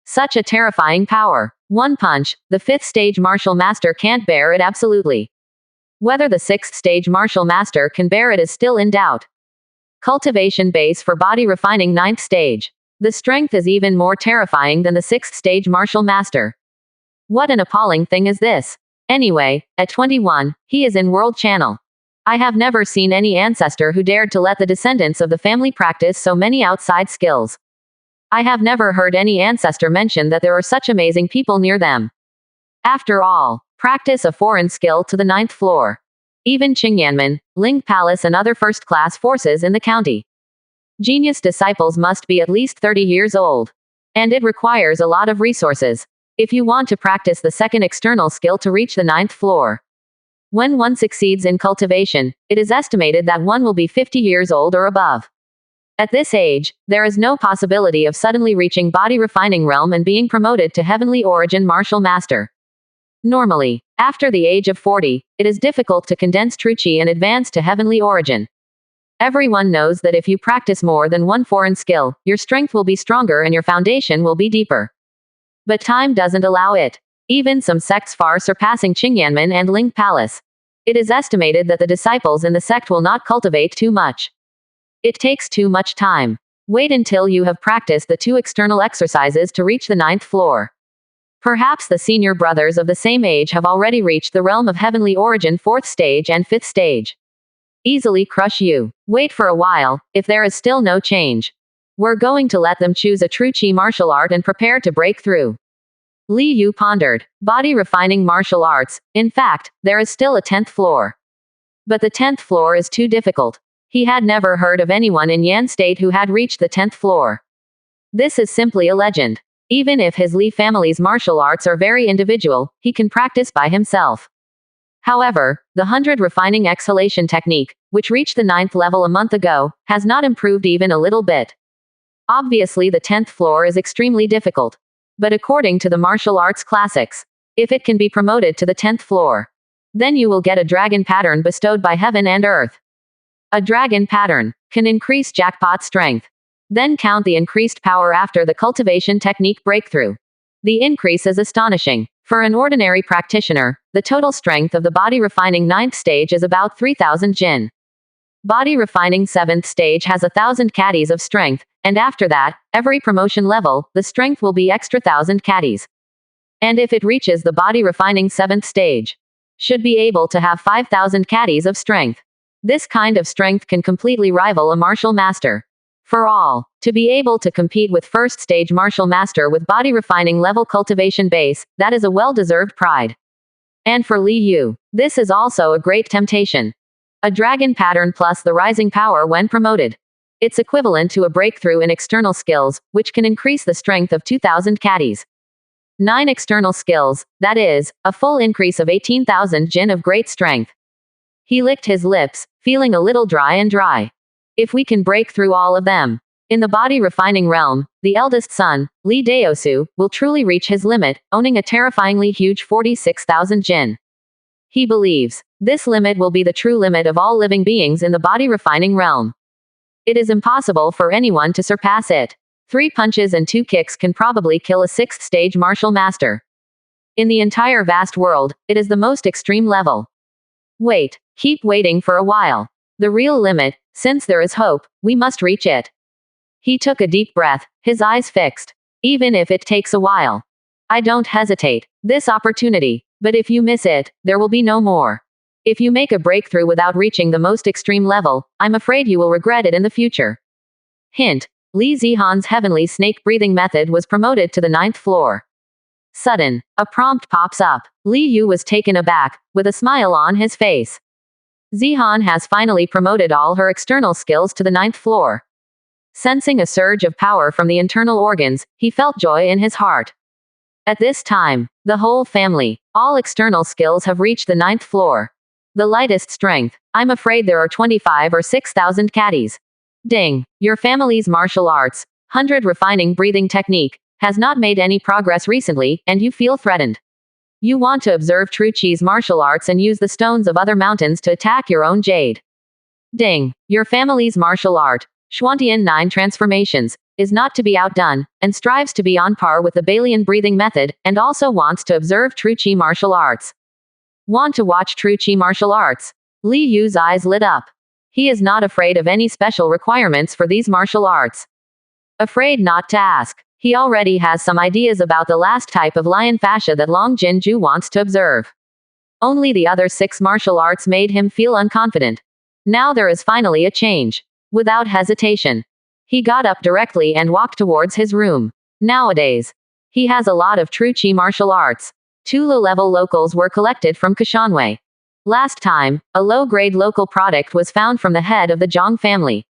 Such a terrifying power. 1 punch, the 5th stage martial master can't bear it absolutely. Whether the 6th stage martial master can bear it is still in doubt. Cultivation base for body refining 9th stage. The strength is even more terrifying than the 6th stage martial master. What an appalling thing is this? Anyway, at 21, he is in World Channel. I have never seen any ancestor who dared to let the descendants of the family practice so many outside skills. I have never heard any ancestor mention that there are such amazing people near them. After all, practice a foreign skill to the 9th floor. Even Qingyanmen, Ling Palace and other first-class forces in the county. Genius disciples must be at least 30 years old. And it requires a lot of resources. If you want to practice the second external skill to reach the 9th floor. When one succeeds in cultivation, it is estimated that one will be 50 years old or above. At this age, there is no possibility of suddenly reaching body refining realm and being promoted to heavenly origin martial master. Normally, after the age of 40, it is difficult to condense true chi and advance to heavenly origin. Everyone knows that if you practice more than one foreign skill, your strength will be stronger and your foundation will be deeper. But time doesn't allow it. Even some sects far surpassing Qingyanmen and Ling Palace. It is estimated that the disciples in the sect will not cultivate too much. It takes too much time. Wait until you have practiced the 2 external exercises to reach the 9th floor. Perhaps the senior brothers of the same age have already reached the realm of heavenly origin 4th stage and 5th stage. Easily crush you. Wait for a while, if there is still no change. We're going to let them choose a true chi martial art and prepare to break through. Li Yu pondered. Body refining martial arts. In fact, there is still a 10th floor. But the 10th floor is too difficult. He had never heard of anyone in Yan State who had reached the 10th floor. This is simply a legend. Even if his Li family's martial arts are very individual, he can practice by himself. However, the 100 refining exhalation technique, which reached the 9th level a month ago, has not improved even a little bit. Obviously the 10th floor is extremely difficult. But according to the martial arts classics, if it can be promoted to the 10th floor, then you will get a dragon pattern bestowed by heaven and earth. A dragon pattern can increase jackpot strength. Then count the increased power after the cultivation technique breakthrough. The increase is astonishing. For an ordinary practitioner, the total strength of the body refining 9th stage is about 3000 jin. Body refining 7th stage has 1000 caddies of strength, and after that, every promotion level, the strength will be extra 1000 caddies. And if it reaches the body refining 7th stage, should be able to have 5000 caddies of strength. This kind of strength can completely rival a martial master. For all, to be able to compete with 1st stage martial master with body refining level cultivation base, that is a well-deserved pride. And for Li Yu, this is also a great temptation. A dragon pattern plus the rising power when promoted. It's equivalent to a breakthrough in external skills, which can increase the strength of 2000 caddies. 9 external skills, that is, a full increase of 18,000 jin of great strength. He licked his lips, feeling a little dry. If we can break through all of them. In the body refining realm, the eldest son, Li Daosu, will truly reach his limit, owning a terrifyingly huge 46,000 jin. He believes this limit will be the true limit of all living beings in the body refining realm. It is impossible for anyone to surpass it. 3 punches and 2 kicks can probably kill a 6th stage martial master. In the entire vast world, it is the most extreme level. Wait, keep waiting for a while. The real limit, since there is hope, we must reach it. He took a deep breath, his eyes fixed. Even if it takes a while. I don't hesitate. This opportunity. But if you miss it, there will be no more. If you make a breakthrough without reaching the most extreme level, I'm afraid you will regret it in the future. Hint. Li Zihan's heavenly snake breathing method was promoted to the 9th floor. Sudden, a prompt pops up. Li Yu was taken aback, with a smile on his face. Zihan has finally promoted all her external skills to the 9th floor. Sensing a surge of power from the internal organs, he felt joy in his heart. At this time, the whole family, all external skills have reached the 9th floor. The lightest strength, I'm afraid there are 25 or 6,000 caddies. Ding. Your family's martial arts, 100 refining breathing technique, has not made any progress recently, and you feel threatened. You want to observe true chi's martial arts and use the stones of other mountains to attack your own jade. Ding. Your family's martial art, Xuantian 9 transformations, is not to be outdone, and strives to be on par with the Balian breathing method, and also wants to observe true chi martial arts. Want to watch true chi martial arts? Li Yu's eyes lit up. He is not afraid of any special requirements for these martial arts. Afraid not to ask. He already has some ideas about the last type of lion fascia that Long Jinju wants to observe. Only the other 6 martial arts made him feel unconfident. Now there is finally a change. Without hesitation, he got up directly and walked towards his room. Nowadays, he has a lot of true chi martial arts. 2 low-level locals were collected from Kashanwei. Last time, a low-grade local product was found from the head of the Zhang family.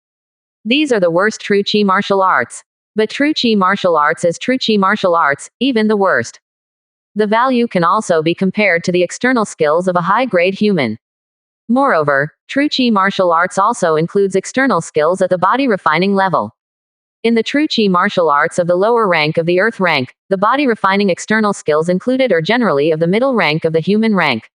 These are the worst true chi martial arts. But true chi martial arts is true chi martial arts, even the worst. The value can also be compared to the external skills of a high-grade human. Moreover, true chi martial arts also includes external skills at the body refining level. In the true chi martial arts of the lower rank of the earth rank, the body refining external skills included are generally of the middle rank of the human rank.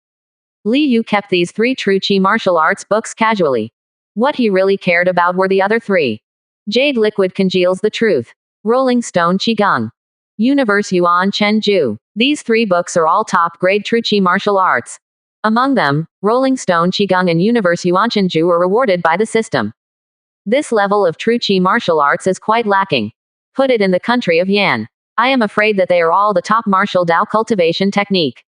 Li Yu kept these 3 true chi martial arts books casually. What he really cared about were the other 3. Jade Liquid Congeals the Truth. Rolling Stone Qigong. Universe Yuan Chen Ju. These 3 books are all top-grade true chi martial arts. Among them, Rolling Stone Qigong and Universe Yuan Chen Ju were rewarded by the system. This level of true chi martial arts is quite lacking. Put it in the country of Yan. I am afraid that they are all the top martial Dao cultivation technique.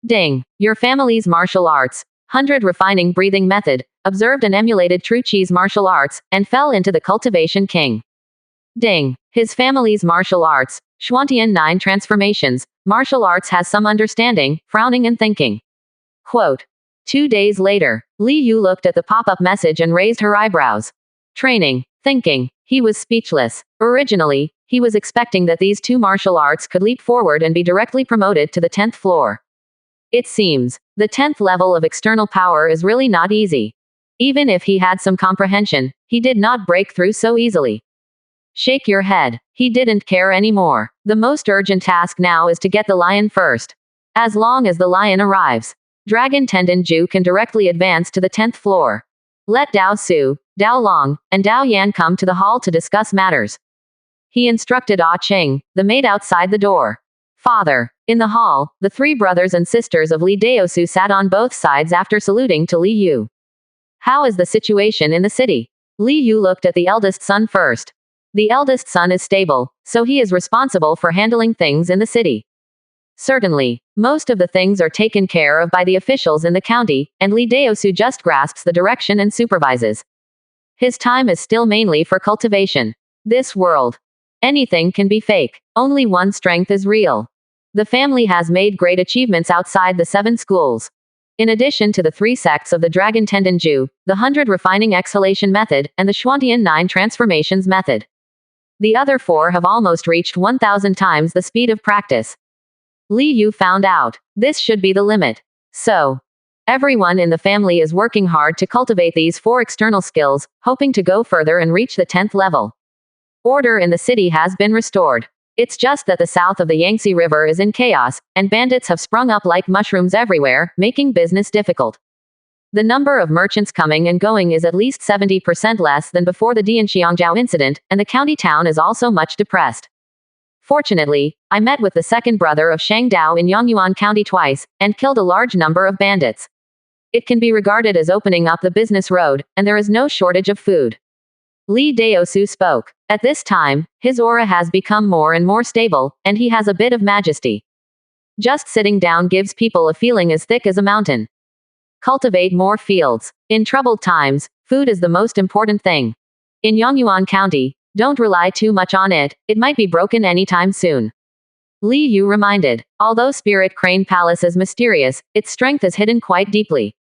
Ding. Your family's martial arts. 100 refining breathing method, observed and emulated true chi's martial arts, and fell into the cultivation king. Ding. His family's martial arts. Xuantian 9 transformations. Martial arts has some understanding, frowning and thinking. Quote. 2 days later, Li Yu looked at the pop-up message and raised her eyebrows. Training. Thinking. He was speechless. Originally, he was expecting that these 2 martial arts could leap forward and be directly promoted to the 10th floor. It seems, the 10th level of external power is really not easy. Even if he had some comprehension, he did not break through so easily. Shake your head. He didn't care anymore. The most urgent task now is to get the lion first. As long as the lion arrives, Dragon Tendon Ju can directly advance to the 10th floor. Let Dao Su, Dao Long, and Dao Yan come to the hall to discuss matters. He instructed Ah Ching, the maid outside the door. Father. In the hall, the 3 brothers and sisters of Li Daosu sat on both sides after saluting to Li Yu. How is the situation in the city? Li Yu looked at the eldest son first. The eldest son is stable, so he is responsible for handling things in the city. Certainly, most of the things are taken care of by the officials in the county, and Li Daosu just grasps the direction and supervises. His time is still mainly for cultivation. This world. Anything can be fake. Only one strength is real. The family has made great achievements outside the 7 schools. In addition to the 3 sects of the Dragon Tendon Ju, the 100 refining exhalation method, and the Xuantian 9 transformations method. The other 4 have almost reached 1,000 times the speed of practice. Li Yu found out. This should be the limit. So, everyone in the family is working hard to cultivate these 4 external skills, hoping to go further and reach the 10th level. Order in the city has been restored. It's just that the south of the Yangtze River is in chaos, and bandits have sprung up like mushrooms everywhere, making business difficult. The number of merchants coming and going is at least 70% less than before the Dianxiangjiao incident, and the county town is also much depressed. Fortunately, I met with the second brother of Shang Dao in Yongyuan County twice, and killed a large number of bandits. It can be regarded as opening up the business road, and there is no shortage of food. Li Daosu spoke. At this time, his aura has become more and more stable, and he has a bit of majesty. Just sitting down gives people a feeling as thick as a mountain. Cultivate more fields. In troubled times, food is the most important thing. In Yongyuan County, don't rely too much on it, it might be broken anytime soon. Li Yu reminded. Although Spirit Crane Palace is mysterious, its strength is hidden quite deeply.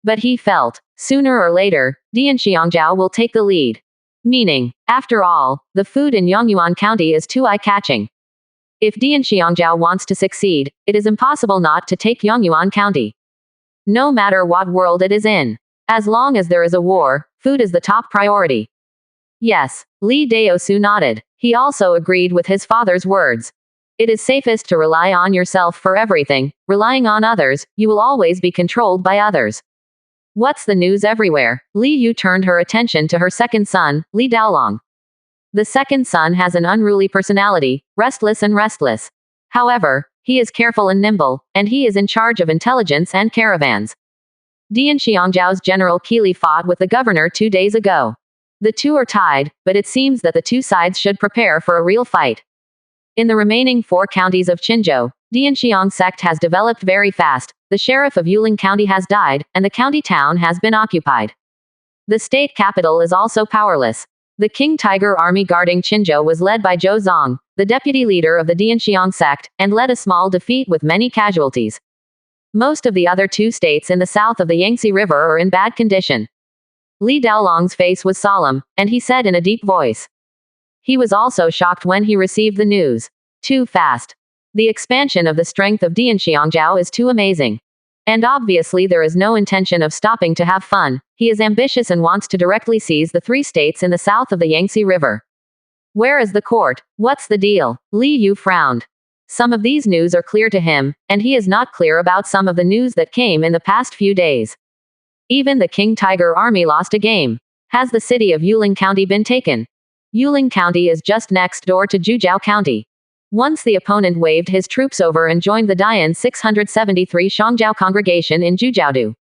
But he felt, sooner or later, Dianxiangjiao will take the lead. Meaning, after all, the food in Yongyuan County is too eye-catching. If Dianxiangjiao wants to succeed, it is impossible not to take Yongyuan County. No matter what world it is in. As long as there is a war, food is the top priority. Yes, Li Daosu nodded. He also agreed with his father's words. It is safest to rely on yourself for everything. Relying on others, you will always be controlled by others. What's the news everywhere? Li Yu turned her attention to her second son, Li Daolong. The second son has an unruly personality, restless. However, he is careful and nimble, and he is in charge of intelligence and caravans. Dianxiangjiao's General Qili fought with the governor 2 days ago. The 2 are tied, but it seems that the 2 sides should prepare for a real fight. In the remaining 4 counties of Qinzhou, Dianxiang sect has developed very fast. The the sheriff of Yuling County has died, and the county town has been occupied. The state capital is also powerless. The King Tiger army guarding Qinzhou was led by Zhou Zong, the deputy leader of the Dianxiang sect, and led a small defeat with many casualties. Most of the other 2 states in the south of the Yangtze River are in bad condition. Li Daolong's face was solemn, and he said in a deep voice. He was also shocked when he received the news. Too fast. The expansion of the strength of Dianxiangzhou is too amazing. And obviously there is no intention of stopping to have fun. He is ambitious and wants to directly seize the 3 states in the south of the Yangtze River. Where is the court? What's the deal? Li Yu frowned. Some of these news are clear to him, and he is not clear about some of the news that came in the past few days. Even the King Tiger army lost a game. Has the city of Yuling County been taken? Yuling County is just next door to Zhujiao County. Once the opponent waved his troops over and joined the Dian 673 Shangjiao congregation in Zhujiaodu.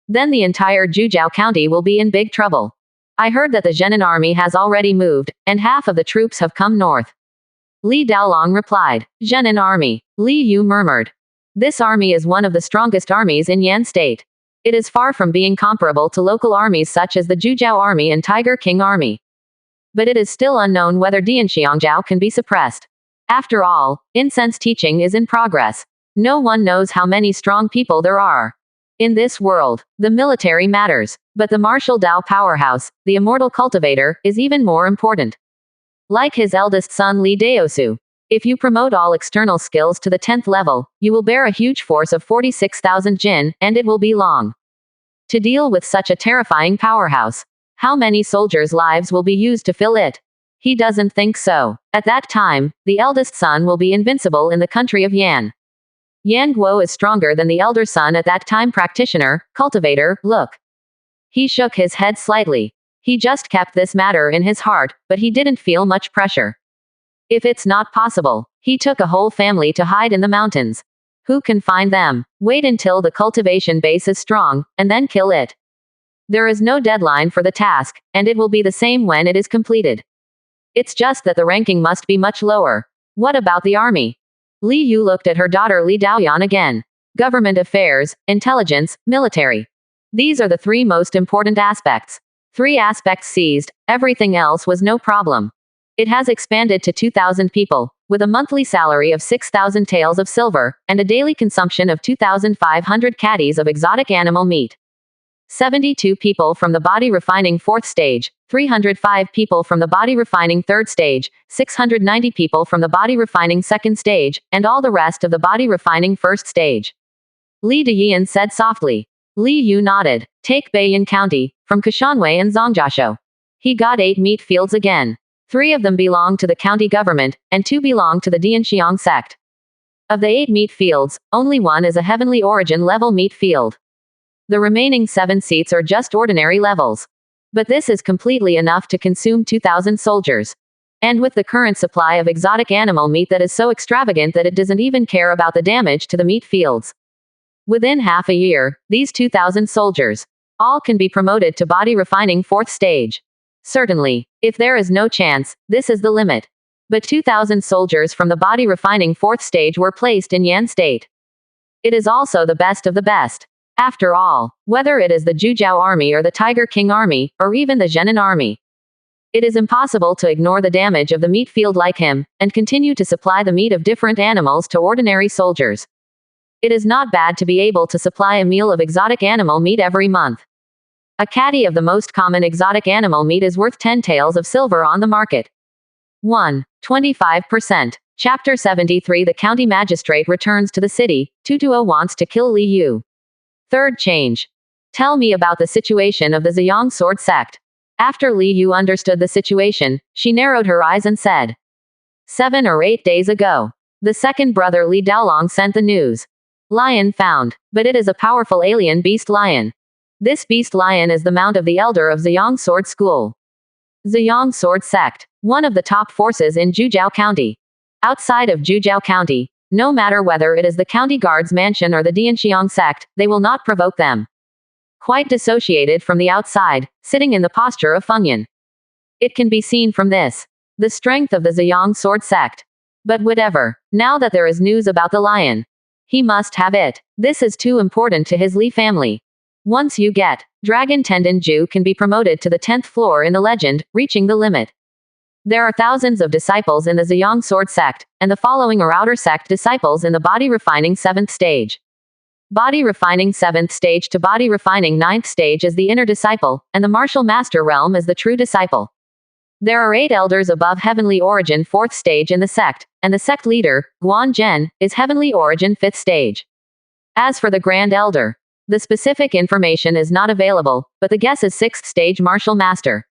Then the entire Zhujiao County will be in big trouble. I heard that the Zhenan army has already moved, and half of the troops have come north. Li Daolong replied. Zhenan army. Li Yu murmured. This army is one of the strongest armies in Yan State. It is far from being comparable to local armies such as the Zhujiao army and Tiger King army. But it is still unknown whether Dianxiangzhou can be suppressed. After all, incense teaching is in progress. No one knows how many strong people there are. In this world, the military matters, but the martial Dao powerhouse, the immortal cultivator, is even more important. Like his eldest son Li Daosu. If you promote all external skills to the 10th level, you will bear a huge force of 46,000 jin, and it will be long to deal with such a terrifying powerhouse. How many soldiers' lives will be used to fill it? He doesn't think so. At that time, the eldest son will be invincible in the country of Yan. Yan Guo is stronger than the elder son at that time. Practitioner, cultivator, look. He shook his head slightly. He just kept this matter in his heart, but he didn't feel much pressure. If it's not possible, he took a whole family to hide in the mountains. Who can find them? Wait until the cultivation base is strong, and then kill it. There is no deadline for the task, and it will be the same when it is completed. It's just that the ranking must be much lower. What about the army? Li Yu looked at her daughter Li Daoyan again. Government affairs, intelligence, military. These are the 3 most important aspects. 3 aspects seized, everything else was no problem. It has expanded to 2,000 people, with a monthly salary of 6,000 taels of silver, and a daily consumption of 2,500 caddies of exotic animal meat. 72 people from the body refining 4th stage, 305 people from the body refining 3rd stage, 690 people from the body refining 2nd stage, and all the rest of the body refining 1st stage. Li Dayan said softly. Li Yu nodded. Take Beiyan County, from Kashanwei and Zhangjiashou. He got 8 meat fields again. 3 of them belong to the county government, and 2 belong to the Dianxiang sect. Of the 8 meat fields, only 1 is a heavenly origin level meat field. The remaining 7 seats are just ordinary levels. But this is completely enough to consume 2,000 soldiers. And with the current supply of exotic animal meat that is so extravagant that it doesn't even care about the damage to the meat fields. Within half a year, these 2,000 soldiers all can be promoted to body refining 4th stage. Certainly, if there is no chance, this is the limit. But 2,000 soldiers from the body refining 4th stage were placed in Yan State. It is also the best of the best. After all, whether it is the Zhujiao army or the Tiger King army, or even the Zhenan army, it is impossible to ignore the damage of the meat field like him, and continue to supply the meat of different animals to ordinary soldiers. It is not bad to be able to supply a meal of exotic animal meat every month. A caddy of the most common exotic animal meat is worth 10 taels of silver on the market. 1. 25%. Chapter 73. The county magistrate returns to the city. Tutuo wants to kill Li Yu. Third change. Tell me about the situation of the Ziyang sword sect. After Li Yu understood the situation, she narrowed her eyes and said. 7 or 8 days ago. The second brother Li Daolong sent the news. Lion found. But it is a powerful alien beast lion. This beast lion is the mount of the elder of Ziyang sword school. Ziyang sword sect. One of the top forces in Zhujiao County. Outside of Zhujiao County, no matter whether it is the county guard's mansion or the Dianxiang sect, they will not provoke them. Quite dissociated from the outside, sitting in the posture of Fengyan. It can be seen from this. The strength of the Ziyang sword sect. But whatever, now that there is news about the lion, He must have it. This is too important to his Li family. Once you get Dragon Tendon Ju can be promoted to the 10th floor in the legend, reaching the limit. There are thousands of disciples in the Ziyang Sword sect, and the following are outer sect disciples in the body refining 7th stage. Body refining 7th stage to body refining 9th stage is the inner disciple, and the martial master realm is the true disciple. There are 8 elders above heavenly origin 4th stage in the sect, and the sect leader, Guan Zhen, is heavenly origin 5th stage. As for the grand elder, the specific information is not available, but the guess is 6th stage martial master.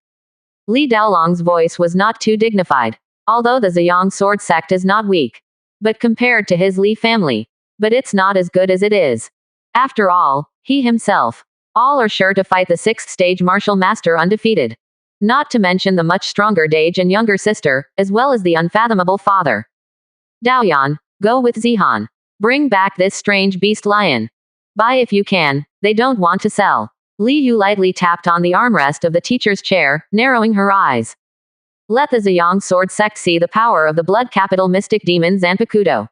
Li Daolong's voice was not too dignified, although the Ziyang Sword sect is not weak. But compared to his Li family, but it's not as good as it is. After all, he himself, all are sure to fight the 6th stage martial master undefeated. Not to mention the much stronger Dage and younger sister, as well as the unfathomable father. Daoyan, go with Zihan. Bring back this strange beast lion. Buy if you can, they don't want to sell. Li Yu lightly tapped on the armrest of the teacher's chair, narrowing her eyes. Let the Ziyang Sword sect see the power of the blood capital mystic demon Zanpakudo.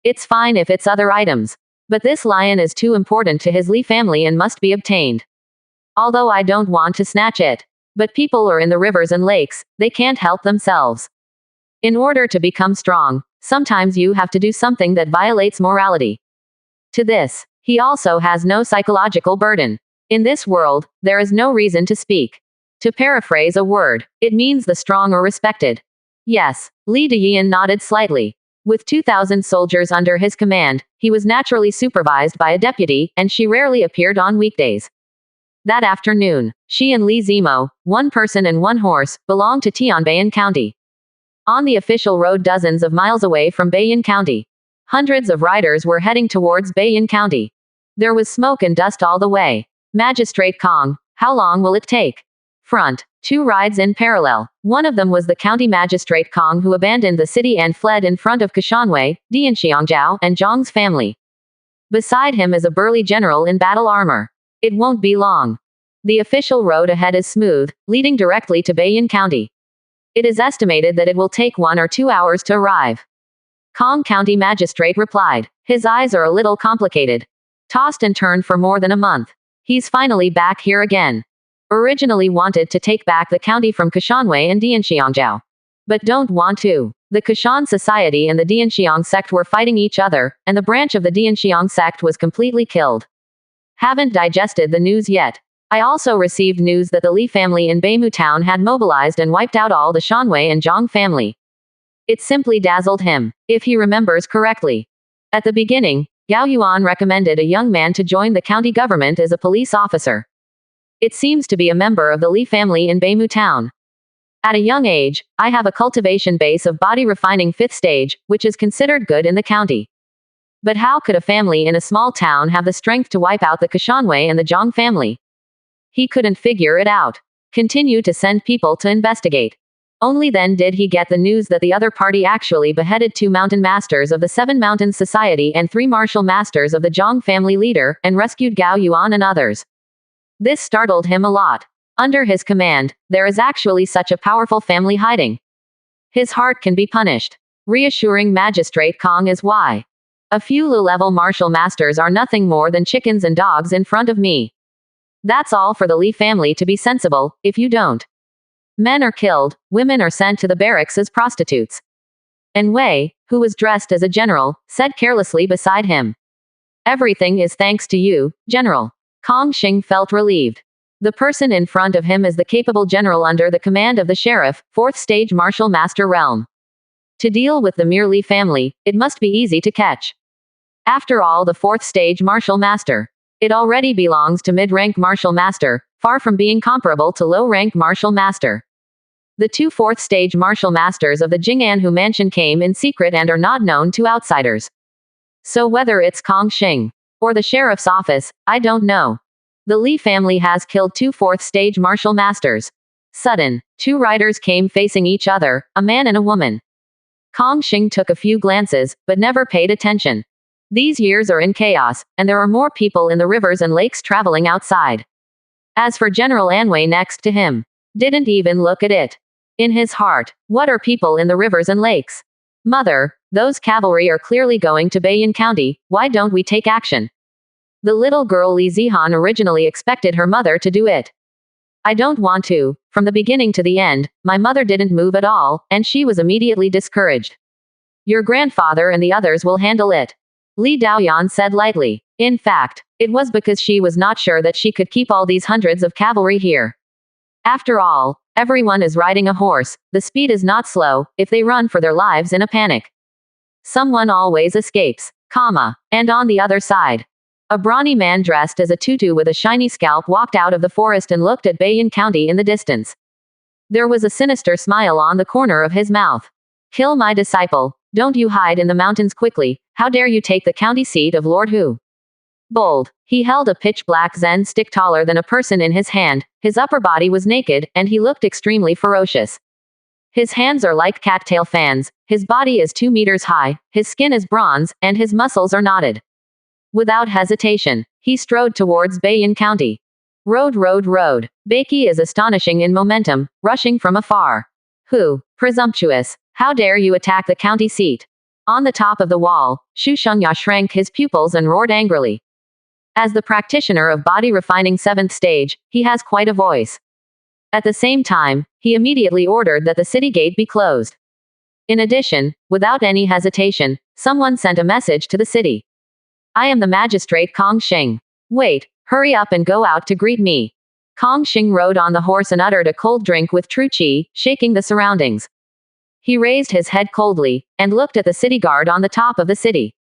It's fine if it's other items. But this lion is too important to his Li family and must be obtained. Although I don't want to snatch it. But people are in the rivers and lakes, they can't help themselves. In order to become strong, sometimes you have to do something that violates morality. To this, he also has no psychological burden. In this world, there is no reason to speak. To paraphrase a word, it means the strong are respected. Yes, Li Deyan nodded slightly. With 2,000 soldiers under his command, he was naturally supervised by a deputy, and she rarely appeared on weekdays. That afternoon, she and Li Zimo, one person and one horse, belonged to Tianbayan County. On the official road dozens of miles away from Bayan County. Hundreds of riders were heading towards Bayan County. There was smoke and dust all the way. Magistrate Kong, how long will it take? Front. 2 rides in parallel. One of them was the county magistrate Kong who abandoned the city and fled in front of Kashanwei, Dianxiangjiao, and Zhang's family. Beside him is a burly general in battle armor. It won't be long. The official road ahead is smooth, leading directly to Bayan County. It is estimated that it will take 1 or 2 hours to arrive. Kong County Magistrate replied. His eyes are a little complicated. Tossed and turned for more than a month. He's finally back here again. Originally wanted to take back the county from Kashanwei and Dianxiangjiao. But don't want to. The Kashan Society and the Dianxiang sect were fighting each other, and the branch of the Dianxiang sect was completely killed. Haven't digested the news yet. I also received news that the Li family in Beimu town had mobilized and wiped out all the Shanwei and Zhang family. It simply dazzled him, if he remembers correctly. At the beginning, Gao Yuan recommended a young man to join the county government as a police officer. It seems to be a member of the Li family in Beimu town. At a young age, I have a cultivation base of body refining 5th stage, which is considered good in the county. But how could a family in a small town have the strength to wipe out the Kashanwei and the Zhang family? He couldn't figure it out. Continue to send people to investigate. Only then did he get the news that the other party actually beheaded 2 mountain masters of the 7 Mountains Society and 3 martial masters of the Zhang family leader, and rescued Gao Yuan and others. This startled him a lot. Under his command, there is actually such a powerful family hiding. His heart can be punished. Reassuring Magistrate Kong is why. A few low-level martial masters are nothing more than chickens and dogs in front of me. That's all for the Li family to be sensible, if you don't. Men are killed, women are sent to the barracks as prostitutes. And Wei, who was dressed as a general, said carelessly beside him. Everything is thanks to you, General. Kong Xing felt relieved. The person in front of him is the capable general under the command of the sheriff, 4th stage martial master realm. To deal with the mere Li family, it must be easy to catch. After all, the 4th stage martial master. It already belongs to mid-rank martial master, far from being comparable to low-rank martial master. The 2 4th stage martial masters of the Jing'anhu mansion came in secret and are not known to outsiders. So whether it's Kong Xing or the sheriff's office, I don't know. The Li family has killed 2 4th stage martial masters. Sudden, 2 riders came facing each other, a man and a woman. Kong Xing took a few glances, but never paid attention. These years are in chaos, and there are more people in the rivers and lakes traveling outside. As for General Anwei next to him, didn't even look at it. In his heart, what are people in the rivers and lakes? Mother, those cavalry are clearly going to Bayan County, why don't we take action? The little girl Li Zihan originally expected her mother to do it. I don't want to. From the beginning to the end, my mother didn't move at all, and she was immediately discouraged. Your grandfather and the others will handle it. Li Daoyan said lightly. In fact, it was because she was not sure that she could keep all these hundreds of cavalry here. After all, everyone is riding a horse, the speed is not slow, if they run for their lives in a panic. Someone always escapes, and on the other side. A brawny man dressed as a tutu with a shiny scalp walked out of the forest and looked at Bayan County in the distance. There was a sinister smile on the corner of his mouth. Kill my disciple, don't you hide in the mountains quickly, how dare you take the county seat of Lord Hu? Bold, he held a pitch-black Zen stick taller than a person in his hand, his upper body was naked, and he looked extremely ferocious. His hands are like cattail fans, his body is 2 meters high, his skin is bronze, and his muscles are knotted. Without hesitation, he strode towards Bayan County. Road. Beiki is astonishing in momentum, rushing from afar. Who? Presumptuous. How dare you attack the county seat? On the top of the wall, Shu Shengya shrank his pupils and roared angrily. As the practitioner of body refining 7th stage, he has quite a voice. At the same time, he immediately ordered that the city gate be closed. In addition, without any hesitation, someone sent a message to the city. I am the magistrate Kong Xing. Wait, hurry up and go out to greet me. Kong Xing rode on the horse and uttered a cold drink with true qi, shaking the surroundings. He raised his head coldly, and looked at the city guard on the top of the city.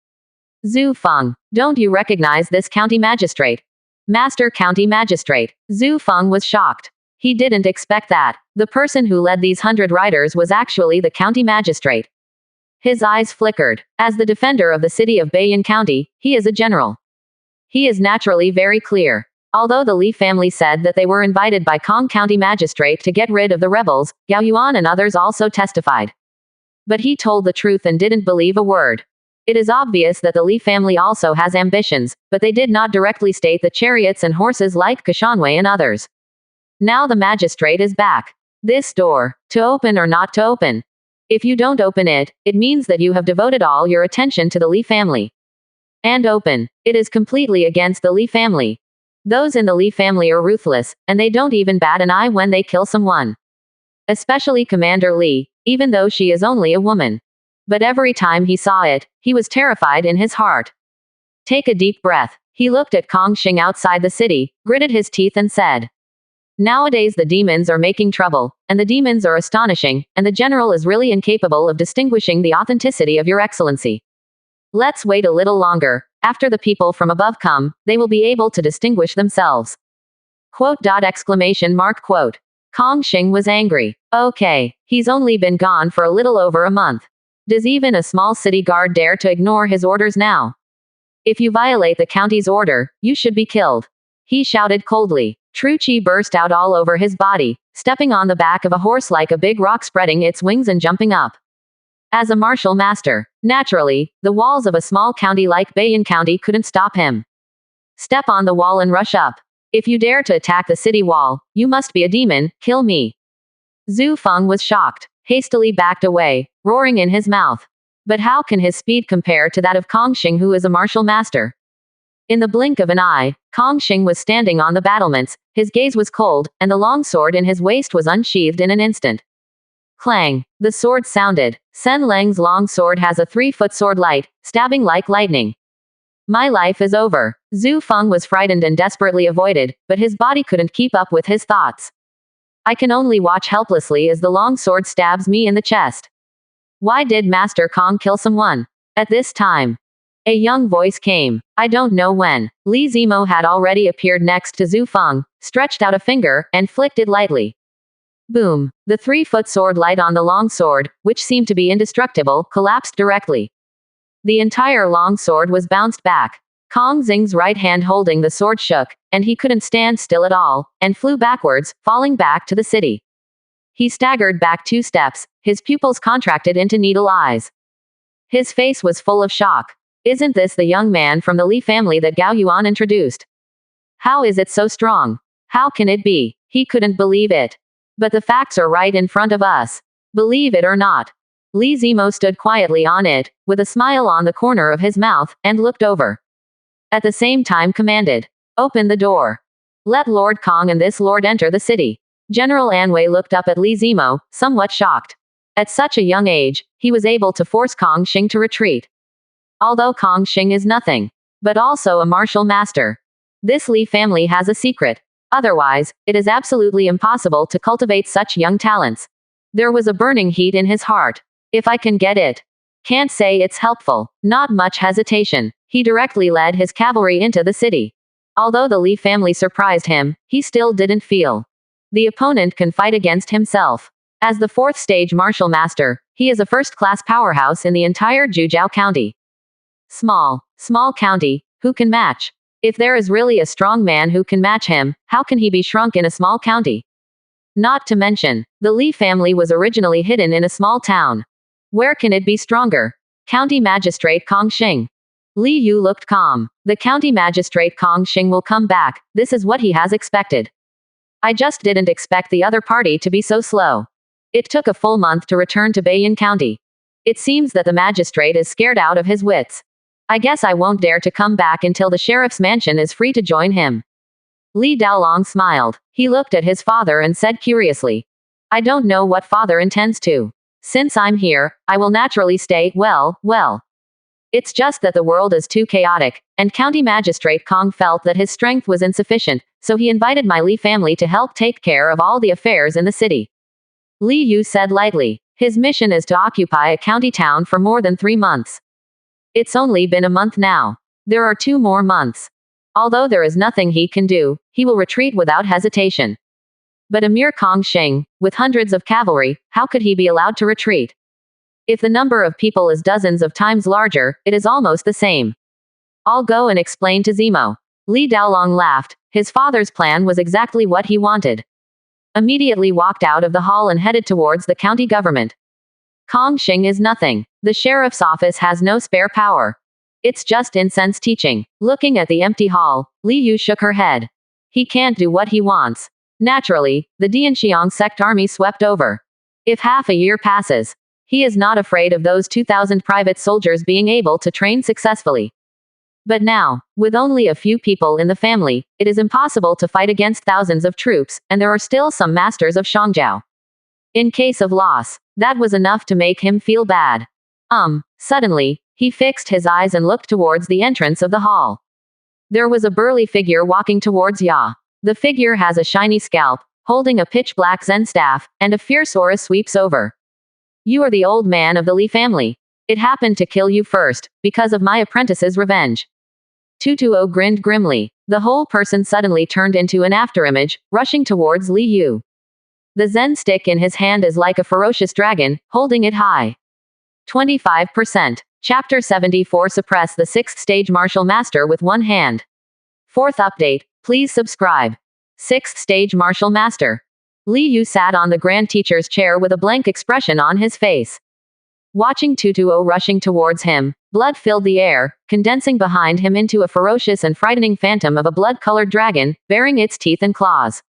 Zhu Feng, don't you recognize this county magistrate? Master County Magistrate. Zhu Feng was shocked. He didn't expect that. The person who led these 100 riders was actually the county magistrate. His eyes flickered. As the defender of the city of Bayan County, he is a general. He is naturally very clear. Although the Li family said that they were invited by Kong County Magistrate to get rid of the rebels, Gao Yuan and others also testified. But he told the truth and didn't believe a word. It is obvious that the Li family also has ambitions, but they did not directly state the chariots and horses like Kashanwei and others. Now the magistrate is back. This door, to open or not to open? If you don't open it, it means that you have devoted all your attention to the Li family. And open. It is completely against the Li family. Those in the Li family are ruthless, and they don't even bat an eye when they kill someone. Especially Commander Li, even though she is only a woman. But every time he saw it, he was terrified in his heart. Take a deep breath. He looked at Kong Xing outside the city, gritted his teeth and said. Nowadays the demons are making trouble, and the demons are astonishing, and the general is really incapable of distinguishing the authenticity of your excellency. Let's wait a little longer. After the people from above come, they will be able to distinguish themselves. Quote. Exclamation mark quote. Kong Xing was angry. Okay, he's only been gone for a little over a month. Does even a small city guard dare to ignore his orders now? If you violate the county's order, you should be killed. He shouted coldly. True qi burst out all over his body, stepping on the back of a horse like a big rock, spreading its wings and jumping up. As a martial master, naturally, the walls of a small county like Bayan County couldn't stop him. Step on the wall and rush up. If you dare to attack the city wall, you must be a demon, kill me. Zhu Feng was shocked, hastily backed away, roaring in his mouth. But how can his speed compare to that of Kong Xing, who is a martial master? In the blink of an eye, Kong Xing was standing on the battlements, his gaze was cold, and the long sword in his waist was unsheathed in an instant. Clang! The sword sounded. Sen Leng's long sword has a 3-foot sword light, stabbing like lightning. My life is over. Zhu Feng was frightened and desperately avoided, but his body couldn't keep up with his thoughts. I can only watch helplessly as the long sword stabs me in the chest. Why did Master Kong kill someone? At this time, a young voice came. I don't know when. Li Zimo had already appeared next to Zhu Feng, stretched out a finger, and flicked it lightly. Boom! The 3-foot sword light on the long sword, which seemed to be indestructible, collapsed directly. The entire long sword was bounced back. Kong Xing's right hand holding the sword shook, and he couldn't stand still at all, and flew backwards, falling back to the city. He staggered back 2 steps, his pupils contracted into needle eyes. His face was full of shock. Isn't this the young man from the Li family that Gao Yuan introduced? How is it so strong? How can it be? He couldn't believe it. But the facts are right in front of us. Believe it or not. Li Zimo stood quietly on it, with a smile on the corner of his mouth, and looked over. At the same time commanded, "Open the door. Let Lord Kong and this lord enter the city." General Anwei looked up at Li Zimo, somewhat shocked. At such a young age, he was able to force Kong Xing to retreat. Although Kong Xing is nothing, but also a martial master. This Li family has a secret. Otherwise, it is absolutely impossible to cultivate such young talents. There was a burning heat in his heart. If I can get it. Can't say it's helpful. Not much hesitation. He directly led his cavalry into the city. Although the Li family surprised him, he still didn't feel. The opponent can fight against himself. As the 4th stage martial master, he is a first-class powerhouse in the entire Zhujiao County. Small county, who can match? If there is really a strong man who can match him, how can he be shrunk in a small county? Not to mention, the Li family was originally hidden in a small town. Where can it be stronger? County Magistrate Kong Xing. Li Yu looked calm. The County Magistrate Kong Xing will come back, this is what he has expected. I just didn't expect the other party to be so slow. It took a full month to return to Beiyin County. It seems that the magistrate is scared out of his wits. I guess I won't dare to come back until the sheriff's mansion is free to join him. Li Daolong smiled. He looked at his father and said curiously, "I don't know what father intends to. Since I'm here, I will naturally stay, well. It's just that the world is too chaotic, and County Magistrate Kong felt that his strength was insufficient, so he invited my Li family to help take care of all the affairs in the city." Li Yu said lightly. His mission is to occupy a county town for more than 3 months. It's only been a month now. There are 2 more months. Although there is nothing he can do, he will retreat without hesitation. But a mere Kong Xing, with hundreds of cavalry, how could he be allowed to retreat? If the number of people is dozens of times larger, it is almost the same. I'll go and explain to Zemo. Li Daolong laughed. His father's plan was exactly what he wanted. Immediately walked out of the hall and headed towards the county government. Kong Xing is nothing. The sheriff's office has no spare power. It's just incense teaching. Looking at the empty hall, Li Yu shook her head. He can't do what he wants. Naturally, the Dianxiang sect army swept over. If half a year passes, he is not afraid of those 2,000 private soldiers being able to train successfully. But now, with only a few people in the family, it is impossible to fight against thousands of troops, and there are still some masters of Shangjiao. In case of loss, that was enough to make him feel bad. Suddenly, he fixed his eyes and looked towards the entrance of the hall. There was a burly figure walking towards Ya. The figure has a shiny scalp, holding a pitch-black Zen staff, and a fierce aura sweeps over. You are the old man of the Li family. It happened to kill you first, because of my apprentice's revenge. 220 grinned grimly. The whole person suddenly turned into an afterimage, rushing towards Li Yu. The Zen stick in his hand is like a ferocious dragon, holding it high. 25%. Chapter 74. Suppress the 6th stage martial master with one hand. 4th update. Please subscribe. 6th stage martial master. Li Yu sat on the grand teacher's chair with a blank expression on his face. Watching 220 rushing towards him, blood filled the air, condensing behind him into a ferocious and frightening phantom of a blood-colored dragon, bearing its teeth and claws.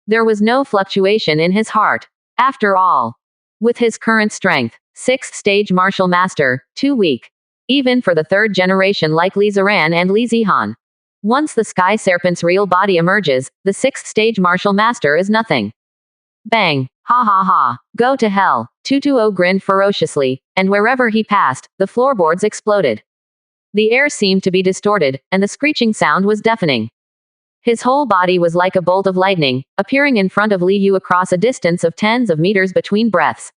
There was no fluctuation in his heart. After all, with his current strength, 6th stage martial master, too weak. Even for the 3rd generation like Li Ziran and Li Zihan. Once the Sky Serpent's real body emerges, the 6th stage martial master is nothing. Bang! Ha ha ha! Go to hell! 220 grinned ferociously, and wherever he passed, the floorboards exploded. The air seemed to be distorted, and the screeching sound was deafening. His whole body was like a bolt of lightning, appearing in front of Li Yu across a distance of tens of meters between breaths.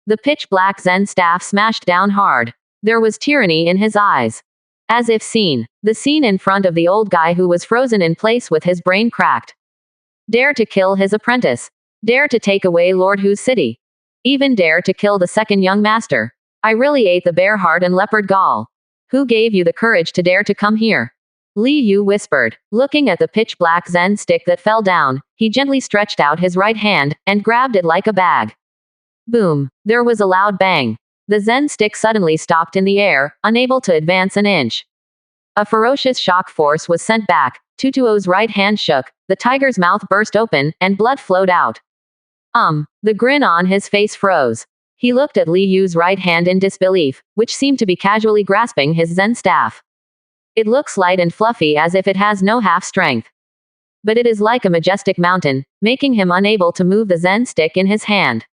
The pitch-black Zen staff smashed down hard. There was tyranny in his eyes. As if seen, the scene in front of the old guy who was frozen in place with his brain cracked. Dare to kill his apprentice. Dare to take away Lord Hu's city. Even dare to kill the 2nd young master. I really ate the bear heart and leopard gall. Who gave you the courage to dare to come here? Li Yu whispered. Looking at the pitch-black Zen stick that fell down, he gently stretched out his right hand, and grabbed it like a bag. Boom! There was a loud bang. The Zen stick suddenly stopped in the air, unable to advance an inch. A ferocious shock force was sent back. 220's right hand shook, the tiger's mouth burst open, and blood flowed out. The grin on his face froze. He looked at Li Yu's right hand in disbelief, which seemed to be casually grasping his Zen staff. It looks light and fluffy as if it has no half strength. But it is like a majestic mountain, making him unable to move the Zen stick in his hand.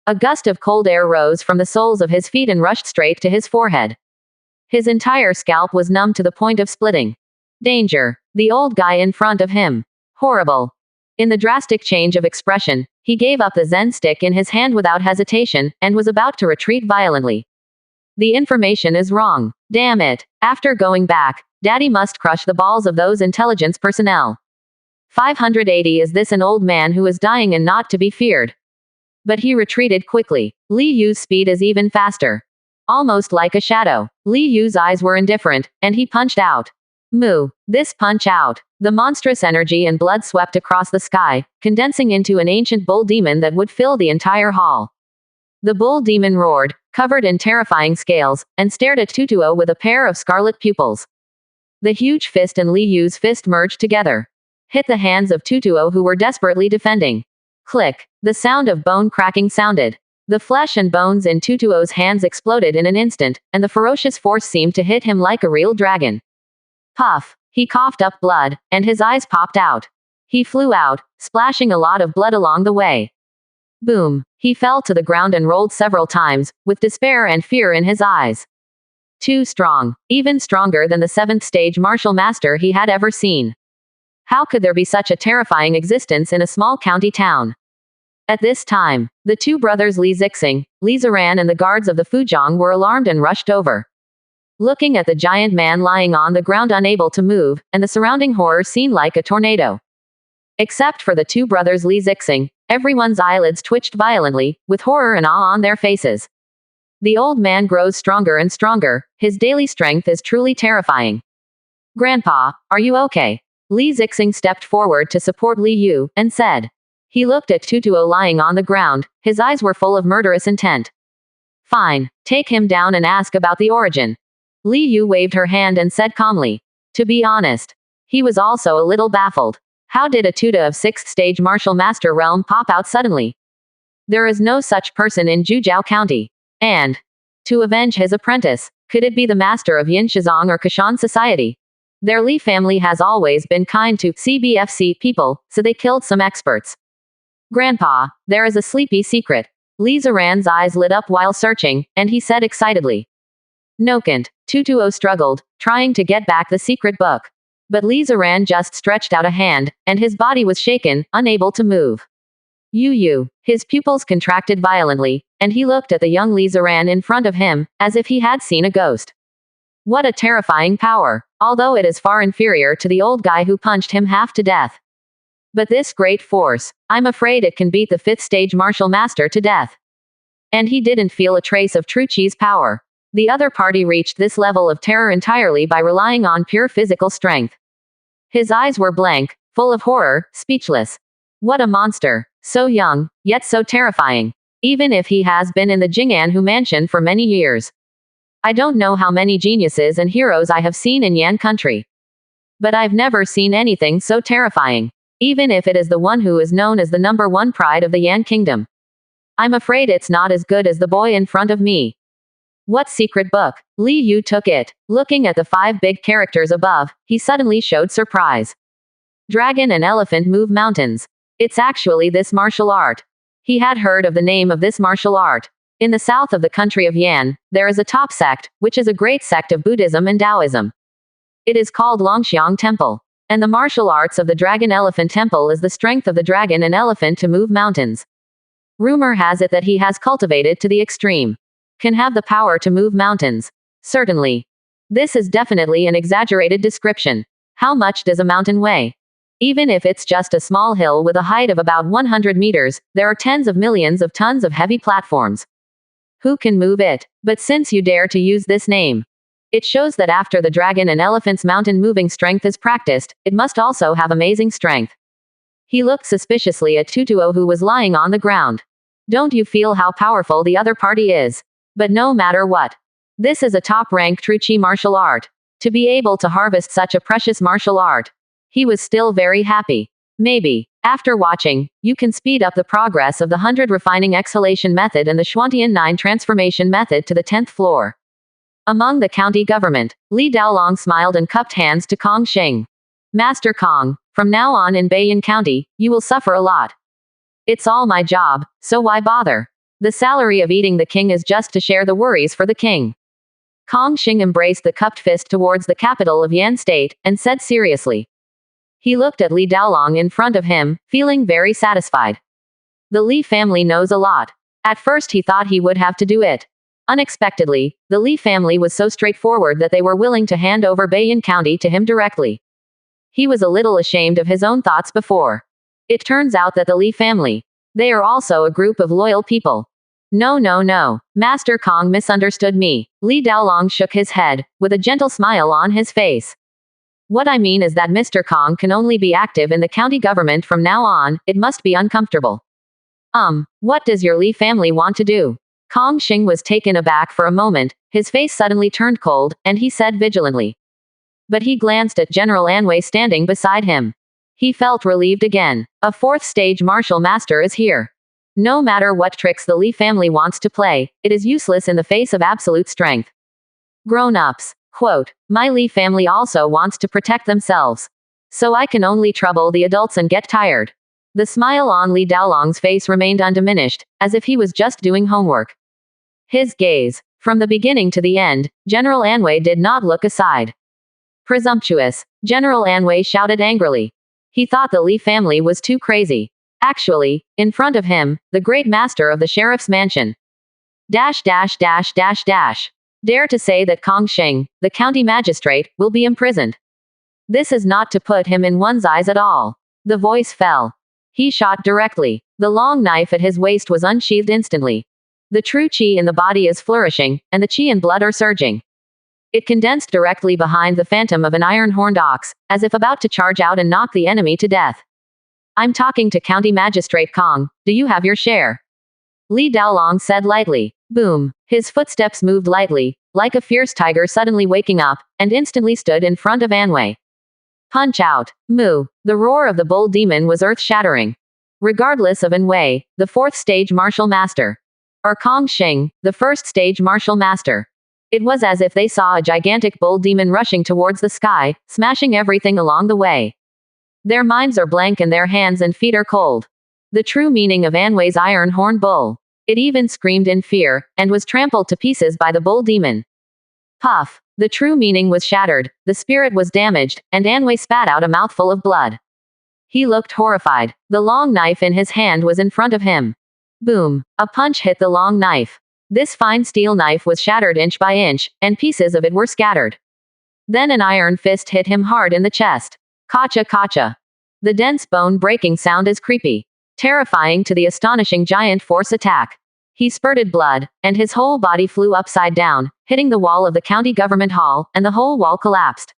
A gust of cold air rose from the soles of his feet and rushed straight to his forehead. His entire scalp was numb to the point of splitting. Danger. The old guy in front of him. Horrible. In the drastic change of expression, he gave up the Zen stick in his hand without hesitation, and was about to retreat violently. The information is wrong. Damn it. After going back, Daddy must crush the balls of those intelligence personnel. 580. Is this an old man who is dying and not to be feared? But he retreated quickly. Li Yu's speed is even faster. Almost like a shadow. Li Yu's eyes were indifferent, and he punched out. Moo. This punch out. The monstrous energy and blood swept across the sky, condensing into an ancient bull demon that would fill the entire hall. The bull demon roared, covered in terrifying scales, and stared at Tutuo with a pair of scarlet pupils. The huge fist and Li Yu's fist merged together. Hit the hands of Tutuo who were desperately defending. Click. The sound of bone cracking sounded. The flesh and bones in Tutuo's hands exploded in an instant, and the ferocious force seemed to hit him like a real dragon. Puff. He coughed up blood, and his eyes popped out. He flew out, splashing a lot of blood along the way. Boom. He fell to the ground and rolled several times, with despair and fear in his eyes. Too strong. Even stronger than the 7th stage martial master he had ever seen. How could there be such a terrifying existence in a small county town? At this time, the two brothers Li Zixing, Li Ziran and the guards of the Fuzhong were alarmed and rushed over. Looking at the giant man lying on the ground unable to move, and the surrounding horror scene like a tornado. Except for the two brothers Li Zixing, everyone's eyelids twitched violently, with horror and awe on their faces. The old man grows stronger and stronger, his daily strength is truly terrifying. Grandpa, are you okay? Li Zixing stepped forward to support Li Yu, and said. He looked at Tutuo lying on the ground, his eyes were full of murderous intent. Fine, take him down and ask about the origin. Li Yu waved her hand and said calmly. To be honest. He was also a little baffled. How did a tutor of 6th stage martial master realm pop out suddenly? There is no such person in Jujiao County. And, to avenge his apprentice, could it be the master of Yin Shizong or Kashan society? Their Li family has always been kind to CBFC people, so they killed some experts. Grandpa, there is a sleepy secret. Li Ziran's eyes lit up while searching, and he said excitedly. Nokant. Tutuo struggled, trying to get back the secret book. But Li Ziran just stretched out a hand, and his body was shaken, unable to move. Yu. His pupils contracted violently, and he looked at the young Li Ziran in front of him, as if he had seen a ghost. What a terrifying power, although it is far inferior to the old guy who punched him half to death. But this great force, I'm afraid it can beat the 5th stage martial master to death. And he didn't feel a trace of True Chi's power. The other party reached this level of terror entirely by relying on pure physical strength. His eyes were blank, full of horror, speechless. What a monster. So young, yet so terrifying. Even if he has been in the Jing'an mansion for many years. I don't know how many geniuses and heroes I have seen in Yan country. But I've never seen anything so terrifying. Even if it is the one who is known as the #1 pride of the Yan kingdom. I'm afraid it's not as good as the boy in front of me. What secret book? Li Yu took it. Looking at the 5 big characters above, he suddenly showed surprise. Dragon and elephant move mountains. It's actually this martial art. He had heard of the name of this martial art. In the south of the country of Yan, there is a top sect, which is a great sect of Buddhism and Taoism. It is called Longxiang Temple. And the martial arts of the Dragon Elephant Temple is the strength of the dragon and elephant to move mountains. Rumor has it that he has cultivated to the extreme. Can have the power to move mountains. Certainly. This is definitely an exaggerated description. How much does a mountain weigh? Even if it's just a small hill with a height of about 100 meters, there are tens of millions of tons of heavy platforms. Who can move it? But since you dare to use this name, it shows that after the dragon and elephant's mountain moving strength is practiced, it must also have amazing strength. He looked suspiciously at Tutuo who was lying on the ground. Don't you feel how powerful the other party is? But no matter what. This is a top-rank True Chi martial art. To be able to harvest such a precious martial art. He was still very happy. Maybe. After watching, you can speed up the progress of the 100 refining exhalation method and the Schwantian 9 transformation method to the 10th floor. Among the county government, Li Daolong smiled and cupped hands to Kong Xing. Master Kong, from now on in Beiyin County, you will suffer a lot. It's all my job, so why bother? The salary of eating the king is just to share the worries for the king. Kong Xing embraced the cupped fist towards the capital of Yan State, and said seriously. He looked at Li Daolong in front of him, feeling very satisfied. The Li family knows a lot. At first he thought he would have to do it. Unexpectedly, the Li family was so straightforward that they were willing to hand over Beiyin County to him directly. He was a little ashamed of his own thoughts before. It turns out that the Li family, they are also a group of loyal people. No. Master Kong misunderstood me. Li Daolong shook his head, with a gentle smile on his face. What I mean is that Mr. Kong can only be active in the county government from now on. It must be uncomfortable. What does your Li family want to do? Kong Xing was taken aback for a moment, his face suddenly turned cold, and he said vigilantly. But he glanced at General Anwei standing beside him. He felt relieved again. A 4th stage martial master is here. No matter what tricks the Li family wants to play, it is useless in the face of absolute strength. Grown-ups. Quote, my Li family also wants to protect themselves. So I can only trouble the adults and get tired. The smile on Li Daolong's face remained undiminished, as if he was just doing homework. His gaze, from the beginning to the end, General Anwei did not look aside. Presumptuous, General Anwei shouted angrily. He thought the Li family was too crazy. Actually, in front of him, the great master of the sheriff's mansion. Dare to say that Kong Xing, the county magistrate, will be imprisoned. This is not to put him in one's eyes at all. The voice fell. He shot directly. The long knife at his waist was unsheathed instantly. The true qi in the body is flourishing, and the qi and blood are surging. It condensed directly behind the phantom of an iron-horned ox, as if about to charge out and knock the enemy to death. I'm talking to County Magistrate Kong, do you have your share? Li Daolong said lightly. Boom. His footsteps moved lightly, like a fierce tiger suddenly waking up, and instantly stood in front of Anwei. Punch out. Moo. The roar of the bull demon was earth-shattering. Regardless of Anwei, the 4th stage martial master. Or Kong Xing, the 1st stage martial master. It was as if they saw a gigantic bull demon rushing towards the sky, smashing everything along the way. Their minds are blank and their hands and feet are cold. The true meaning of Anwei's iron-horned bull. It even screamed in fear, and was trampled to pieces by the bull demon. Puff. The true meaning was shattered, the spirit was damaged, and Anwei spat out a mouthful of blood. He looked horrified. The long knife in his hand was in front of him. Boom. A punch hit the long knife. This fine steel knife was shattered inch by inch, and pieces of it were scattered. Then an iron fist hit him hard in the chest. Kacha. The dense bone-breaking sound is creepy. Terrifying to the astonishing giant force attack. He spurted blood, and his whole body flew upside down, hitting the wall of the county government hall, and the whole wall collapsed.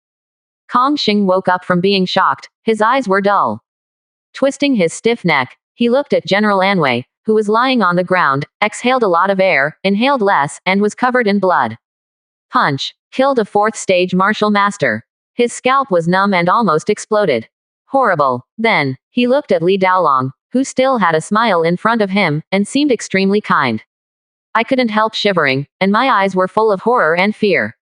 Kong Xing woke up from being shocked, his eyes were dull. Twisting his stiff neck, he looked at General Anwei, who was lying on the ground, exhaled a lot of air, inhaled less, and was covered in blood. Punch. Killed a 4th stage martial master. His scalp was numb and almost exploded. Horrible. Then, he looked at Li Daolong, who still had a smile in front of him, and seemed extremely kind. I couldn't help shivering, and my eyes were full of horror and fear.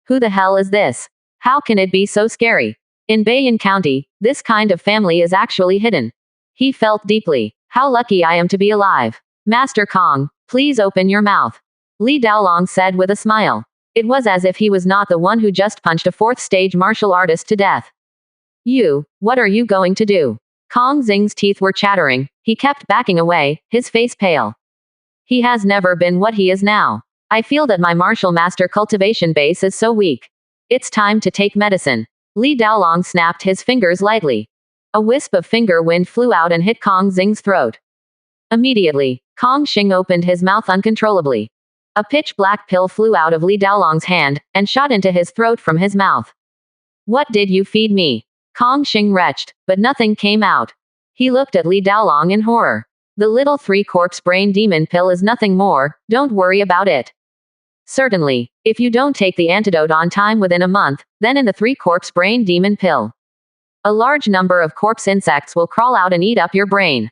Who the hell is this? How can it be so scary? In Beiyin County, this kind of family is actually hidden. He felt deeply. How lucky I am to be alive. Master Kong, please open your mouth. Li Daolong said with a smile. It was as if he was not the one who just punched a 4th stage martial artist to death. What are you going to do? Kong Xing's teeth were chattering. He kept backing away, his face pale. He has never been what he is now. I feel that my martial master cultivation base is so weak. It's time to take medicine. Li Daolong snapped his fingers lightly. A wisp of finger wind flew out and hit Kong Xing's throat. Immediately, Kong Xing opened his mouth uncontrollably. A pitch-black pill flew out of Li Daolong's hand, and shot into his throat from his mouth. What did you feed me? Kong Xing retched, but nothing came out. He looked at Li Daolong in horror. The little 3-corpse brain demon pill is nothing more, don't worry about it. Certainly, if you don't take the antidote on time within a month, then in the 3-corpse brain demon pill. A large number of corpse insects will crawl out and eat up your brain.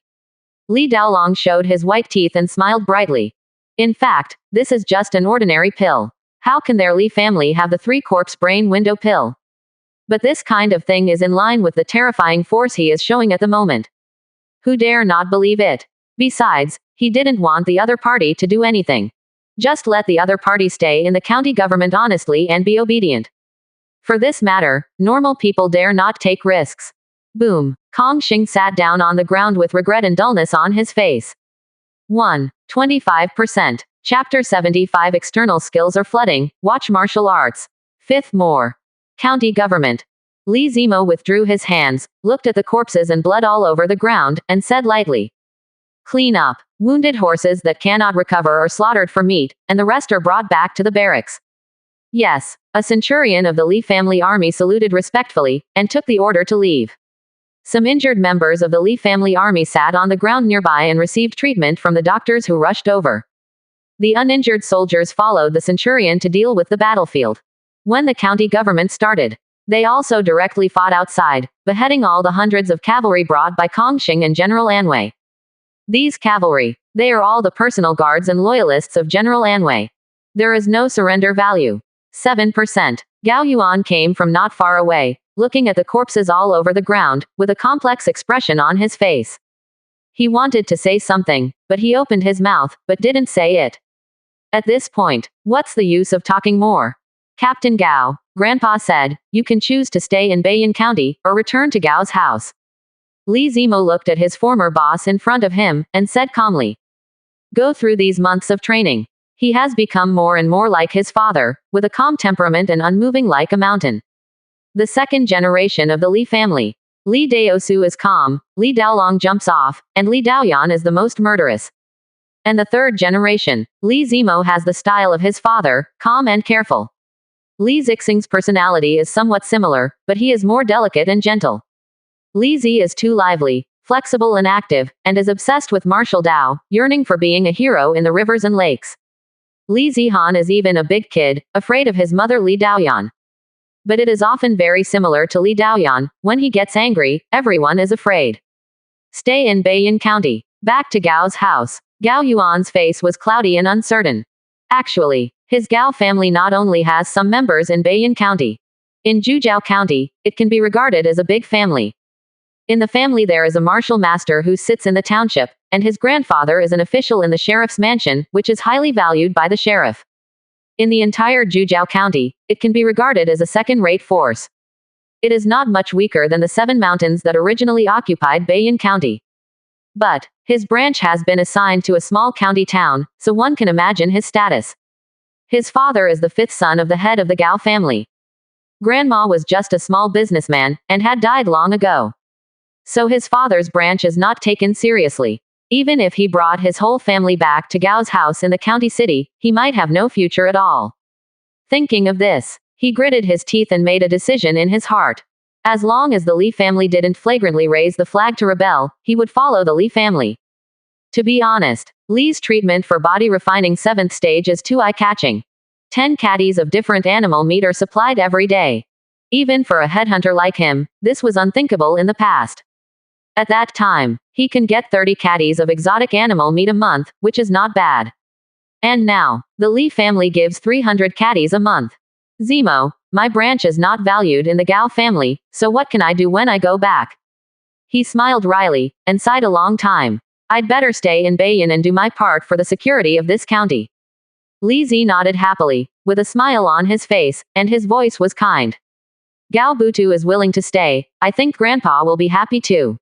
Li Daolong showed his white teeth and smiled brightly. In fact, this is just an ordinary pill. How can their Li family have the 3-corpse brain window pill? But this kind of thing is in line with the terrifying force he is showing at the moment. Who dare not believe it? Besides, he didn't want the other party to do anything. Just let the other party stay in the county government honestly and be obedient. For this matter, normal people dare not take risks. Boom. Kong Xing sat down on the ground with regret and dullness on his face. 1. 25%. Chapter 75 External skills are flooding. Watch martial arts. 5th more. County government. Li Zimo withdrew his hands, looked at the corpses and blood all over the ground, and said lightly. Clean up. Wounded horses that cannot recover are slaughtered for meat, and the rest are brought back to the barracks. Yes. A centurion of the Li family army saluted respectfully, and took the order to leave. Some injured members of the Li family army sat on the ground nearby and received treatment from the doctors who rushed over. The uninjured soldiers followed the centurion to deal with the battlefield. When the county government started, they also directly fought outside, beheading all the hundreds of cavalry brought by Kong Xing and General Anwei. These cavalry, they are all the personal guards and loyalists of General Anwei. There is no surrender value. 7%. Gao Yuan came from not far away, looking at the corpses all over the ground, with a complex expression on his face. He wanted to say something, but he opened his mouth, but didn't say it. At this point, what's the use of talking more? Captain Gao, Grandpa said, you can choose to stay in Beiyin County, or return to Gao's house. Li Zimo looked at his former boss in front of him, and said calmly. Go through these months of training. He has become more and more like his father, with a calm temperament and unmoving like a mountain. The second generation of the Li family. Li Daosu is calm, Li Daolong jumps off, and Li Daoyan is the most murderous. And the third generation, Li Zimo has the style of his father, calm and careful. Li Zixing's personality is somewhat similar, but he is more delicate and gentle. Li Zi is too lively, flexible and active, and is obsessed with martial Dao, yearning for being a hero in the rivers and lakes. Li Zihan is even a big kid, afraid of his mother Li Daoyan. But it is often very similar to Li Daoyan. When he gets angry, everyone is afraid. Stay in Beiyin County. Back to Gao's house. Gao Yuan's face was cloudy and uncertain. Actually, his Gao family not only has some members in Beiyin County. In Zhujiao County, it can be regarded as a big family. In the family there is a martial master who sits in the township, and his grandfather is an official in the sheriff's mansion, which is highly valued by the sheriff. In the entire Zhujiao County, it can be regarded as a second-rate force. It is not much weaker than the 7 mountains that originally occupied Beiyin County. But, his branch has been assigned to a small county town, so one can imagine his status. His father is the 5th son of the head of the Gao family. Grandma was just a small businessman, and had died long ago. So his father's branch is not taken seriously. Even if he brought his whole family back to Gao's house in the county city, he might have no future at all. Thinking of this, he gritted his teeth and made a decision in his heart. As long as the Li family didn't flagrantly raise the flag to rebel, he would follow the Li family. To be honest, Li's treatment for body refining 7th stage is too eye-catching. 10 caddies of different animal meat are supplied every day. Even for a headhunter like him, this was unthinkable in the past. At that time, he can get 30 caddies of exotic animal meat a month, which is not bad. And now, the Li family gives 300 caddies a month. Zimo, my branch is not valued in the Gao family, so what can I do when I go back? He smiled wryly, and sighed a long time. I'd better stay in Beiyin and do my part for the security of this county. Li Zi nodded happily, with a smile on his face, and his voice was kind. Gao Butu is willing to stay. I think Grandpa will be happy too.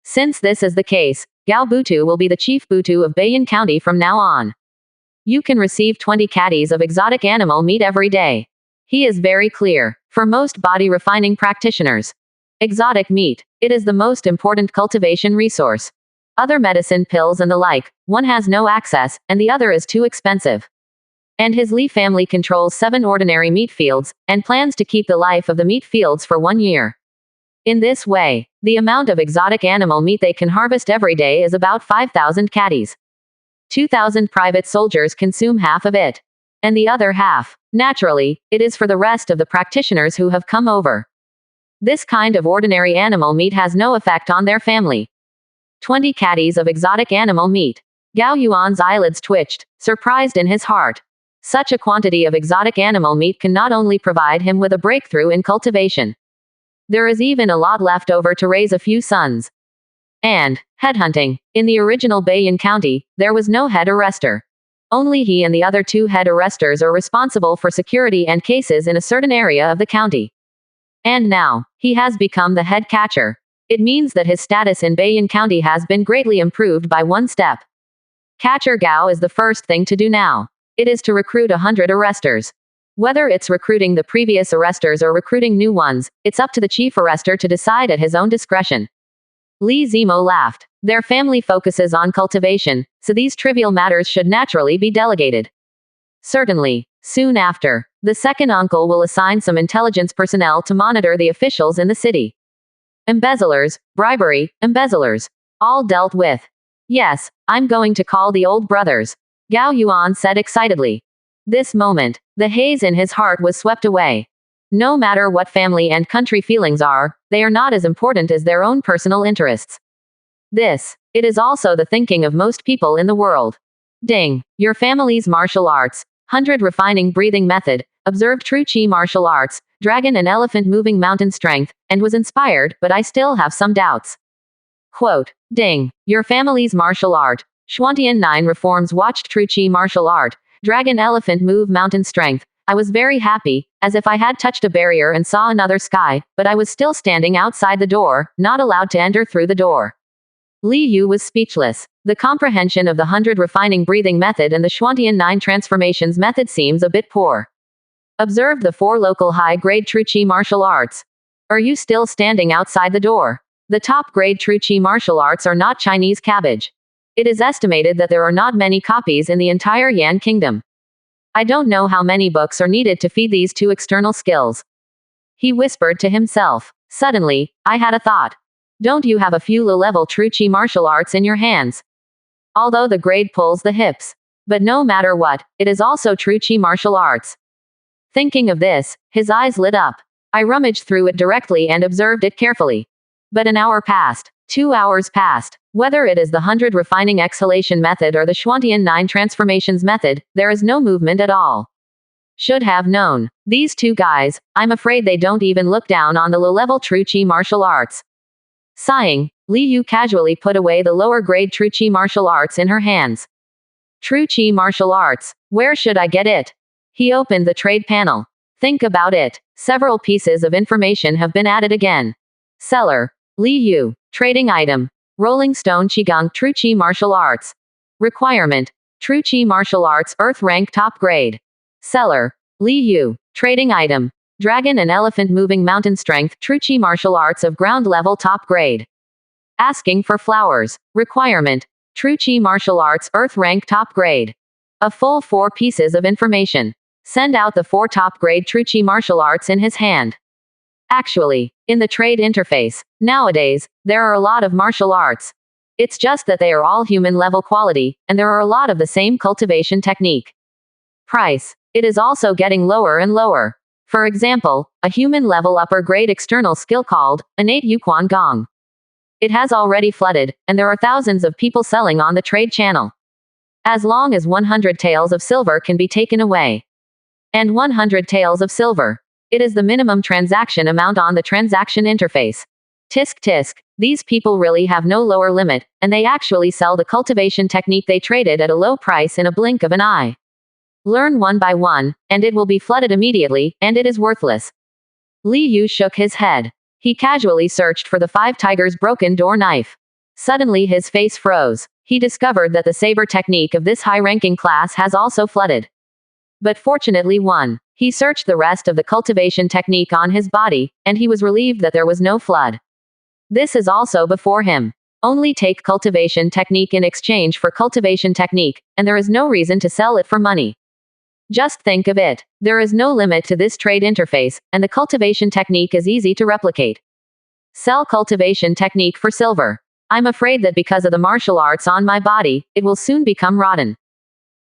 Since this is the case, Gao Butu will be the chief Butu of Beiyin County from now on. You can receive 20 caddies of exotic animal meat every day. He is very clear. For most body refining practitioners, exotic meat, it is the most important cultivation resource. Other medicine pills and the like, one has no access, and the other is too expensive. And his Li family controls 7 ordinary meat fields, and plans to keep the life of the meat fields for 1 year. In this way, the amount of exotic animal meat they can harvest every day is about 5,000 caddies. 2,000 private soldiers consume half of it. And the other half, naturally, it is for the rest of the practitioners who have come over. This kind of ordinary animal meat has no effect on their family. 20 caddies of exotic animal meat. Gao Yuan's eyelids twitched, surprised in his heart. Such a quantity of exotic animal meat can not only provide him with a breakthrough in cultivation. There is even a lot left over to raise a few sons. And headhunting. In the original Bayan County, there was no head arrester. Only he and the other 2 head arresters are responsible for security and cases in a certain area of the county. And now, he has become the head catcher. It means that his status in Bayan County has been greatly improved by one step. Catcher Gao is the first thing to do now. It is to recruit 100 arresters. Whether it's recruiting the previous arresters or recruiting new ones, it's up to the chief arrester to decide at his own discretion. Li Zimo laughed. Their family focuses on cultivation, so these trivial matters should naturally be delegated. Certainly. Soon after, the second uncle will assign some intelligence personnel to monitor the officials in the city. Embezzlers, bribery, embezzlers. All dealt with. Yes, I'm going to call the old brothers. Gao Yuan said excitedly. This moment, the haze in his heart was swept away. No matter what family and country feelings are, they are not as important as their own personal interests. It is also the thinking of most people in the world. Ding. Your family's martial arts. 100 refining breathing method, observed true chi martial arts, dragon and elephant moving mountain strength, and was inspired, but I still have some doubts. Quote. Ding. Your family's martial art. Xuantian 9 reforms watched true chi martial art, dragon elephant move mountain strength. I was very happy, as if I had touched a barrier and saw another sky, but I was still standing outside the door, not allowed to enter through the door. Li Yu was speechless. The comprehension of the 100 refining breathing method and the Xuantian 9 transformations method seems a bit poor. Observe the 4 local high-grade true chi martial arts. Are you still standing outside the door? The top-grade true chi martial arts are not Chinese cabbage. It is estimated that there are not many copies in the entire Yan kingdom. I don't know how many books are needed to feed these 2 external skills. He whispered to himself. Suddenly, I had a thought. Don't you have a few low-level true chi martial arts in your hands? Although the grade pulls the hips. But no matter what, it is also true chi martial arts. Thinking of this, his eyes lit up. I rummaged through it directly and observed it carefully. But an hour passed. 2 hours passed. Whether it is the 100 refining exhalation method or the Xuantian 9 transformations method, there is no movement at all. Should have known. These 2 guys, I'm afraid they don't even look down on the low-level true chi martial arts. Sighing, Li Yu casually put away the lower-grade true chi martial arts in her hands. True chi martial arts. Where should I get it? He opened the trade panel. Think about it. Several pieces of information have been added again. Seller. Li Yu. Trading item. Rolling Stone Qigong True Chi Martial Arts. Requirement. True Chi Martial Arts Earth Rank Top Grade. Seller. Li Yu. Trading item. Dragon and Elephant Moving Mountain Strength True Chi Martial Arts of Ground Level Top Grade. Asking for flowers. Requirement. True Chi Martial Arts Earth Rank Top Grade. A full 4 pieces of information. Send out the 4 top grade True Chi Martial Arts in his hand. Actually, in the trade interface, nowadays, there are a lot of martial arts. It's just that they are all human level quality, and there are a lot of the same cultivation technique. Price. It is also getting lower and lower. For example, a human level upper grade external skill called Innate Yuquan Gong. It has already flooded, and there are thousands of people selling on the trade channel. As long as 100 taels of silver can be taken away. And 100 taels of silver. It is the minimum transaction amount on the transaction interface. Tisk tisk, these people really have no lower limit, and they actually sell the cultivation technique they traded at a low price in a blink of an eye. Learn one by one, and it will be flooded immediately, and it is worthless. Li Yu shook his head. He casually searched for the 5 tigers' broken door knife. Suddenly his face froze. He discovered that the saber technique of this high-ranking class has also flooded. But fortunately he searched the rest of the cultivation technique on his body, and he was relieved that there was no flood. This is also before him. Only take cultivation technique in exchange for cultivation technique, and there is no reason to sell it for money. Just think of it. There is no limit to this trade interface, and the cultivation technique is easy to replicate. Sell cultivation technique for silver. I'm afraid that because of the martial arts on my body, it will soon become rotten.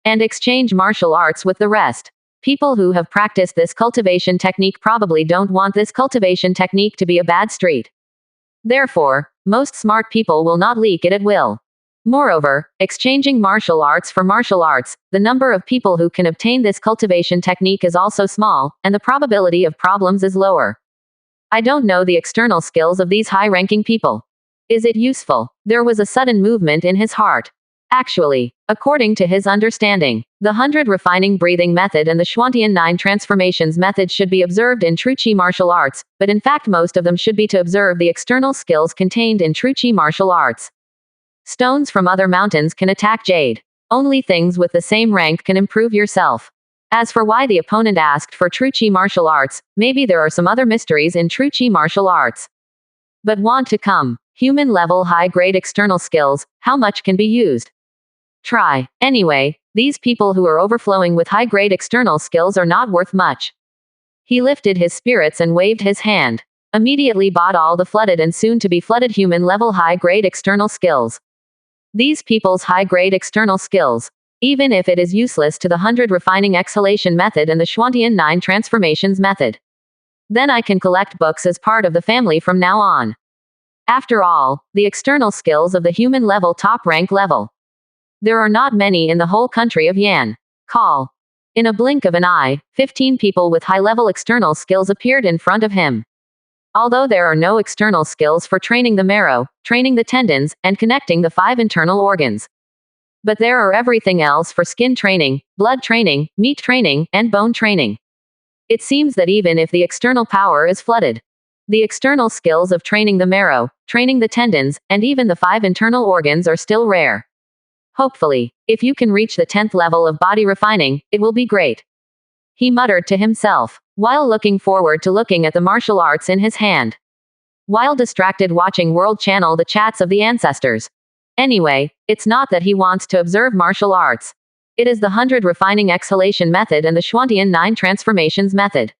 And exchange martial arts with the rest. People who have practiced this cultivation technique probably don't want this cultivation technique to be a bad street. Therefore, most smart people will not leak it at will. Moreover, exchanging martial arts for martial arts, the number of people who can obtain this cultivation technique is also small, and the probability of problems is lower. I don't know the external skills of these high-ranking people. Is it useful? There was a sudden movement in his heart. Actually, according to his understanding, the 100 refining breathing method and the Schwantian 9 transformations method should be observed in true Qi martial arts, but in fact most of them should be to observe the external skills contained in true Qi martial arts. Stones from other mountains can attack jade. Only things with the same rank can improve yourself. As for why the opponent asked for true Qi martial arts, maybe there are some other mysteries in true Qi martial arts. But want to come. Human level high-grade external skills, how much can be used? Try. Anyway, these people who are overflowing with high-grade external skills are not worth much. He lifted his spirits and waved his hand. Immediately bought all the flooded and soon-to-be flooded human-level high-grade external skills. These people's high-grade external skills. Even if it is useless to the 100 refining exhalation method and the Schwantian 9 transformations method. Then I can collect books as part of the family from now on. After all, the external skills of the human level top rank level. There are not many in the whole country of Yan. Call. In a blink of an eye, 15 people with high-level external skills appeared in front of him. Although there are no external skills for training the marrow, training the tendons, and connecting the 5 internal organs. But there are everything else for skin training, blood training, meat training, and bone training. It seems that even if the external power is flooded, the external skills of training the marrow, training the tendons, and even the 5 internal organs are still rare. Hopefully, if you can reach the 10th level of body refining, it will be great. He muttered to himself, while looking forward to looking at the martial arts in his hand. While distracted watching World Channel the chats of the ancestors. Anyway, it's not that he wants to observe martial arts. It is the 100 refining exhalation method and the Schwantian 9 transformations method.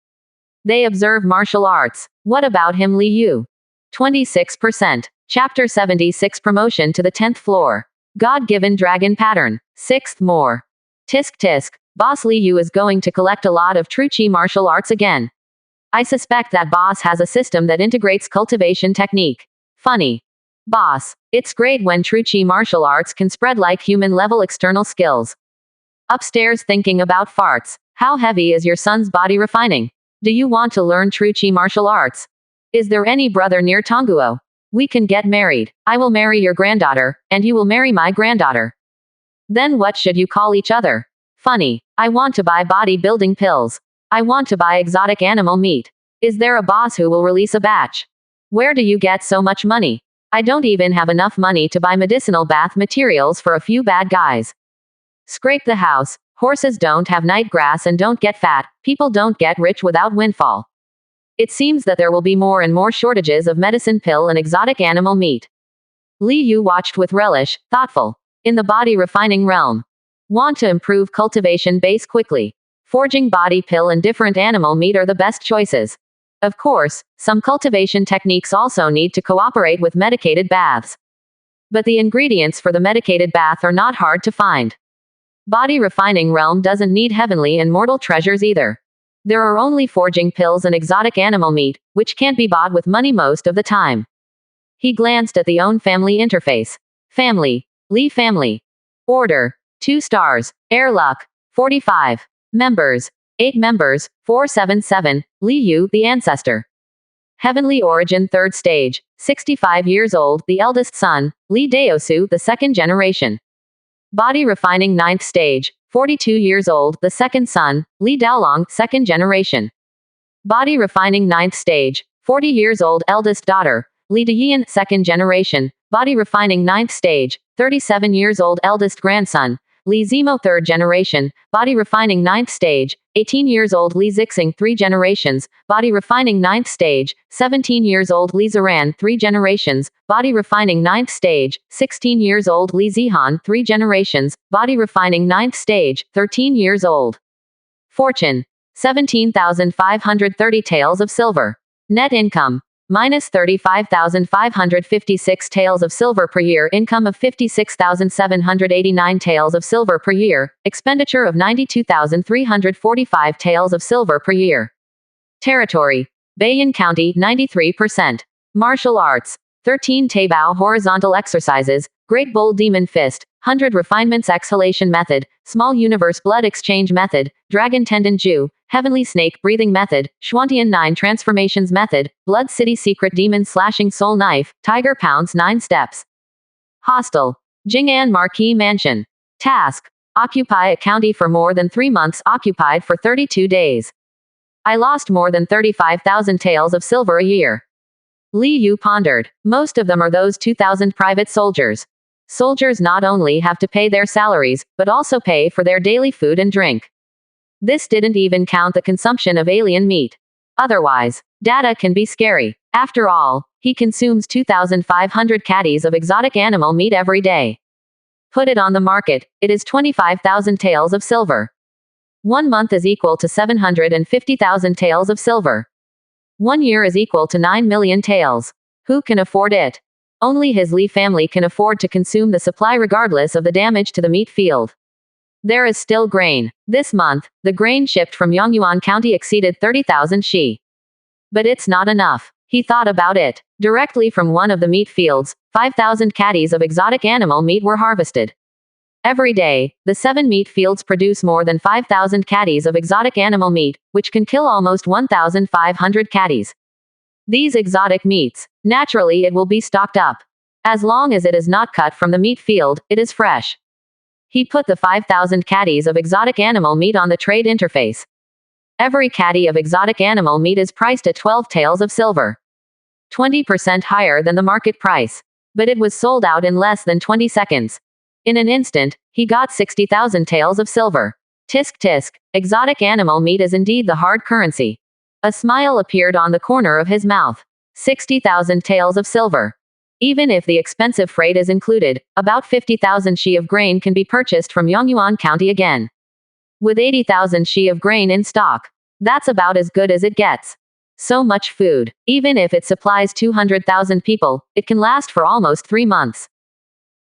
They observe martial arts. What about him, Li Yu? 26%. Chapter 76 Promotion to the 10th floor. God-given dragon pattern. 6th more. Tisk tisk. Boss Li Yu is going to collect a lot of true Qi martial arts again. I suspect that boss has a system that integrates cultivation technique. Funny. Boss. It's great when true Qi martial arts can spread like human-level external skills. Upstairs thinking about farts. How heavy is your son's body refining? Do you want to learn true Qi martial arts? Is there any brother near Tongguo? We can get married. I will marry your granddaughter, and you will marry my granddaughter. Then what should you call each other? Funny. I want to buy body-building pills. I want to buy exotic animal meat. Is there a boss who will release a batch? Where do you get so much money? I don't even have enough money to buy medicinal bath materials for a few bad guys. Scrape the house. Horses don't have night grass and don't get fat. People don't get rich without windfall. It seems that there will be more and more shortages of medicine pill and exotic animal meat. Li Yu watched with relish, thoughtful. In the body refining realm. Want to improve cultivation base quickly. Forging body pill and different animal meat are the best choices. Of course, some cultivation techniques also need to cooperate with medicated baths. But the ingredients for the medicated bath are not hard to find. Body refining realm doesn't need heavenly and mortal treasures either. There are only forging pills and exotic animal meat, which can't be bought with money most of the time. He glanced at the own family interface. Family. Li family. Order. 2 stars. Air luck. 45. Members. 8 members. 477. Li Yu, the ancestor. Heavenly origin 3rd stage. 65 years old, the eldest son. Li Daosu, the 2nd generation. Body refining 9th stage. 42 years old, the 2nd son. Li Daolong, 2nd generation. Body refining 9th stage. 40 years old, eldest daughter. Li Deyian, 2nd generation. Body refining 9th stage. 37 years old, eldest grandson. Li Zimo, 3rd generation. Body refining 9th stage. 18 years old, Li Zixing, 3 generations. Body refining 9th stage. 17 years old, Li Ziran, 3 generations. Body refining 9th stage. 16 years old, Li Zihan, 3 generations. Body refining 9th stage. 13 years old. Fortune. 17,530 taels of silver. Net income. minus 35,556 taels of silver per year, income of 56,789 taels of silver per year, expenditure of 92,345 taels of silver per year. Territory: Bayan County, 93%. Martial arts: 13 Taibao horizontal exercises, Great Bull Demon Fist, 100 refinements exhalation method, Small Universe blood exchange method, Dragon Tendon Ju, Heavenly Snake breathing method, Schwantian 9 transformations method, Blood City secret demon slashing soul knife, Tiger pounce 9 steps. Hostel: Jing'an Marquee Mansion. Task: occupy a county for more than 3 months, occupied for 32 days. I lost more than 35,000 taels of silver a year. Li Yu pondered. Most of them are those 2,000 private soldiers. Soldiers not only have to pay their salaries, but also pay for their daily food and drink. This didn't even count the consumption of alien meat. Otherwise, data can be scary. After all, he consumes 2,500 catties of exotic animal meat every day. Put it on the market, it is 25,000 taels of silver. 1 month is equal to 750,000 taels of silver. 1 year is equal to 9 million taels. Who can afford it? Only his Li family can afford to consume the supply regardless of the damage to the meat field. There is still grain. This month, the grain shipped from Yongyuan County exceeded 30,000 shi. But it's not enough. He thought about it. Directly from one of the meat fields, 5,000 catties of exotic animal meat were harvested. Every day, the 7 meat fields produce more than 5,000 catties of exotic animal meat, which can kill almost 1,500 catties. These exotic meats, naturally it will be stocked up. As long as it is not cut from the meat field, it is fresh. He put the 5,000 catties of exotic animal meat on the trade interface. Every catty of exotic animal meat is priced at 12 taels of silver. 20% higher than the market price. But it was sold out in less than 20 seconds. In an instant, he got 60,000 taels of silver. Tisk tisk, exotic animal meat is indeed the hard currency. A smile appeared on the corner of his mouth. 60,000 taels of silver. Even if the expensive freight is included, about 50,000 shi of grain can be purchased from Yongyuan County again. With 80,000 shi of grain in stock. That's about as good as it gets. So much food. Even if it supplies 200,000 people, it can last for almost 3 months.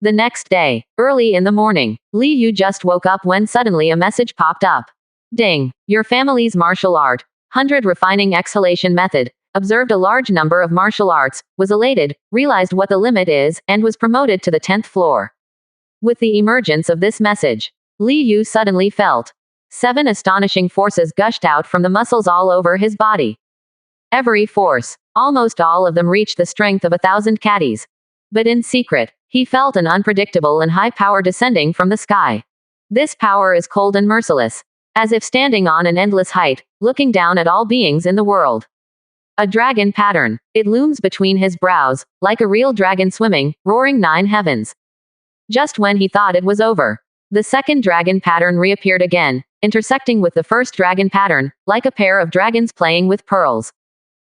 The next day, early in the morning, Li Yu just woke up when suddenly a message popped up. Ding. Your family's martial art. 100 refining exhalation method. Observed a large number of martial arts, was elated, realized what the limit is, and was promoted to the 10th floor. With the emergence of this message, Li Yu suddenly felt 7 astonishing forces gushed out from the muscles all over his body. Every force, almost all of them reached the strength of 1,000 catties. But in secret, he felt an unpredictable and high power descending from the sky. This power is cold and merciless. As if standing on an endless height, looking down at all beings in the world. A dragon pattern. It looms between his brows, like a real dragon swimming, roaring 9 heavens. Just when he thought it was over, the second dragon pattern reappeared again, intersecting with the first dragon pattern, like a pair of dragons playing with pearls.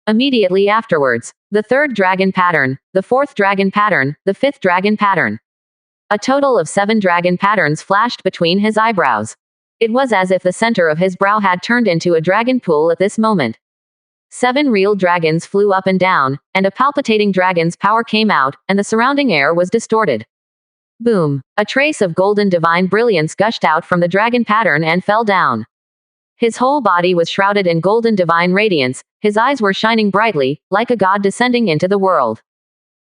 Immediately afterwards, the third dragon pattern, the fourth dragon pattern, the fifth dragon pattern. A total of 7 dragon patterns flashed between his eyebrows. It was as if the center of his brow had turned into a dragon pool at this moment. 7 real dragons flew up and down, and a palpitating dragon's power came out, and the surrounding air was distorted. Boom! A trace of golden divine brilliance gushed out from the dragon pattern and fell down. His whole body was shrouded in golden divine radiance, his eyes were shining brightly, like a god descending into the world.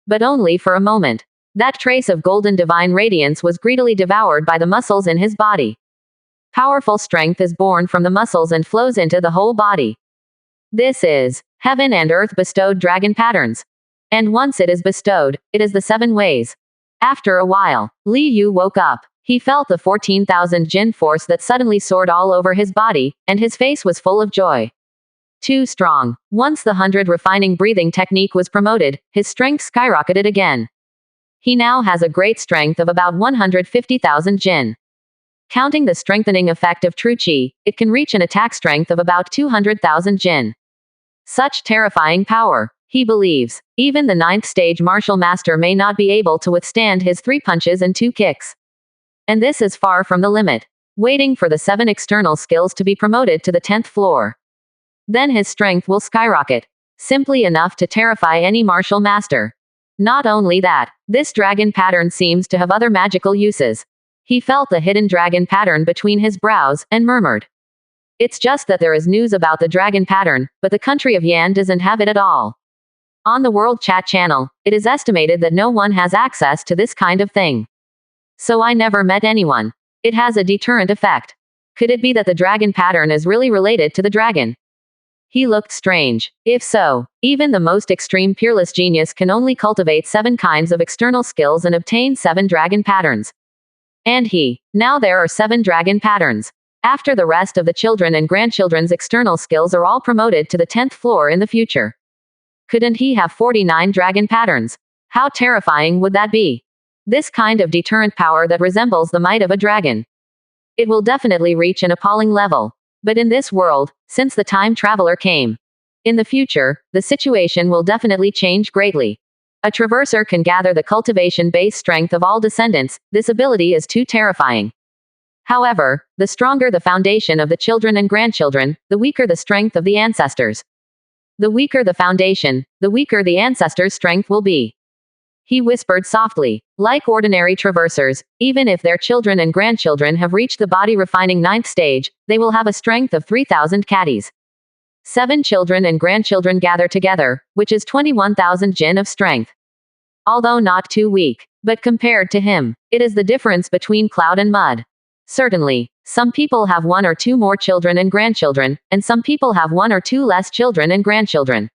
But only for a moment. That trace of golden divine radiance was greedily devoured by the muscles in his body. Powerful strength is born from the muscles and flows into the whole body. This is heaven and earth bestowed dragon patterns. And once it is bestowed, it is the 7 ways. After a while, Li Yu woke up. He felt the 14,000 jin force that suddenly soared all over his body, and his face was full of joy. Too strong. Once the 100 refining breathing technique was promoted, his strength skyrocketed again. He now has a great strength of about 150,000 jin. Counting the strengthening effect of true qi, it can reach an attack strength of about 200,000 jin. Such terrifying power. He believes, even the 9th stage martial master may not be able to withstand his 3 punches and 2 kicks. And this is far from the limit. Waiting for the 7 external skills to be promoted to the 10th floor. Then his strength will skyrocket. Simply enough to terrify any martial master. Not only that, this dragon pattern seems to have other magical uses. He felt the hidden dragon pattern between his brows, and murmured. It's just that there is news about the dragon pattern, but the country of Yan doesn't have it at all. On the World Chat channel, it is estimated that no one has access to this kind of thing. So I never met anyone. It has a deterrent effect. Could it be that the dragon pattern is really related to the dragon? He looked strange. If so, even the most extreme peerless genius can only cultivate 7 kinds of external skills and obtain 7 dragon patterns. And now there are 7 dragon patterns. After the rest of the children and grandchildren's external skills are all promoted to the 10th floor in the future. Couldn't he have 49 dragon patterns? How terrifying would that be? This kind of deterrent power that resembles the might of a dragon. It will definitely reach an appalling level. But in this world, since the time traveler came. In the future, the situation will definitely change greatly. A traverser can gather the cultivation-based strength of all descendants. This ability is too terrifying. However, the stronger the foundation of the children and grandchildren, the weaker the strength of the ancestors. The weaker the foundation, the weaker the ancestors' strength will be. He whispered softly. Like ordinary traversers, even if their children and grandchildren have reached the body refining 9th stage, they will have a strength of 3,000 caddies. 7 children and grandchildren gather together, which is 21,000 jin of strength. Although not too weak, but compared to him, it is the difference between cloud and mud. Certainly, some people have 1 or 2 more children and grandchildren, and some people have 1 or 2 less children and grandchildren.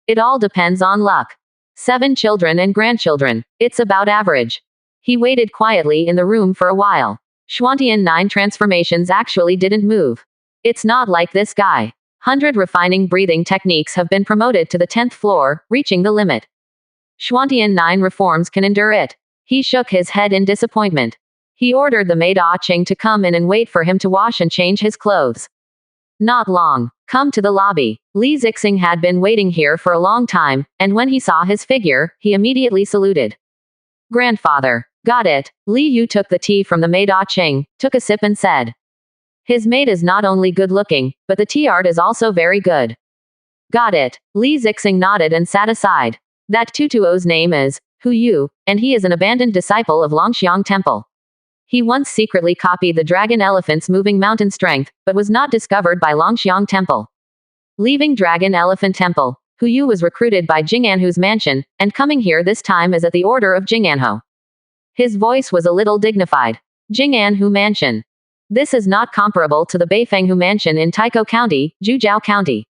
It all depends on luck. 7 children and grandchildren. It's about average. He waited quietly in the room for a while. Schwantian 9 transformations actually didn't move. It's not like this guy. 100 refining breathing techniques have been promoted to the 10th floor, reaching the limit. Schwantian 9 reforms can endure it. He shook his head in disappointment. He ordered the maid Ah Ching to come in and wait for him to wash and change his clothes. Not long. Come to the lobby. Li Zixing had been waiting here for a long time, and when he saw his figure, he immediately saluted. Grandfather. Got it. Li Yu took the tea from the maid Ah Ching, took a sip and said. His maid is not only good looking, but the tea art is also very good. Got it. Li Zixing nodded and sat aside. That Tutuo's name is Hu Yu, and he is an abandoned disciple of Longxiang Temple. He once secretly copied the dragon elephant's moving mountain strength, but was not discovered by Longxiang Temple. Leaving Dragon Elephant Temple, Hu Yu was recruited by Jinganhu's mansion, and coming here this time is at the order of Jinganhu. His voice was a little dignified. Jinganhu Mansion. This is not comparable to the Beifenghu Mansion in Taiko County, Zhujiao County.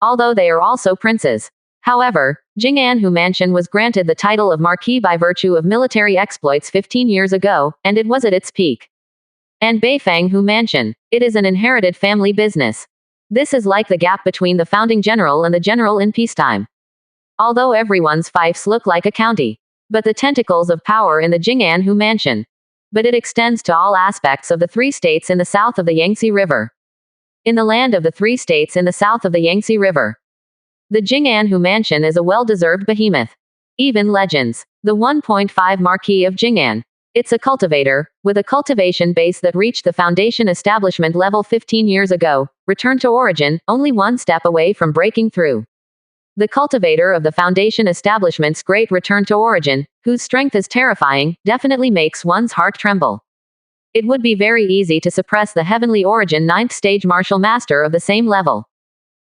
Although they are also princes. However, Jinganhu Mansion was granted the title of Marquis by virtue of military exploits 15 years ago, and it was at its peak. And Beifenghu Mansion. It is an inherited family business. This is like the gap between the founding general and the general in peacetime. Although everyone's fiefs look like a county. But the tentacles of power in the Jinganhu Mansion. But it extends to all aspects of the 3 states in the south of the Yangtze River. In the land of the 3 states in the south of the Yangtze River. The Jinganhu Mansion is a well-deserved behemoth. Even legends. The 1.5 Marquis of Jing'an. It's a cultivator, with a cultivation base that reached the foundation establishment level 15 years ago, returned to origin, only 1 step away from breaking through. The cultivator of the foundation establishment's great return to origin, whose strength is terrifying, definitely makes one's heart tremble. It would be very easy to suppress the heavenly origin 9th stage martial master of the same level.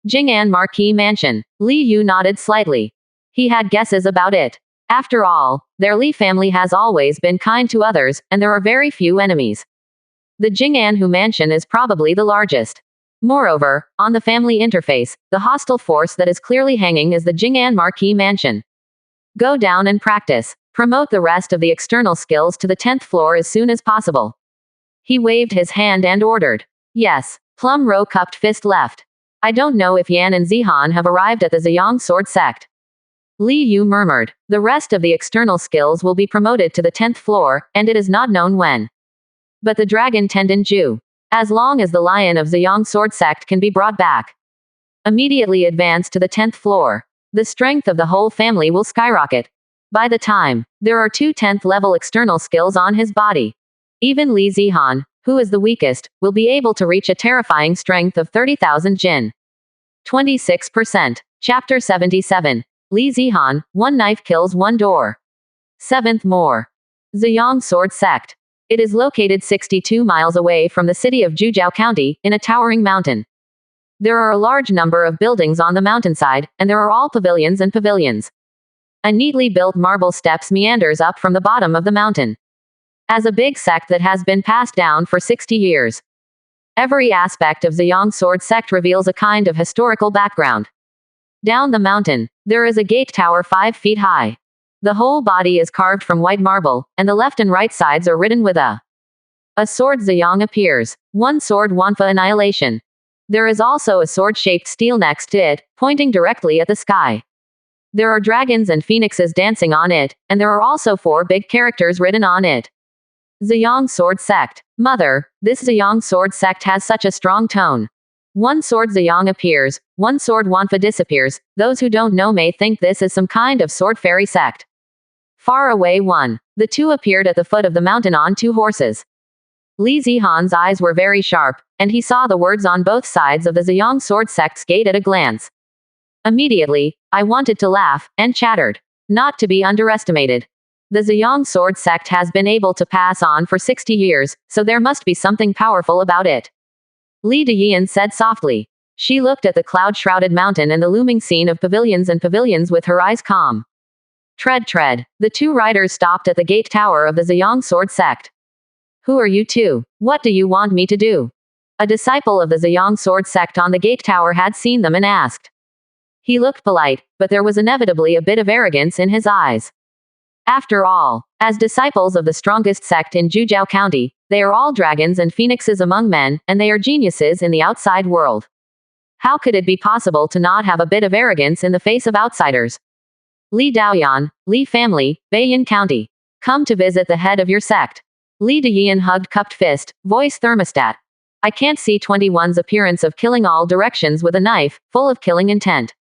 Jing'an Marquis Mansion. Li Yu nodded slightly. He had guesses about it. After all, their Li family has always been kind to others, and there are very few enemies. The Jinganhu Mansion is probably the largest. Moreover, on the family interface, the hostile force that is clearly hanging is the Jing'an Marquis Mansion. Go down and practice. Promote the rest of the external skills to the 10th floor as soon as possible. He waved his hand and ordered. Yes. Plum Row cupped fist left. I don't know if Yan and Zihan have arrived at the Ziyang Sword Sect. Li Yu murmured. The rest of the external skills will be promoted to the 10th floor, and it is not known when. But the Dragon Tendon Ju. As long as the Lion of Ziyang Sword Sect can be brought back. Immediately advance to the 10th floor. The strength of the whole family will skyrocket. By the time, there are 2 10th level external skills on his body. Even Li Zihan, who is the weakest, will be able to reach a terrifying strength of 30,000 jin. 26%. Chapter 77. Li Zihan, one knife kills one door. 7th More. Ziyang Sword Sect. It is located 62 miles away from the city of Zhujiao County, in a towering mountain. There are a large number of buildings on the mountainside, and there are all pavilions and pavilions. A neatly built marble steps meanders up from the bottom of the mountain. As a big sect that has been passed down for 60 years. Every aspect of Ziyang Sword Sect reveals a kind of historical background. Down the mountain, there is a gate tower 5 feet high. The whole body is carved from white marble, and the left and right sides are written with a sword. Ziyang appears. One sword Wanfa Annihilation. There is also a sword-shaped steel next to it, pointing directly at the sky. There are dragons and phoenixes dancing on it, and there are also 4 big characters written on it. Ziyang Sword Sect. Mother, this Ziyang Sword Sect has such a strong tone. One sword Ziyang appears, one sword Wanfa disappears. Those who don't know may think this is some kind of sword fairy sect. Far away one. The 2 appeared at the foot of the mountain on 2 horses. Li Zihan's eyes were very sharp, and he saw the words on both sides of the Ziyang Sword Sect's gate at a glance. Immediately, I wanted to laugh, and chattered. Not to be underestimated. The Ziyang Sword Sect has been able to pass on for 60 years, so there must be something powerful about it. Li Deyan said softly. She looked at the cloud-shrouded mountain and the looming scene of pavilions and pavilions with her eyes calm. Tread, tread. The 2 riders stopped at the gate tower of the Ziyang Sword Sect. Who are you 2? What do you want me to do? A disciple of the Ziyang Sword Sect on the gate tower had seen them and asked. He looked polite, but there was inevitably a bit of arrogance in his eyes. After all, as disciples of the strongest sect in Zhujiao County, they are all dragons and phoenixes among men, and they are geniuses in the outside world. How could it be possible to not have a bit of arrogance in the face of outsiders? Li Daoyan, Li family, Beiyin County. Come to visit the head of your sect. Li Deyan hugged cupped fist, voice thermostat. I can't see 21's appearance of killing all directions with a knife, full of killing intent.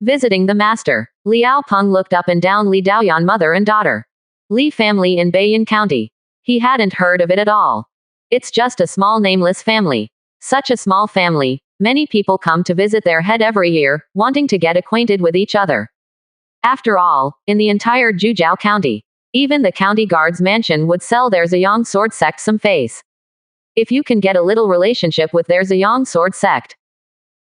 Visiting the master. Liao Peng looked up and down Li Daoyan mother and daughter. Li family in Beiyin County. He hadn't heard of it at all. It's just a small nameless family. Such a small family. Many people come to visit their head every year, wanting to get acquainted with each other. After all, in the entire Zhujiao County, even the county guard's mansion would sell their Ziyang Sword Sect some face. If you can get a little relationship with their Ziyang Sword Sect.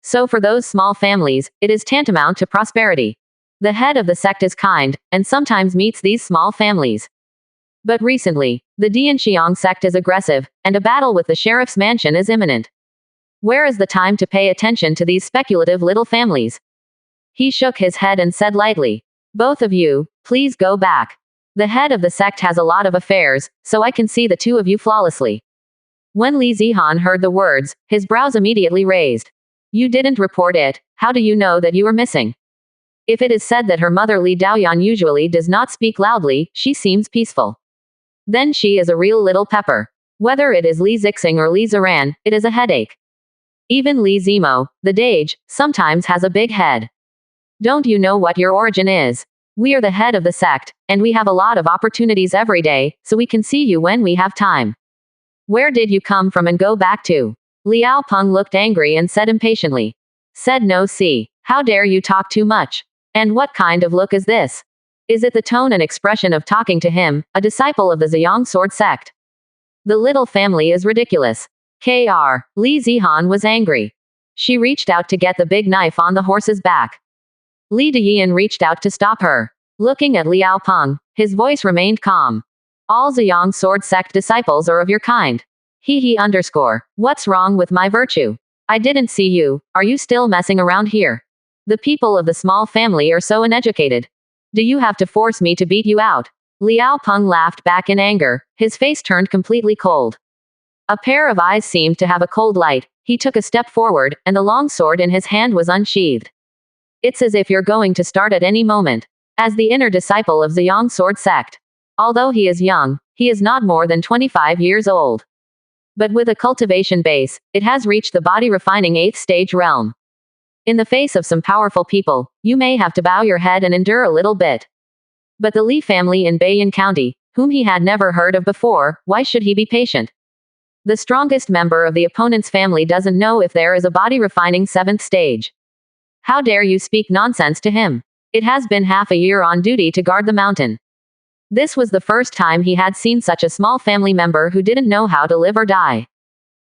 So for those small families, it is tantamount to prosperity. The head of the sect is kind, and sometimes meets these small families. But recently, the Dianxiang sect is aggressive, and a battle with the sheriff's mansion is imminent. Where is the time to pay attention to these speculative little families? He shook his head and said lightly, both of you, please go back. The head of the sect has a lot of affairs, so I can see the 2 of you flawlessly. When Li Zihan heard the words, his brows immediately raised. You didn't report it, how do you know that you were missing? If it is said that her mother Li Daoyan usually does not speak loudly, she seems peaceful. Then she is a real little pepper. Whether it is Li Zixing or Li Ziran, it is a headache. Even Li Zimo, the Dage, sometimes has a big head. Don't you know what your origin is? We are the head of the sect, and we have a lot of opportunities every day, so we can see you when we have time. Where did you come from and go back to? Liao Peng looked angry and said impatiently. Said no see. How dare you talk too much? And what kind of look is this? Is it the tone and expression of talking to him, a disciple of the Ziyang Sword Sect? The little family is ridiculous. Kr. Li Zihan was angry. She reached out to get the big knife on the horse's back. Li Deyan reached out to stop her. Looking at Liao Peng, his voice remained calm. All Ziyang Sword Sect disciples are of your kind. _. What's wrong with my virtue? I didn't see you. Are you still messing around here? The people of the small family are so uneducated. Do you have to force me to beat you out? Liao Peng laughed back in anger. His face turned completely cold. A pair of eyes seemed to have a cold light. He took a step forward, and the long sword in his hand was unsheathed. It's as if you're going to start at any moment. As the inner disciple of Ziyang Sword Sect. Although he is young, he is not more than 25 years old. But with a cultivation base, it has reached the body refining 8th stage realm. In the face of some powerful people, you may have to bow your head and endure a little bit. But the Li family in Beiyin County, whom he had never heard of before, why should he be patient? The strongest member of the opponent's family doesn't know if there is a body refining 7th stage. How dare you speak nonsense to him? It has been half a year on duty to guard the mountain. This was the first time he had seen such a small family member who didn't know how to live or die.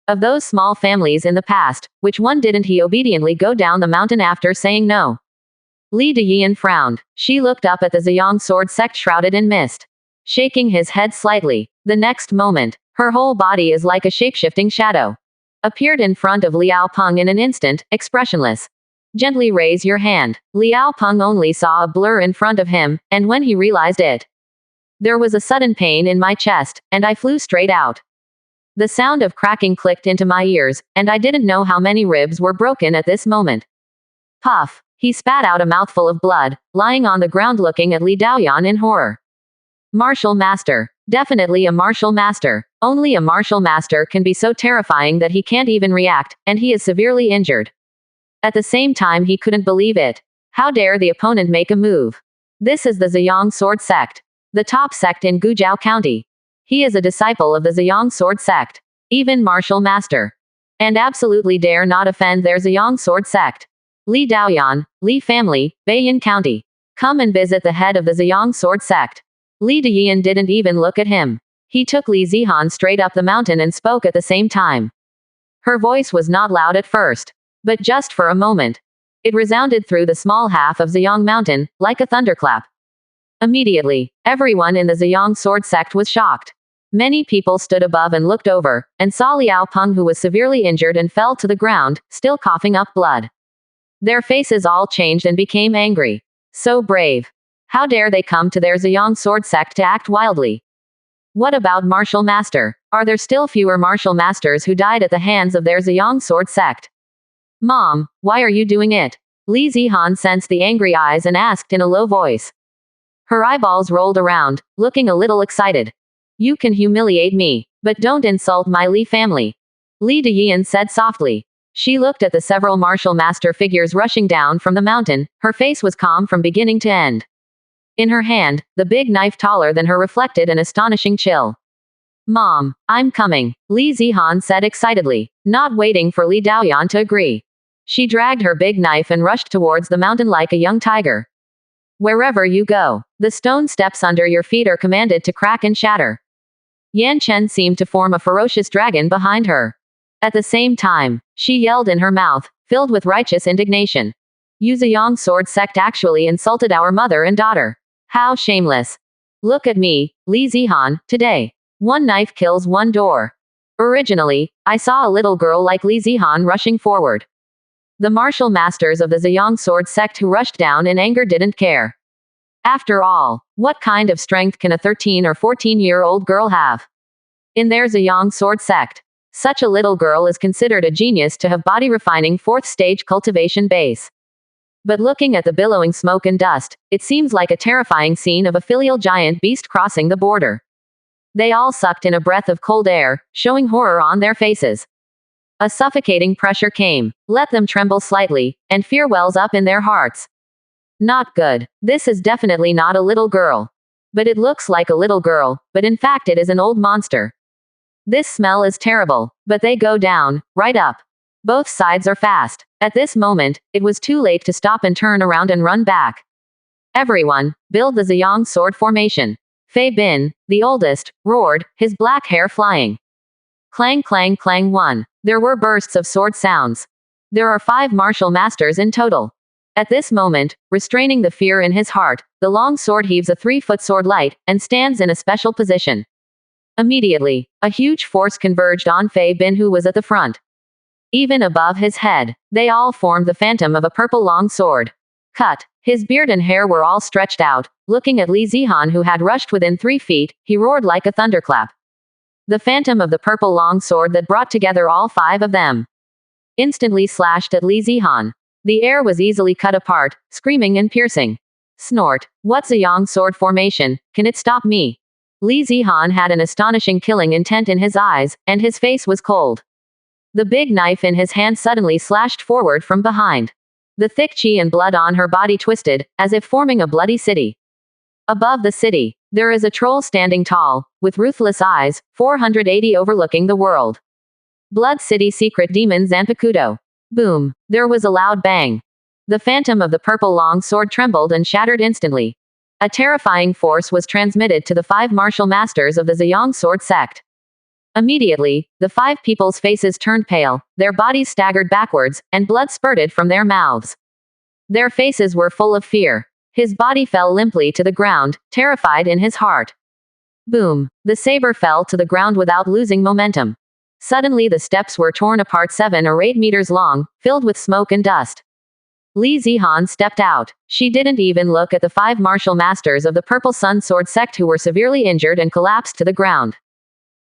Of those small families in the past, which one didn't he obediently go down the mountain after saying no? Li Deyan frowned. She looked up at the Ziyang sword sect shrouded in mist. Shaking his head slightly. The next moment, her whole body is like a shapeshifting shadow. Appeared in front of Liao Peng in an instant, expressionless. Gently raise your hand. Liao Peng only saw a blur in front of him, and when he realized it, there was a sudden pain in my chest, and I flew straight out. The sound of cracking clicked into my ears, and I didn't know how many ribs were broken at this moment. Puff. He spat out a mouthful of blood, lying on the ground looking at Li Daoyan in horror. Martial master. Definitely a martial master. Only a martial master can be so terrifying that he can't even react, and he is severely injured. At the same time he couldn't believe it. How dare the opponent make a move? This is the Ziyang sword sect. The top sect in Gujiao County. He is a disciple of the Ziyang sword sect. Even martial master. And absolutely dare not offend their Ziyang sword sect. Li Daoyan, Li family, Beiyin County. Come and visit the head of the Ziyang sword sect. Li Deyan didn't even look at him. He took Li Zihan straight up the mountain and spoke at the same time. Her voice was not loud at first. But just for a moment. It resounded through the small half of Ziyang mountain, like a thunderclap. Immediately, everyone in the Ziyang sword sect was shocked. Many people stood above and looked over, and saw Liao Peng who was severely injured and fell to the ground, still coughing up blood. Their faces all changed and became angry. So brave. How dare they come to their Ziyang sword sect to act wildly? What about martial master? Are there still fewer martial masters who died at the hands of their Ziyang sword sect? Mom, why are you doing it? Li Zihan sensed the angry eyes and asked in a low voice. Her eyeballs rolled around, looking a little excited. You can humiliate me, but don't insult my Li family. Li Deyan said softly. She looked at the several martial master figures rushing down from the mountain. Her face was calm from beginning to end. In her hand, the big knife taller than her reflected an astonishing chill. Mom, I'm coming, Li Zihan said excitedly, not waiting for Li Daoyan to agree. She dragged her big knife and rushed towards the mountain like a young tiger. Wherever you go, the stone steps under your feet are commanded to crack and shatter. Yan Chen seemed to form a ferocious dragon behind her. At the same time, she yelled in her mouth, filled with righteous indignation. Yu Ziyang sword sect actually insulted our mother and daughter. How shameless. Look at me, Li Zihan, today. One knife kills one door. Originally, I saw a little girl like Li Zihan rushing forward. The martial masters of the Ziyang sword sect who rushed down in anger didn't care. After all, what kind of strength can a 13 or 14-year-old girl have? In their Ziyang sword sect, such a little girl is considered a genius to have body-refining 4th stage cultivation base. But looking at the billowing smoke and dust, it seems like a terrifying scene of a filial giant beast crossing the border. They all sucked in a breath of cold air, showing horror on their faces. A suffocating pressure came, let them tremble slightly, and fear wells up in their hearts. Not good. This is definitely not a little girl. But it looks like a little girl, but in fact it is an old monster. This smell is terrible, but they go down, right up. Both sides are fast. At this moment, it was too late to stop and turn around and run back. Everyone, build the Ziyang sword formation. Fei Bin, the oldest, roared, his black hair flying. Clang clang clang 1. There were bursts of sword sounds. There are 5 martial masters in total. At this moment, restraining the fear in his heart, the long sword heaves a 3-foot sword light, and stands in a special position. Immediately, a huge force converged on Fei Bin who was at the front. Even above his head, they all formed the phantom of a purple long sword. Cut. His beard and hair were all stretched out. Looking at Li Zihan who had rushed within 3 feet, he roared like a thunderclap. The phantom of the purple long sword that brought together all 5 of them instantly slashed at Li Zihan. The air was easily cut apart, screaming and piercing. Snort. What's a Yang sword formation? Can it stop me? Li Zihan had an astonishing killing intent in his eyes, and his face was cold. The big knife in his hand suddenly slashed forward from behind. The thick chi and blood on her body twisted, as if forming a bloody city. Above the city, there is a troll standing tall, with ruthless eyes, 480 overlooking the world. Blood City Secret Demon Zanpakuto. Boom. There was a loud bang. The phantom of the purple long sword trembled and shattered instantly. A terrifying force was transmitted to the 5 martial masters of the Ziyang sword sect. Immediately, the 5 people's faces turned pale, their bodies staggered backwards, and blood spurted from their mouths. Their faces were full of fear. His body fell limply to the ground, terrified in his heart. Boom! The saber fell to the ground without losing momentum. Suddenly the steps were torn apart 7 or 8 meters long, filled with smoke and dust. Li Zihan stepped out. She didn't even look at the 5 martial masters of the Purple Sun Sword sect who were severely injured and collapsed to the ground.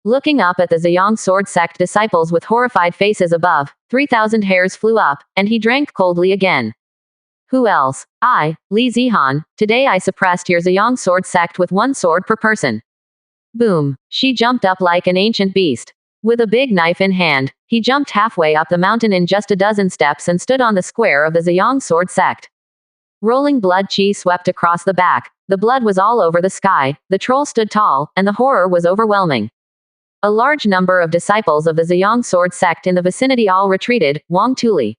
Looking up at the Ziyang sword sect disciples with horrified faces above, 3,000 hairs flew up, and he drank coldly again. Who else? I, Li Zihan. Today I suppressed your Ziyang sword sect with 1 sword per person. Boom. She jumped up like an ancient beast. With a big knife in hand, he jumped halfway up the mountain in just a dozen steps and stood on the square of the Ziyang sword sect. Rolling blood chi swept across the back. The blood was all over the sky, the troll stood tall, and the horror was overwhelming. A large number of disciples of the Ziyang sword sect in the vicinity all retreated, Wang Tuli.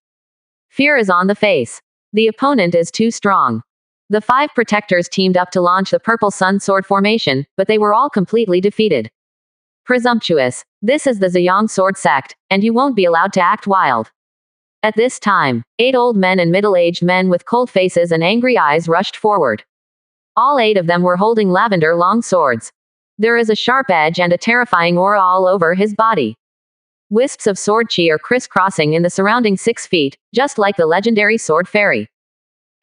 Fear is on the face. The opponent is too strong. The 5 protectors teamed up to launch the Purple Sun Sword formation, but they were all completely defeated. Presumptuous. This is the Ziyang sword sect, and you won't be allowed to act wild. At this time, 8 old men and middle-aged men with cold faces and angry eyes rushed forward. All 8 of them were holding lavender long swords. There is a sharp edge and a terrifying aura all over his body. Wisps of sword chi are crisscrossing in the surrounding 6 feet, just like the legendary sword fairy.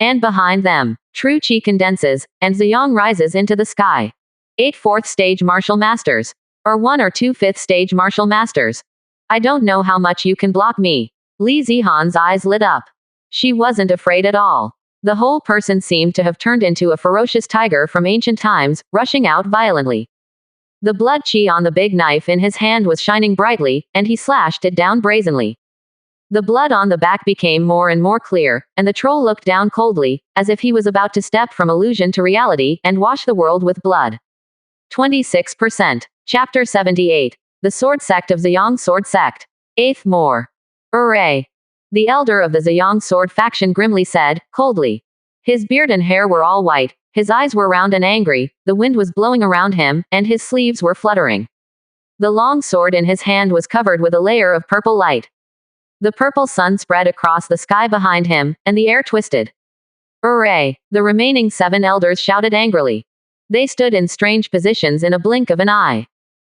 And behind them, true chi condenses, and Ziyang rises into the sky. 8 4th stage martial masters. Or 1 or 2 5th stage martial masters. I don't know how much you can block me. Li Zihan's eyes lit up. She wasn't afraid at all. The whole person seemed to have turned into a ferocious tiger from ancient times, rushing out violently. The blood chi on the big knife in his hand was shining brightly, and he slashed it down brazenly. The blood on the back became more and more clear, and the troll looked down coldly, as if he was about to step from illusion to reality and wash the world with blood. 26%. Chapter 78. The Sword Sect of Ziyang Sword Sect. 8th More. Hooray! The elder of the Ziyang Sword faction grimly said, coldly. His beard and hair were all white, his eyes were round and angry, the wind was blowing around him, and his sleeves were fluttering. The long sword in his hand was covered with a layer of purple light. The purple sun spread across the sky behind him, and the air twisted. Hooray! The remaining 7 elders shouted angrily. They stood in strange positions in a blink of an eye.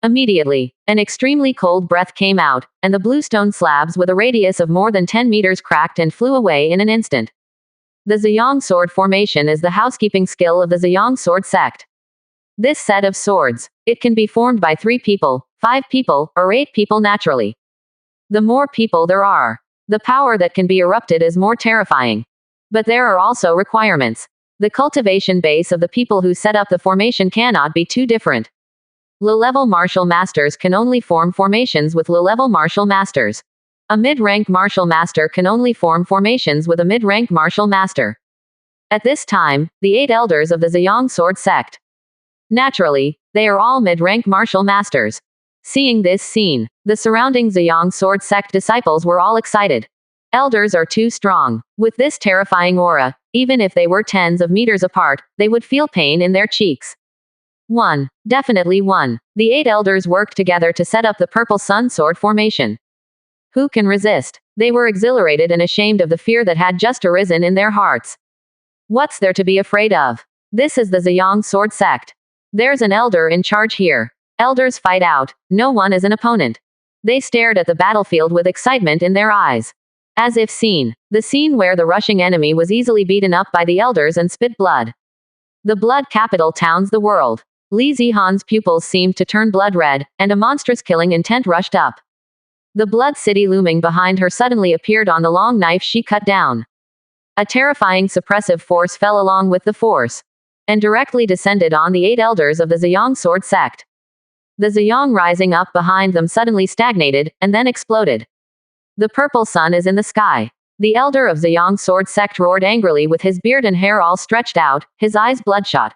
Immediately, an extremely cold breath came out, and the bluestone slabs with a radius of more than 10 meters cracked and flew away in an instant. The Ziyang sword formation is the housekeeping skill of the Ziyang sword sect. This set of swords, it can be formed by 3 people, 5 people, or 8 people naturally. The more people there are, the power that can be erupted is more terrifying. But there are also requirements. The cultivation base of the people who set up the formation cannot be too different. Low-level martial masters can only form formations with low-level martial masters. A mid-rank martial master can only form formations with a mid-rank martial master. At this time, the 8 elders of the Ziyang sword sect. Naturally, they are all mid-rank martial masters. Seeing this scene, the surrounding Ziyang sword sect disciples were all excited. Elders are too strong. With this terrifying aura, even if they were tens of meters apart, they would feel pain in their cheeks. 1. Definitely 1. The 8 elders worked together to set up the Purple Sun Sword formation. Who can resist? They were exhilarated and ashamed of the fear that had just arisen in their hearts. What's there to be afraid of? This is the Ziyang sword sect. There's an elder in charge here. Elders fight out. No one is an opponent. They stared at the battlefield with excitement in their eyes. As if seen. The scene where the rushing enemy was easily beaten up by the elders and spit blood. The blood capital towns the world. Li Zihan's pupils seemed to turn blood red, and a monstrous killing intent rushed up. The blood city looming behind her suddenly appeared on the long knife she cut down. A terrifying suppressive force fell along with the force, and directly descended on the 8 elders of the Ziyang sword sect. The Ziyang rising up behind them suddenly stagnated, and then exploded. The purple sun is in the sky. The elder of Ziyang sword sect roared angrily with his beard and hair all stretched out, his eyes bloodshot.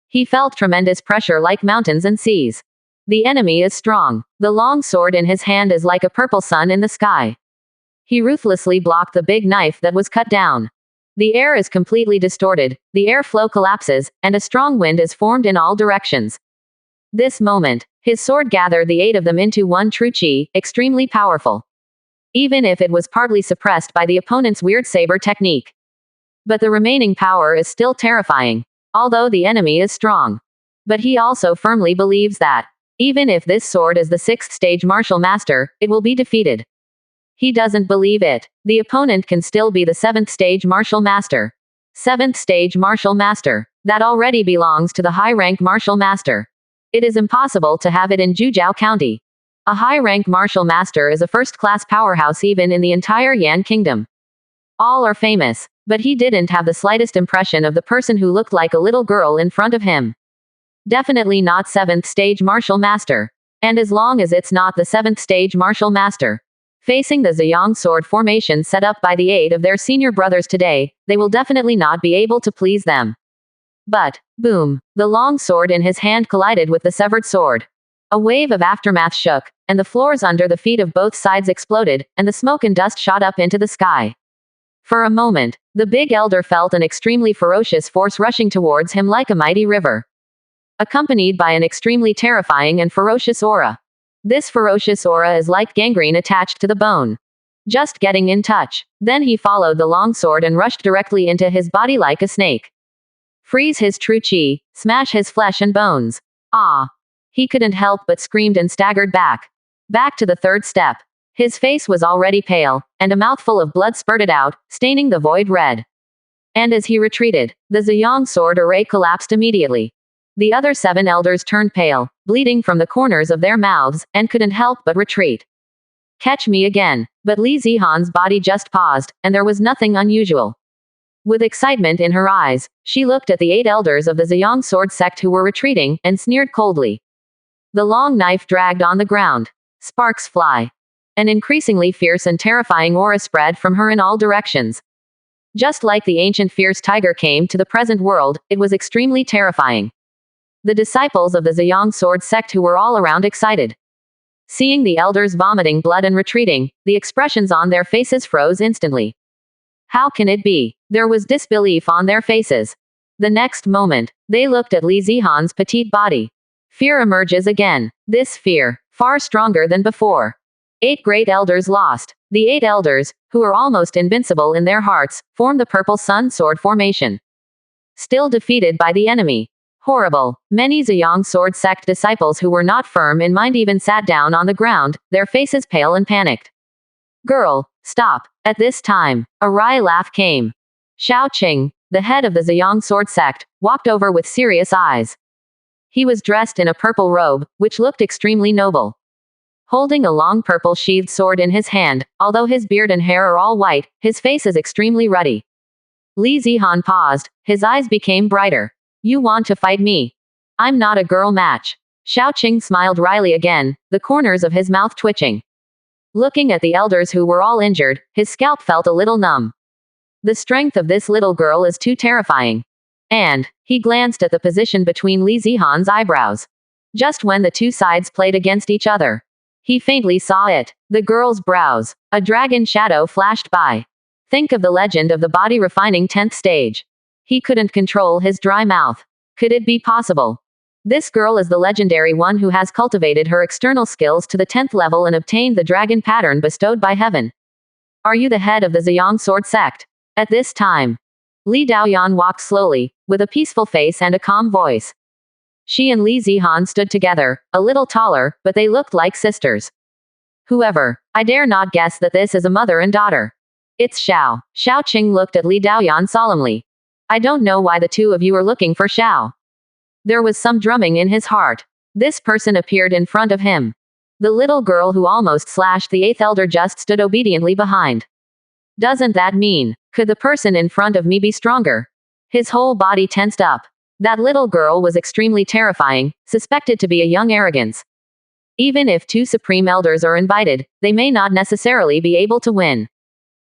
He felt tremendous pressure like mountains and seas. The enemy is strong. The long sword in his hand is like a purple sun in the sky. He ruthlessly blocked the big knife that was cut down. The air is completely distorted, the airflow collapses, and a strong wind is formed in all directions. This moment, his sword gathered the 8 of them into one true chi, extremely powerful. Even if it was partly suppressed by the opponent's weird saber technique. But the remaining power is still terrifying. Although the enemy is strong. But he also firmly believes that, even if this sword is the 6th stage martial master, it will be defeated. He doesn't believe it. The opponent can still be the 7th stage martial master. 7th stage martial master. That already belongs to the high-rank martial master. It is impossible to have it in Juzhou County. A high-rank martial master is a first-class powerhouse even in the entire Yan Kingdom. All are famous, but he didn't have the slightest impression of the person who looked like a little girl in front of him. Definitely not 7th stage martial master. And as long as it's not the 7th stage martial master, facing the Ziyang sword formation set up by the 8 of their senior brothers today, they will definitely not be able to please them. But, boom, the long sword in his hand collided with the severed sword. A wave of aftermath shook, and the floors under the feet of both sides exploded, and the smoke and dust shot up into the sky. For a moment, the big elder felt an extremely ferocious force rushing towards him like a mighty river, accompanied by an extremely terrifying and ferocious aura. This ferocious aura is like gangrene attached to the bone. Just getting in touch. Then he followed the long sword and rushed directly into his body like a snake. Freeze his true chi, smash his flesh and bones. Ah! He couldn't help but screamed and staggered back. Back to the 3rd step. His face was already pale, and a mouthful of blood spurted out, staining the void red. And as he retreated, the Ziyang sword array collapsed immediately. The other 7 elders turned pale, bleeding from the corners of their mouths, and couldn't help but retreat. Catch me again. But Li Zihan's body just paused, and there was nothing unusual. With excitement in her eyes, she looked at the 8 elders of the Ziyang sword sect who were retreating, and sneered coldly. The long knife dragged on the ground. Sparks fly. An increasingly fierce and terrifying aura spread from her in all directions. Just like the ancient fierce tiger came to the present world, it was extremely terrifying. The disciples of the Ziyang sword sect who were all around excited. Seeing the elders vomiting blood and retreating, the expressions on their faces froze instantly. How can it be? There was disbelief on their faces. The next moment, they looked at Li Zihan's petite body. Fear emerges again. This fear, far stronger than before. 8 great elders lost. The 8 elders, who are almost invincible in their hearts, form the purple sun sword formation. Still defeated by the enemy. Horrible. Many Ziyang sword sect disciples who were not firm in mind even sat down on the ground, their faces pale and panicked. Girl, stop. At this time, a wry laugh came. Xiao Qing, the head of the Ziyang sword sect, walked over with serious eyes. He was dressed in a purple robe, which looked extremely noble. Holding a long purple sheathed sword in his hand, although his beard and hair are all white, his face is extremely ruddy. Li Zihan paused, his eyes became brighter. You want to fight me? I'm not a girl match. Xiao Qing smiled wryly again, the corners of his mouth twitching. Looking at the elders who were all injured, his scalp felt a little numb. The strength of this little girl is too terrifying. And, he glanced at the position between Li Zihan's eyebrows. Just when the 2 sides played against each other. He faintly saw it. The girl's brows. A dragon shadow flashed by. Think of the legend of the body refining 10th stage. He couldn't control his dry mouth. Could it be possible? This girl is the legendary one who has cultivated her external skills to the 10th level and obtained the dragon pattern bestowed by heaven. Are you the head of the Ziyang sword sect? At this time, Li Daoyan walked slowly, with a peaceful face and a calm voice. She and Li Zihan stood together, a little taller, but they looked like sisters. Whoever, I dare not guess that this is a mother and daughter. It's Xiao. Xiao Qing looked at Li Daoyan solemnly. I don't know why the 2 of you are looking for Xiao. There was some drumming in his heart. This person appeared in front of him. The little girl who almost slashed the 8th elder just stood obediently behind. Doesn't that mean, could the person in front of me be stronger? His whole body tensed up. That little girl was extremely terrifying, suspected to be a young arrogance. Even if 2 supreme elders are invited, they may not necessarily be able to win.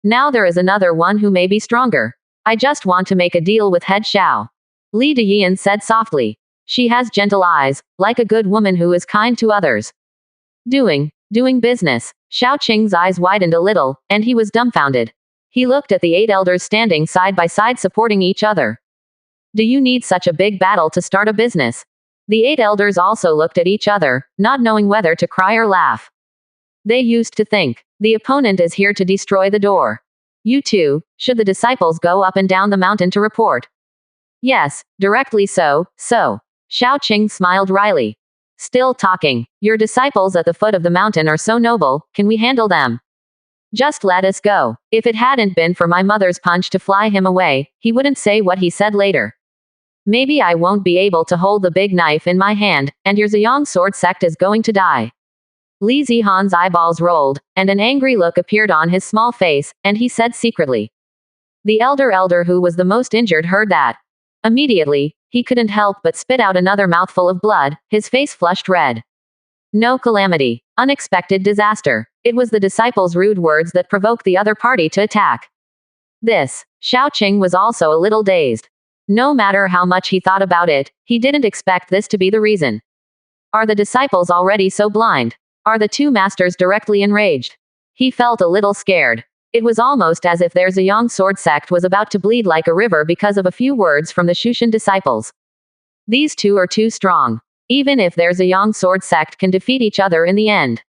Now there is another one who may be stronger. I just want to make a deal with head Xiao. Li Dayan said softly. She has gentle eyes, like a good woman who is kind to others. Doing business. Xiao Qing's eyes widened a little, and he was dumbfounded. He looked at the 8 elders standing side by side supporting each other. Do you need such a big battle to start a business? The 8 elders also looked at each other, not knowing whether to cry or laugh. They used to think, the opponent is here to destroy the door. You too, should the disciples go up and down the mountain to report? Yes, directly so. Xiao Qing smiled wryly. Still talking. Your disciples at the foot of the mountain are so noble, can we handle them? Just let us go. If it hadn't been for my mother's punch to fly him away, he wouldn't say what he said later. Maybe I won't be able to hold the big knife in my hand, and your Ziyang sword sect is going to die. Li Zihan's eyeballs rolled, and an angry look appeared on his small face, and he said secretly. The elder who was the most injured heard that. Immediately, he couldn't help but spit out another mouthful of blood, his face flushed red. No calamity. Unexpected disaster. It was the disciples' rude words that provoked the other party to attack. This. Xiao Qing was also a little dazed. No matter how much he thought about it, he didn't expect this to be the reason. Are the disciples already so blind? Are the 2 masters directly enraged? He felt a little scared. It was almost as if their Ziyang sword sect was about to bleed like a river because of a few words from the Shushan disciples. These 2 are too strong. Even if their Ziyang sword sect can defeat each other in the end.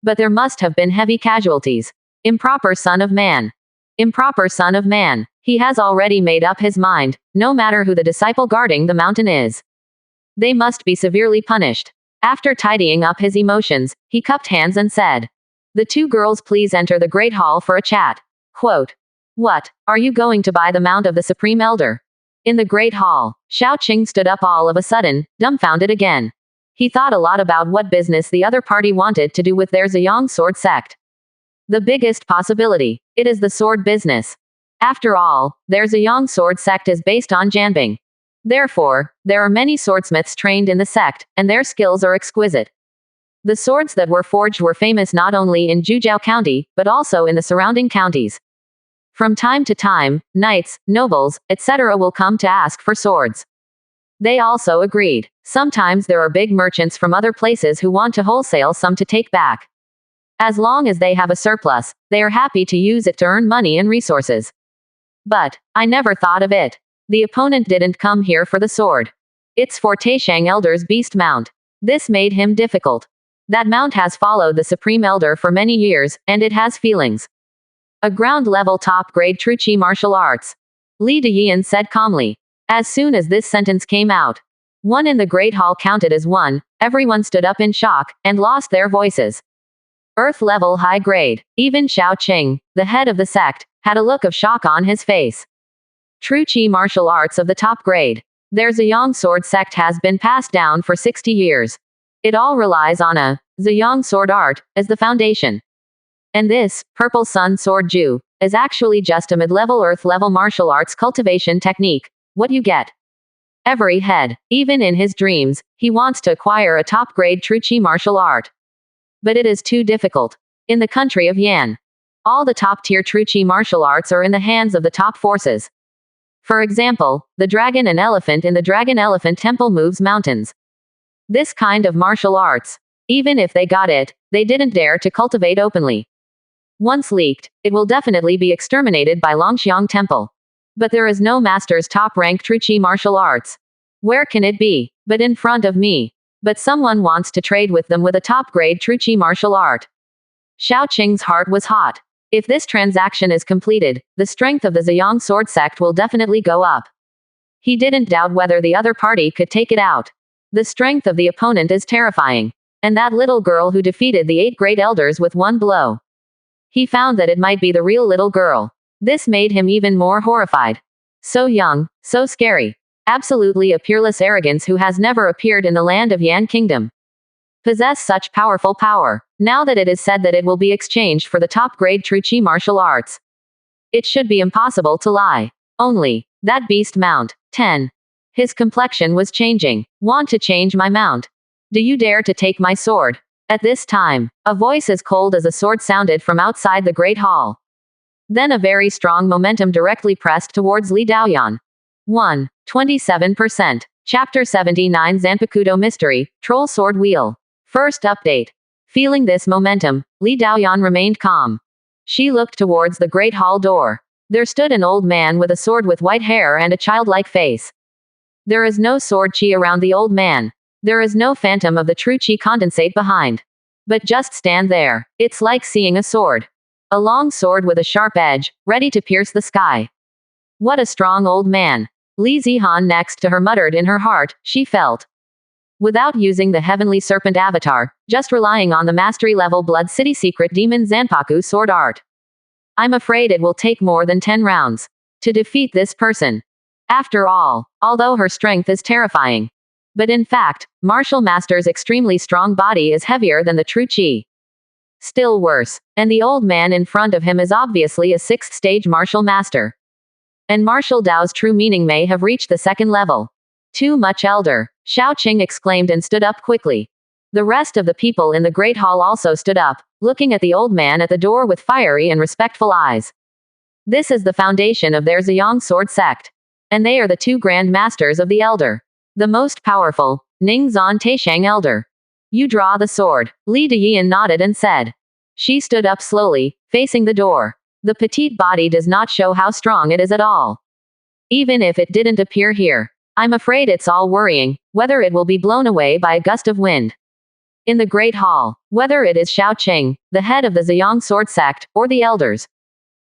But there must have been heavy casualties. Improper son of man. Improper son of man. He has already made up his mind, no matter who the disciple guarding the mountain is. They must be severely punished. After tidying up his emotions, he cupped hands and said. The 2 girls please enter the Great Hall for a chat. Quote. What, are you going to buy the mount of the Supreme Elder? In the Great Hall, Xiao Qing stood up all of a sudden, dumbfounded again. He thought a lot about what business the other party wanted to do with their Ziyang sword sect. The biggest possibility. It is the sword business. After all, their Ziyang sword sect is based on Janbing. Therefore, there are many swordsmiths trained in the sect, and their skills are exquisite. The swords that were forged were famous not only in Zhujiao County, but also in the surrounding counties. From time to time, knights, nobles, etc. will come to ask for swords. They also agreed. Sometimes there are big merchants from other places who want to wholesale some to take back. As long as they have a surplus, they are happy to use it to earn money and resources. But, I never thought of it. The opponent didn't come here for the sword. It's for Taishang Elder's beast mount. This made him difficult. That mount has followed the Supreme Elder for many years, and it has feelings. A ground-level top-grade Truchi martial arts. Li Deyan said calmly. As soon as this sentence came out, 1 in the Great Hall counted as 1, everyone stood up in shock, and lost their voices. Earth-level high-grade. Even Xiao Qing, the head of the sect, had a look of shock on his face. Truchi martial arts of the top grade. Their Ziyang sword sect has been passed down for 60 years. It all relies on a Ziyang sword art as the foundation. And this, Purple Sun Sword Ju, is actually just a mid-level earth-level martial arts cultivation technique. What you get? Every head, even in his dreams, he wants to acquire a top-grade Truchi martial art. But it is too difficult. In the country of Yan, all the top-tier Truchi martial arts are in the hands of the top forces. For example, the dragon and elephant in the Dragon Elephant Temple moves mountains. This kind of martial arts, even if they got it, they didn't dare to cultivate openly. Once leaked, it will definitely be exterminated by Longxiang Temple. But there is no master's top-rank Truchi martial arts. Where can it be? But in front of me. But someone wants to trade with them with a top-grade Truchi martial art. Xiao Qing's heart was hot. If this transaction is completed, the strength of the Ziyang sword sect will definitely go up. He didn't doubt whether the other party could take it out. The strength of the opponent is terrifying. And that little girl who defeated the 8 great elders with 1 blow. He found that it might be the real little girl. This made him even more horrified. So young, so scary. Absolutely a peerless arrogance who has never appeared in the land of Yan Kingdom. Possess such powerful power. Now that it is said that it will be exchanged for the top-grade Truchi martial arts. It should be impossible to lie. Only, that beast mount. 10. His complexion was changing. Want to change my mount? Do you dare to take my sword? At this time, a voice as cold as a sword sounded from outside the Great Hall. Then a very strong momentum directly pressed towards Li Daoyan. 1. 27%. Chapter 79 Zanpakudo Mystery, Troll Sword Wheel. First update. Feeling this momentum, Li Daoyan remained calm. She looked towards the great hall door. There stood an old man with a sword with white hair and a childlike face. There is no sword chi around the old man. There is no phantom of the true chi condensate behind. But just stand there. It's like seeing a sword. A long sword with a sharp edge, ready to pierce the sky. What a strong old man. Li Zihan next to her muttered in her heart, she felt. Without using the heavenly serpent avatar, just relying on the mastery level Blood City secret demon Zanpaku sword art. I'm afraid it will take more than 10 rounds to defeat this person. After all, although her strength is terrifying. But in fact, martial master's extremely strong body is heavier than the true chi. Still worse, and the old man in front of him is obviously a 6th stage martial master. And martial Dao's true meaning may have reached the 2nd level. Too much elder, Xiao Qing exclaimed and stood up quickly. The rest of the people in the great hall also stood up, looking at the old man at the door with fiery and respectful eyes. This is the foundation of their Ziyang sword sect. And they are the 2 grand masters of the elder. The most powerful, Ning Zan Taishang elder. You draw the sword. Li Deyin nodded and said. She stood up slowly, facing the door. The petite body does not show how strong it is at all. Even if it didn't appear here, I'm afraid it's all worrying, whether it will be blown away by a gust of wind. In the great hall, whether it is Xiao Qing, the head of the Ziyang sword sect, or the elders.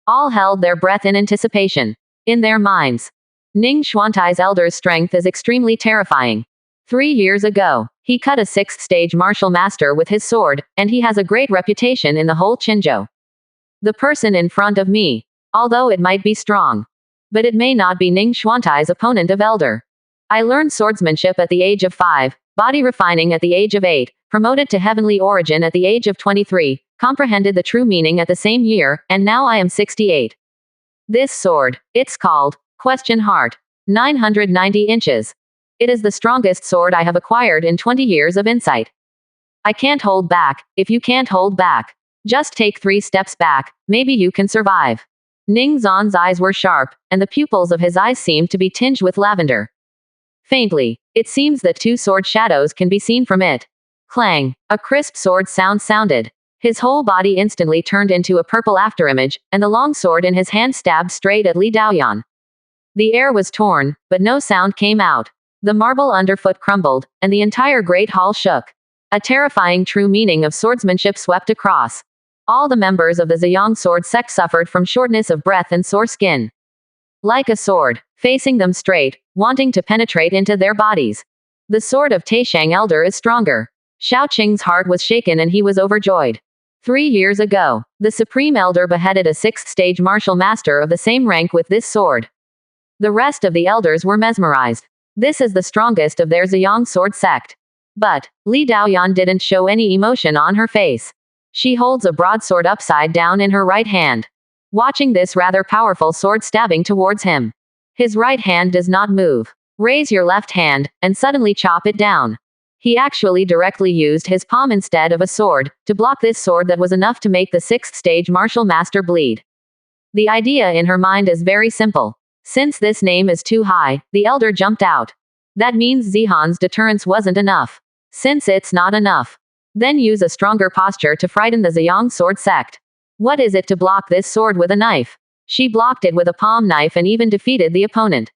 All held their breath in anticipation. In their minds. Ning Xuantai's elder's strength is extremely terrifying. 3 years ago, he cut a 6th stage martial master with his sword, and he has a great reputation in the whole Qinzhou. The person in front of me, although it might be strong, but it may not be Ning Xuantai's opponent of elder. I learned swordsmanship at the age of 5, body refining at the age of 8, promoted to heavenly origin at the age of 23, comprehended the true meaning at the same year, and now I am 68. This sword, it's called, question heart, 990 inches. It is the strongest sword I have acquired in 20 years of insight. I can't hold back. If you can't hold back, just take 3 steps back, maybe you can survive. Ning Zan's eyes were sharp, and the pupils of his eyes seemed to be tinged with lavender. Faintly, it seems that 2 sword shadows can be seen from it. Clang, a crisp sword sound sounded. His whole body instantly turned into a purple afterimage, and the long sword in his hand stabbed straight at Li Daoyan. The air was torn, but no sound came out. The marble underfoot crumbled, and the entire great hall shook. A terrifying true meaning of swordsmanship swept across. All the members of the Ziyang sword sect suffered from shortness of breath and sore skin. Like a sword, facing them straight, wanting to penetrate into their bodies. The sword of Taishang elder is stronger. Xiao Qing's heart was shaken and he was overjoyed. 3 years ago, the supreme elder beheaded a 6th stage martial master of the same rank with this sword. The rest of the elders were mesmerized. This is the strongest of their Ziyang sword sect. But, Li Daoyan didn't show any emotion on her face. She holds a broadsword upside down in her right hand. Watching this rather powerful sword stabbing towards him. His right hand does not move. Raise your left hand, and suddenly chop it down. He actually directly used his palm instead of a sword, to block this sword that was enough to make the 6th stage martial master bleed. The idea in her mind is very simple. Since this name is too high, the elder jumped out. That means Zihan's deterrence wasn't enough. Since it's not enough, then use a stronger posture to frighten the Ziyang sword sect. What is it to block this sword with a knife? She blocked it with a palm knife and even defeated the opponent.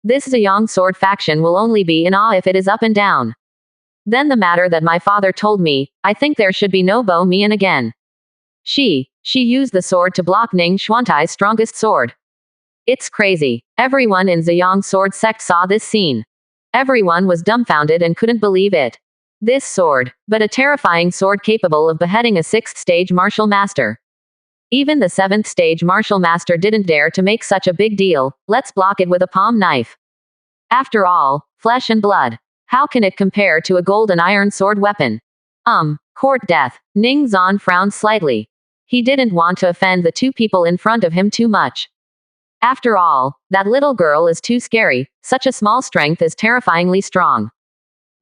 This Ziyang sword faction will only be in awe if it is up and down. Then the matter that my father told me, I think there should be no Bo Mian again. She used the sword to block Ning Xuantai's strongest sword. It's crazy. Everyone in Ziyang sword sect saw this scene. Everyone was dumbfounded and couldn't believe it. This sword, but a terrifying sword capable of beheading a 6th stage martial master. Even the 7th stage martial master didn't dare to make such a big deal. Let's block it with a palm knife. After all, flesh and blood. How can it compare to a gold and iron sword weapon? Court death. Ning Zan frowned slightly. He didn't want to offend the 2 people in front of him too much. After all, that little girl is too scary. Such a small strength is terrifyingly strong.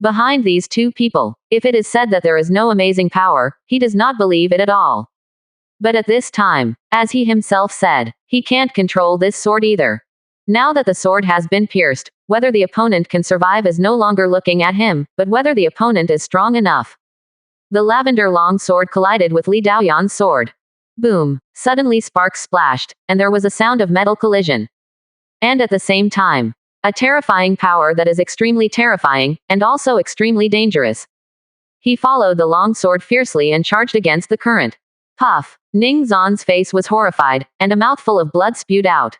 Behind these 2 people, if it is said that there is no amazing power, he does not believe it at all. But at this time, as he himself said, he can't control this sword either. Now that the sword has been pierced, whether the opponent can survive is no longer looking at him, but whether the opponent is strong enough. The lavender long sword collided with Li Daoyan's sword. Boom. Suddenly sparks splashed, and there was a sound of metal collision. And at the same time, a terrifying power that is extremely terrifying, and also extremely dangerous. He followed the long sword fiercely and charged against the current. Puff. Ning Zan's face was horrified, and a mouthful of blood spewed out.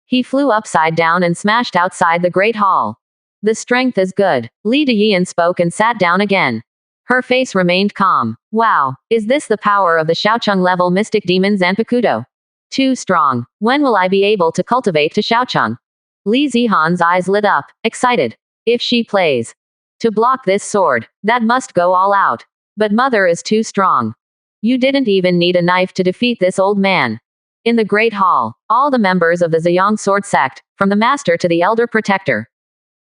He flew upside down and smashed outside the great hall. The strength is good. Li Deyan spoke and sat down again. Her face remained calm. Wow, is this the power of the Xiaocheng level mystic demon Zanpakuto? Too strong. When will I be able to cultivate to Xiaocheng? Li Zihan's eyes lit up, excited. If she plays to block this sword, that must go all out. But mother is too strong. You didn't even need a knife to defeat this old man. In the Great Hall, all the members of the Ziyang Sword Sect, from the Master to the Elder Protector,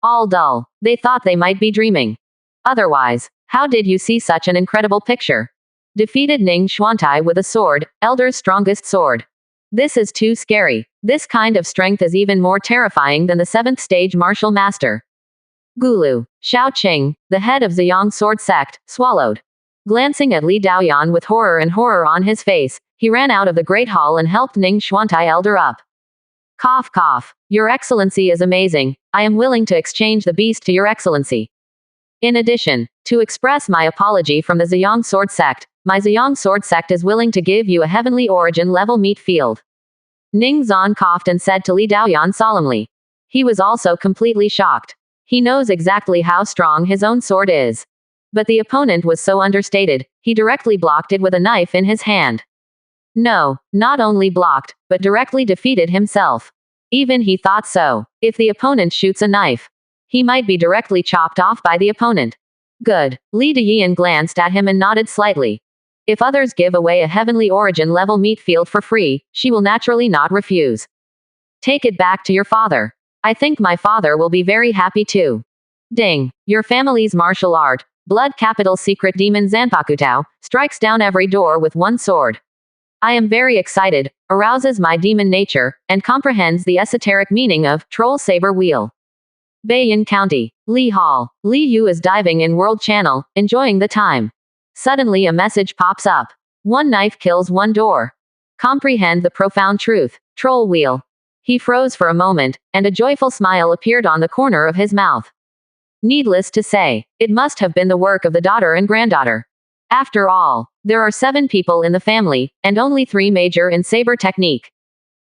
all dull. They thought they might be dreaming. Otherwise, how did you see such an incredible picture? Defeated Ning Xuantai with a sword, Elder's strongest sword. This is too scary. This kind of strength is even more terrifying than the 7th stage martial master. Gulu. Xiao Qing, the head of Ziyang Sword Sect, swallowed. Glancing at Li Daoyan with horror on his face, he ran out of the Great Hall and helped Ning Xuantai Elder up. Cough cough. Your Excellency is amazing. I am willing to exchange the beast to Your Excellency. In addition, to express my apology from the Ziyang Sword Sect, my Ziyang Sword Sect is willing to give you a heavenly origin level meat field. Ning Zan coughed and said to Li Daoyan solemnly. He was also completely shocked. He knows exactly how strong his own sword is. But the opponent was so understated, he directly blocked it with a knife in his hand. No, not only blocked, but directly defeated himself. Even he thought so. If the opponent shoots a knife, he might be directly chopped off by the opponent. Good. Li Deyan glanced at him and nodded slightly. If others give away a heavenly origin level meat field for free, she will naturally not refuse. Take it back to your father. I think my father will be very happy too. Ding. Your family's martial art, blood capital secret demon Zanpakutao, strikes down every door with one sword. I am very excited, arouses my demon nature, and comprehends the esoteric meaning of troll saber wheel. Beiyin County. Li Hall. Li Yu is diving in World Channel, enjoying the time. Suddenly a message pops up. One knife kills one door. Comprehend the profound truth. Troll wheel. He froze for a moment, and a joyful smile appeared on the corner of his mouth. Needless to say, it must have been the work of the daughter and granddaughter. After all, there are 7 people in the family, and only 3 major in saber technique.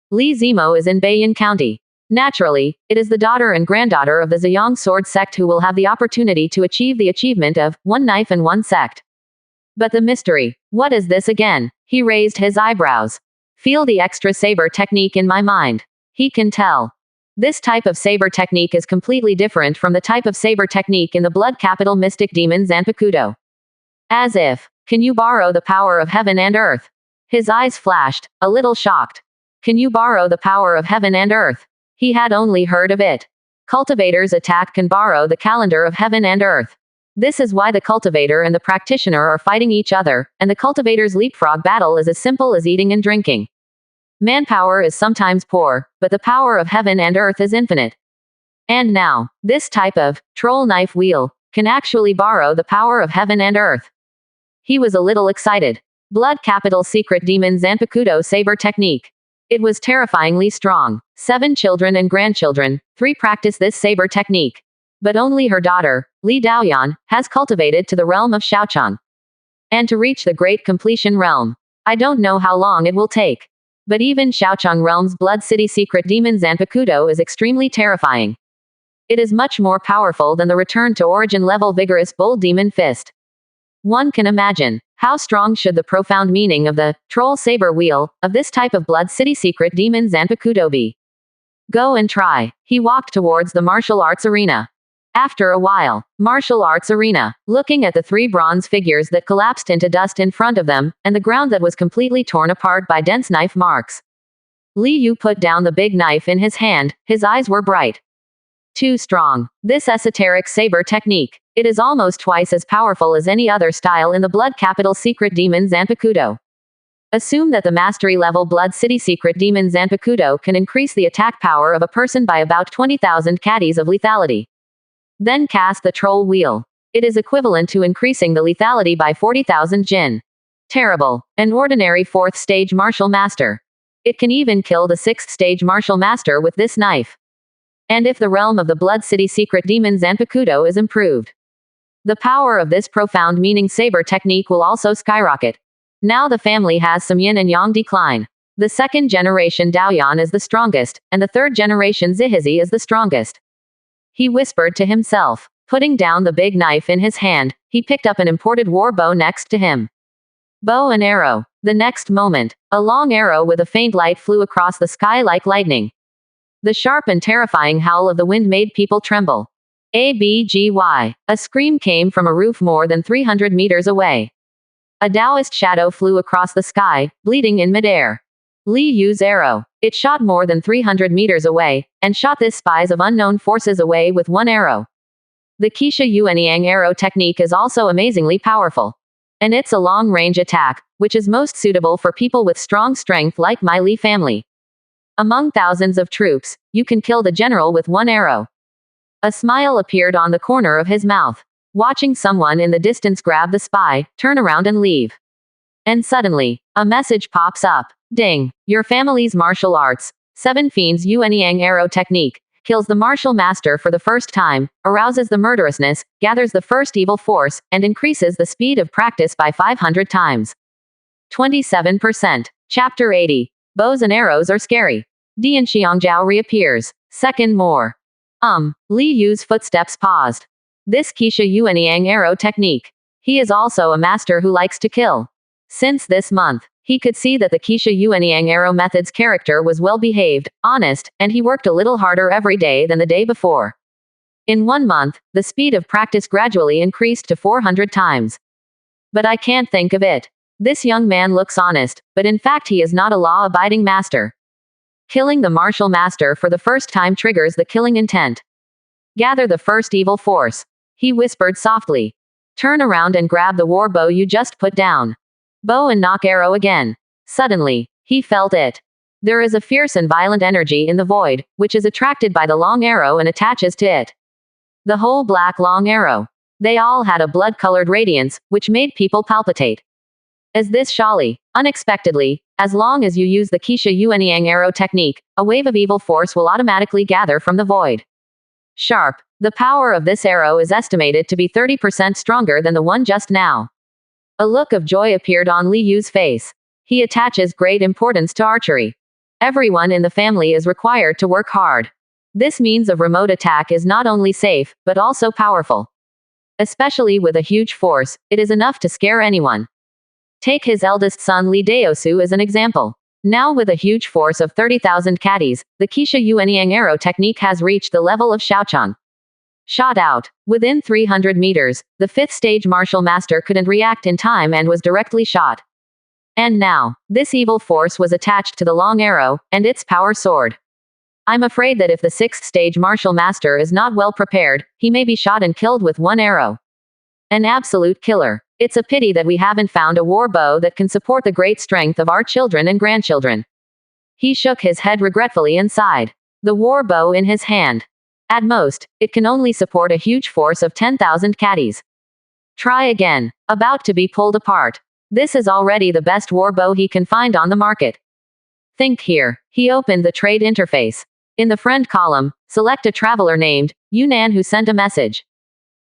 Li Zimo is in Beiyin County. Naturally, it is the daughter and granddaughter of the Ziyang Sword Sect who will have the opportunity to achieve the achievement of one knife and one sect. But the mystery, what is this again? He raised his eyebrows. Feel the extra saber technique in my mind. He can tell. This type of saber technique is completely different from the type of saber technique in the blood capital mystic demon Zanpakuto. As if, can you borrow the power of heaven and earth? His eyes flashed, a little shocked. Can you borrow the power of heaven and earth? He had only heard of it. Cultivators attack can borrow the calendar of heaven and earth. This is why the cultivator and the practitioner are fighting each other, and the cultivator's leapfrog battle is as simple as eating and drinking. Manpower is sometimes poor, but the power of heaven and earth is infinite. And now, this type of troll knife wheel can actually borrow the power of heaven and earth. He was a little excited. Blood capital secret demon Zanpakuto saber technique. It was terrifyingly strong. 7 children and grandchildren, 3 practice this saber technique. But only her daughter, Li Daoyan, has cultivated to the realm of Xiaocheng. And to reach the great completion realm, I don't know how long it will take. But even Xiaocheng realm's blood city secret demon Zanpakuto is extremely terrifying. It is much more powerful than the return to origin level vigorous bull demon fist. One can imagine, how strong should the profound meaning of the troll saber wheel of this type of blood city secret demon Zanpakuto be. Go and try. He walked towards the martial arts arena. After a while, martial arts arena, looking at the 3 bronze figures that collapsed into dust in front of them, and the ground that was completely torn apart by dense knife marks. Li Yu put down the big knife in his hand, his eyes were bright. Too strong. This esoteric saber technique. It is almost twice as powerful as any other style in the blood capital secret demon Zanpakuto. Assume that the mastery level blood city secret demon Zanpakuto can increase the attack power of a person by about 20,000 caddies of lethality. Then cast the troll wheel. It is equivalent to increasing the lethality by 40,000 jin. Terrible. An ordinary 4th stage martial master. It can even kill the 6th stage martial master with this knife. And if the realm of the Blood City secret demon Zanpakuto is improved, the power of this profound meaning saber technique will also skyrocket. Now the family has some yin and yang decline. The 2nd generation Daoyan is the strongest, and the 3rd generation Zihizi is the strongest. He whispered to himself. Putting down the big knife in his hand, he picked up an imported war bow next to him. Bow and arrow. The next moment, a long arrow with a faint light flew across the sky like lightning. The sharp and terrifying howl of the wind made people tremble. ABGY. A scream came from a roof more than 300 meters away. A Taoist shadow flew across the sky, bleeding in midair. Li Yu's arrow. It shot more than 300 meters away, and shot this spies of unknown forces away with one arrow. The Kisha Yuanyang arrow technique is also amazingly powerful. And it's a long-range attack, which is most suitable for people with strong strength like my Li family. Among thousands of troops, you can kill the general with one arrow. A smile appeared on the corner of his mouth. Watching someone in the distance grab the spy, turn around and leave. And suddenly, a message pops up. Ding. Your family's martial arts. 7 Fiends Yuanyang arrow technique. Kills the martial master for the first time, arouses the murderousness, gathers the first evil force, and increases the speed of practice by 500 times. 27%. Chapter 80. Bows and arrows are scary. Dian Xiangjiao reappears. Second more. Li Yu's footsteps paused. This Kisha Yuanyang arrow technique. He is also a master who likes to kill. Since this month, he could see that the Kisha Yuanyang arrow method's character was well behaved, honest, and he worked a little harder every day than the day before. In 1 month, the speed of practice gradually increased to 400 times. But I can't think of it. This young man looks honest, but in fact he is not a law-abiding master. Killing the martial master for the first time triggers the killing intent. Gather the first evil force. He whispered softly. Turn around and grab the war bow you just put down. Bow and knock arrow again. Suddenly, he felt it. There is a fierce and violent energy in the void, which is attracted by the long arrow and attaches to it. The whole black long arrow. They all had a blood-colored radiance, which made people palpitate. As this Shali, unexpectedly, as long as you use the Kisha Yuanyang arrow technique, a wave of evil force will automatically gather from the void. Sharp. The power of this arrow is estimated to be 30% stronger than the one just now. A look of joy appeared on Li Yu's face. He attaches great importance to archery. Everyone in the family is required to work hard. This means of remote attack is not only safe, but also powerful. Especially with a huge force, it is enough to scare anyone. Take his eldest son Li Daosu as an example. Now with a huge force of 30,000 caddies, the Kisha Yuanyang arrow technique has reached the level of Xiaochang. Shot out. Within 300 meters, the 5th stage martial master couldn't react in time and was directly shot. And now, this evil force was attached to the long arrow, and its power soared. I'm afraid that if the 6th stage martial master is not well prepared, he may be shot and killed with one arrow. An absolute killer. It's a pity that we haven't found a war bow that can support the great strength of our children and grandchildren. He shook his head regretfully and sighed. The war bow in his hand. At most, it can only support a huge force of 10,000 caddies. Try again. About to be pulled apart. This is already the best war bow he can find on the market. Think here. He opened the trade interface. In the friend column, select a traveler named Yunnan who sent a message.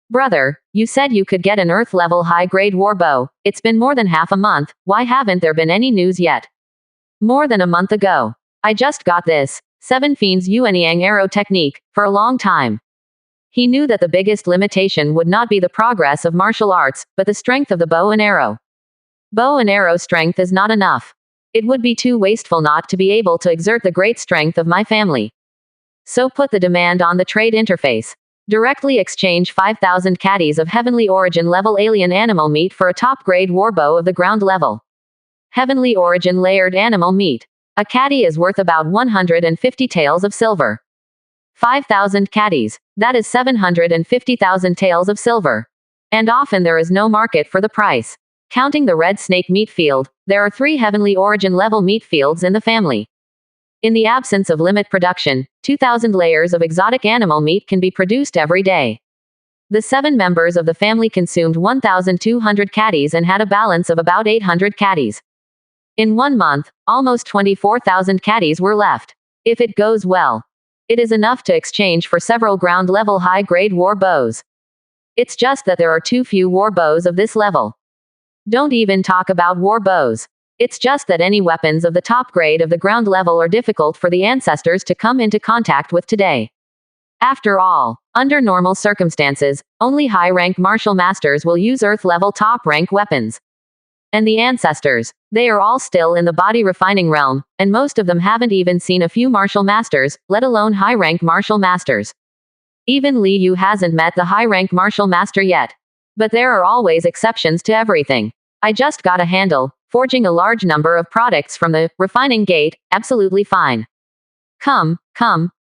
Brother, you said you could get an Earth-level high-grade war bow. It's been more than half a month. Why haven't there been any news yet? More than a month ago. I just got this. 7 Fiends Yuanyang arrow technique, for a long time. He knew that the biggest limitation would not be the progress of martial arts, but the strength of the bow and arrow. Bow and arrow strength is not enough. It would be too wasteful not to be able to exert the great strength of my family. So put the demand on the trade interface. Directly exchange 5,000 caddies of heavenly origin level alien animal meat for a top-grade war bow of the ground level. Heavenly origin layered animal meat. A caddy is worth about 150 taels of silver. 5,000 caddies. That is 750,000 taels of silver. And often there is no market for the price. Counting the red snake meat field, there are 3 heavenly origin level meat fields in the family. In the absence of limit production, 2,000 layers of exotic animal meat can be produced every day. The 7 members of the family consumed 1,200 caddies and had a balance of about 800 caddies. In 1 month, almost 24,000 caddies were left. If it goes well, it is enough to exchange for several ground-level high-grade war bows. It's just that there are too few war bows of this level. Don't even talk about war bows. It's just that any weapons of the top grade of the ground level are difficult for the ancestors to come into contact with today. After all, under normal circumstances, only high-rank martial masters will use Earth-level top-rank weapons. And the ancestors, they are all still in the body refining realm, and most of them haven't even seen a few martial masters, let alone high-rank martial masters. Even Li Yu hasn't met the high-rank martial master yet. But there are always exceptions to everything. I just got a handle, forging a large number of products from the refining gate, absolutely fine. Come,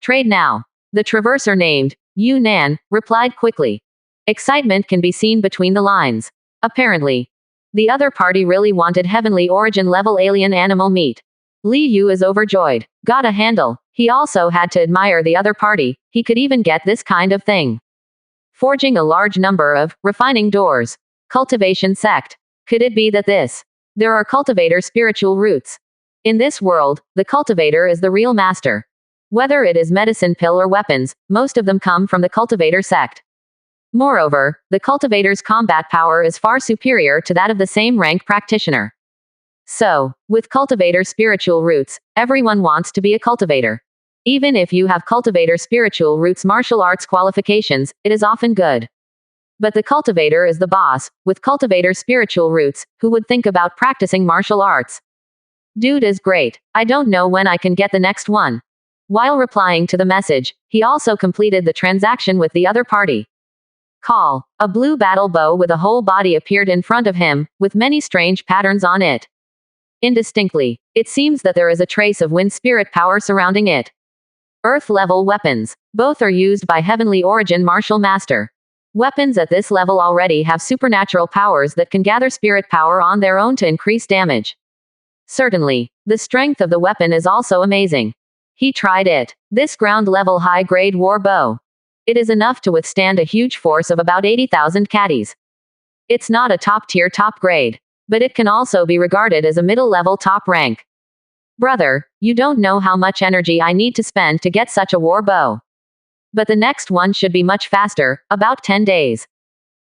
trade now. The traverser named Yu Nan replied quickly. Excitement can be seen between the lines. Apparently, the other party really wanted heavenly origin level alien animal meat. Li Yu is overjoyed. Got a handle. He also had to admire the other party. He could even get this kind of thing. Forging a large number of refining doors. Cultivation sect. Could it be that there are cultivator spiritual roots? In this world, the cultivator is the real master. Whether it is medicine pill or weapons, most of them come from the cultivator sect. Moreover, the cultivator's combat power is far superior to that of the same rank practitioner. So, with cultivator spiritual roots, everyone wants to be a cultivator. Even if you have cultivator spiritual roots martial arts qualifications, it is often good. But the cultivator is the boss, with cultivator spiritual roots, who would think about practicing martial arts. Dude is great. I don't know when I can get the next one. While replying to the message, he also completed the transaction with the other party. Call. A blue battle bow with a whole body appeared in front of him, with many strange patterns on it. Indistinctly, it seems that there is a trace of wind spirit power surrounding it. Earth-level weapons. Both are used by heavenly origin martial master. Weapons at this level already have supernatural powers that can gather spirit power on their own to increase damage. Certainly, the strength of the weapon is also amazing. He tried it. This ground-level high-grade war bow. It is enough to withstand a huge force of about 80,000 caddies. It's not a top-tier top grade, but it can also be regarded as a middle-level top rank. Brother, you don't know how much energy I need to spend to get such a war bow. But the next one should be much faster, about 10 days.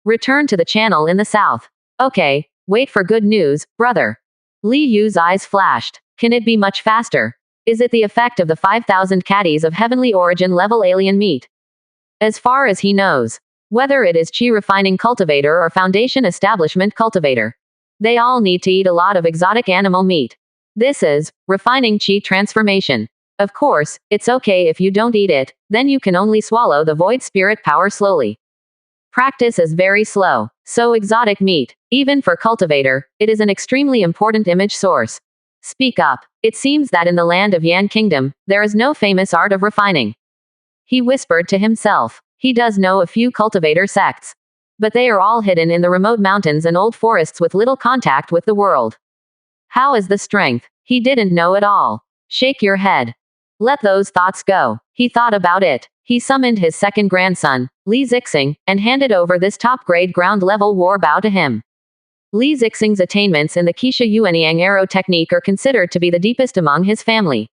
Return to the channel in the south. Okay, wait for good news, brother. Li Yu's eyes flashed. Can it be much faster? Is it the effect of the 5,000 caddies of heavenly origin level alien meat? As far as he knows, whether it is chi refining cultivator or foundation establishment cultivator, they all need to eat a lot of exotic animal meat. This is refining chi transformation. Of course, it's okay if you don't eat it, then you can only swallow the void spirit power slowly. Practice is very slow, so exotic meat, even for cultivator, it is an extremely important image source. Speak up. It seems that in the land of Yan Kingdom, there is no famous art of refining. He whispered to himself. He does know a few cultivator sects. But they are all hidden in the remote mountains and old forests with little contact with the world. How is the strength? He didn't know at all. Shake your head. Let those thoughts go. He thought about it. He summoned his second grandson, Li Zixing, and handed over this top-grade ground-level war bow to him. Li Zixing's attainments in the Qisha Yuanyang arrow technique are considered to be the deepest among his family.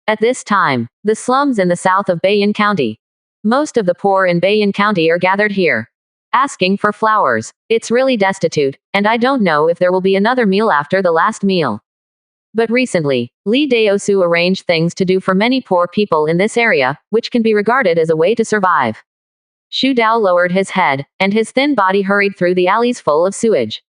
At this time, the slums in the south of Beiyin County. Most of the poor in Beiyin County are gathered here, asking for flowers. It's really destitute, and I don't know if there will be another meal after the last meal. But recently, Li Daosu arranged things to do for many poor people in this area, which can be regarded as a way to survive. Xu Dao lowered his head, and his thin body hurried through the alleys full of sewage.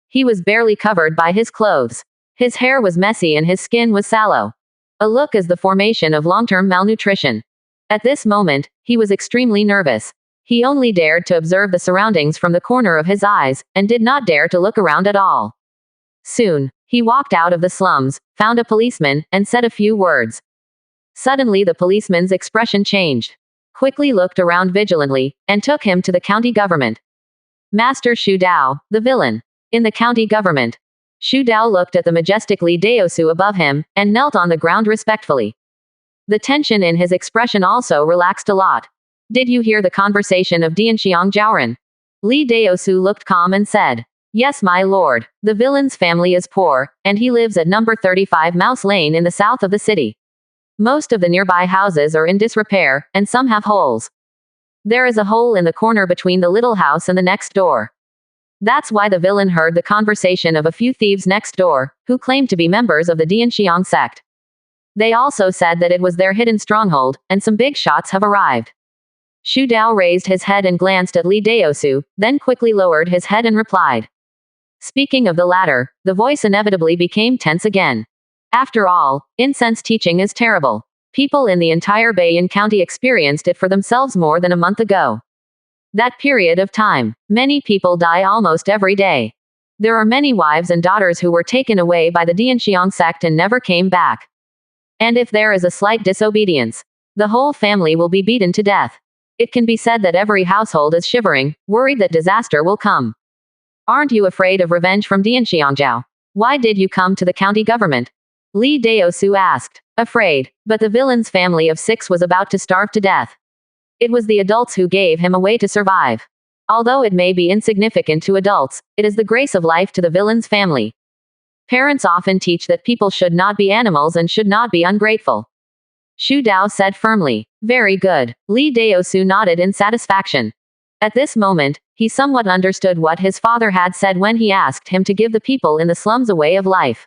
He was barely covered by his clothes. His hair was messy and his skin was sallow. A look as the formation of long-term malnutrition. At this moment, he was extremely nervous. He only dared to observe the surroundings from the corner of his eyes, and did not dare to look around at all. Soon, he walked out of the slums, found a policeman, and said a few words. Suddenly the policeman's expression changed. Quickly looked around vigilantly, and took him to the county government. Master Xu Dao, the villain. In the county government. Xu Dao looked at the majestic Li Daosu above him, and knelt on the ground respectfully. The tension in his expression also relaxed a lot. Did you hear the conversation of Dianxiang Jiaoran? Li Daosu looked calm and said, yes, my lord. The villain's family is poor, and he lives at number 35 Mouse Lane in the south of the city. Most of the nearby houses are in disrepair, and some have holes. There is a hole in the corner between the little house and the next door. That's why the villain heard the conversation of a few thieves next door, who claimed to be members of the Dianxiang sect. They also said that it was their hidden stronghold, and some big shots have arrived. Xu Dao raised his head and glanced at Li Daosu, then quickly lowered his head and replied. Speaking of the latter, the voice inevitably became tense again. After all, incense teaching is terrible. People in the entire Bayan County experienced it for themselves more than a month ago. That period of time, many people die almost every day. There are many wives and daughters who were taken away by the Dianxiang sect and never came back. And if there is a slight disobedience, the whole family will be beaten to death. It can be said that every household is shivering, worried that disaster will come. Aren't you afraid of revenge from Dianxiangjiao? Why did you come to the county government? Li Daosu asked. Afraid, but the villain's family of 6 was about to starve to death. It was the adults who gave him a way to survive. Although it may be insignificant to adults, it is the grace of life to the villain's family. Parents often teach that people should not be animals and should not be ungrateful. Xu Dao said firmly. Very good. Li Daosu nodded in satisfaction. At this moment, he somewhat understood what his father had said when he asked him to give the people in the slums a way of life.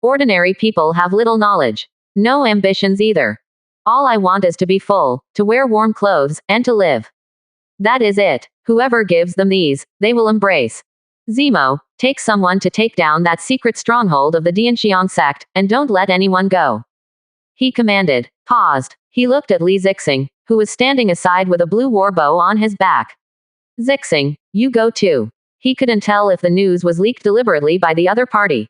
Ordinary people have little knowledge. No ambitions either. All I want is to be full, to wear warm clothes, and to live. That is it. Whoever gives them these, they will embrace. Zemo, take someone to take down that secret stronghold of the Dianxiang sect, and don't let anyone go. He commanded. Paused. He looked at Li Zixing, who was standing aside with a blue war bow on his back. Zixing, you go too. He couldn't tell if the news was leaked deliberately by the other party.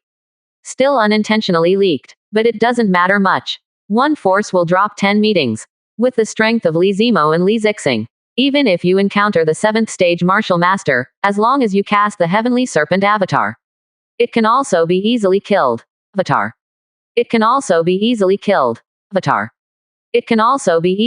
Still unintentionally leaked. But it doesn't matter much. One force will drop 10 meetings. With the strength of Li Zemo and Li Zixing. Even if you encounter the 7th stage martial master, as long as you cast the heavenly serpent avatar. It can also be easily killed. Avatar. It can also be easily killed. Avatar. It can also be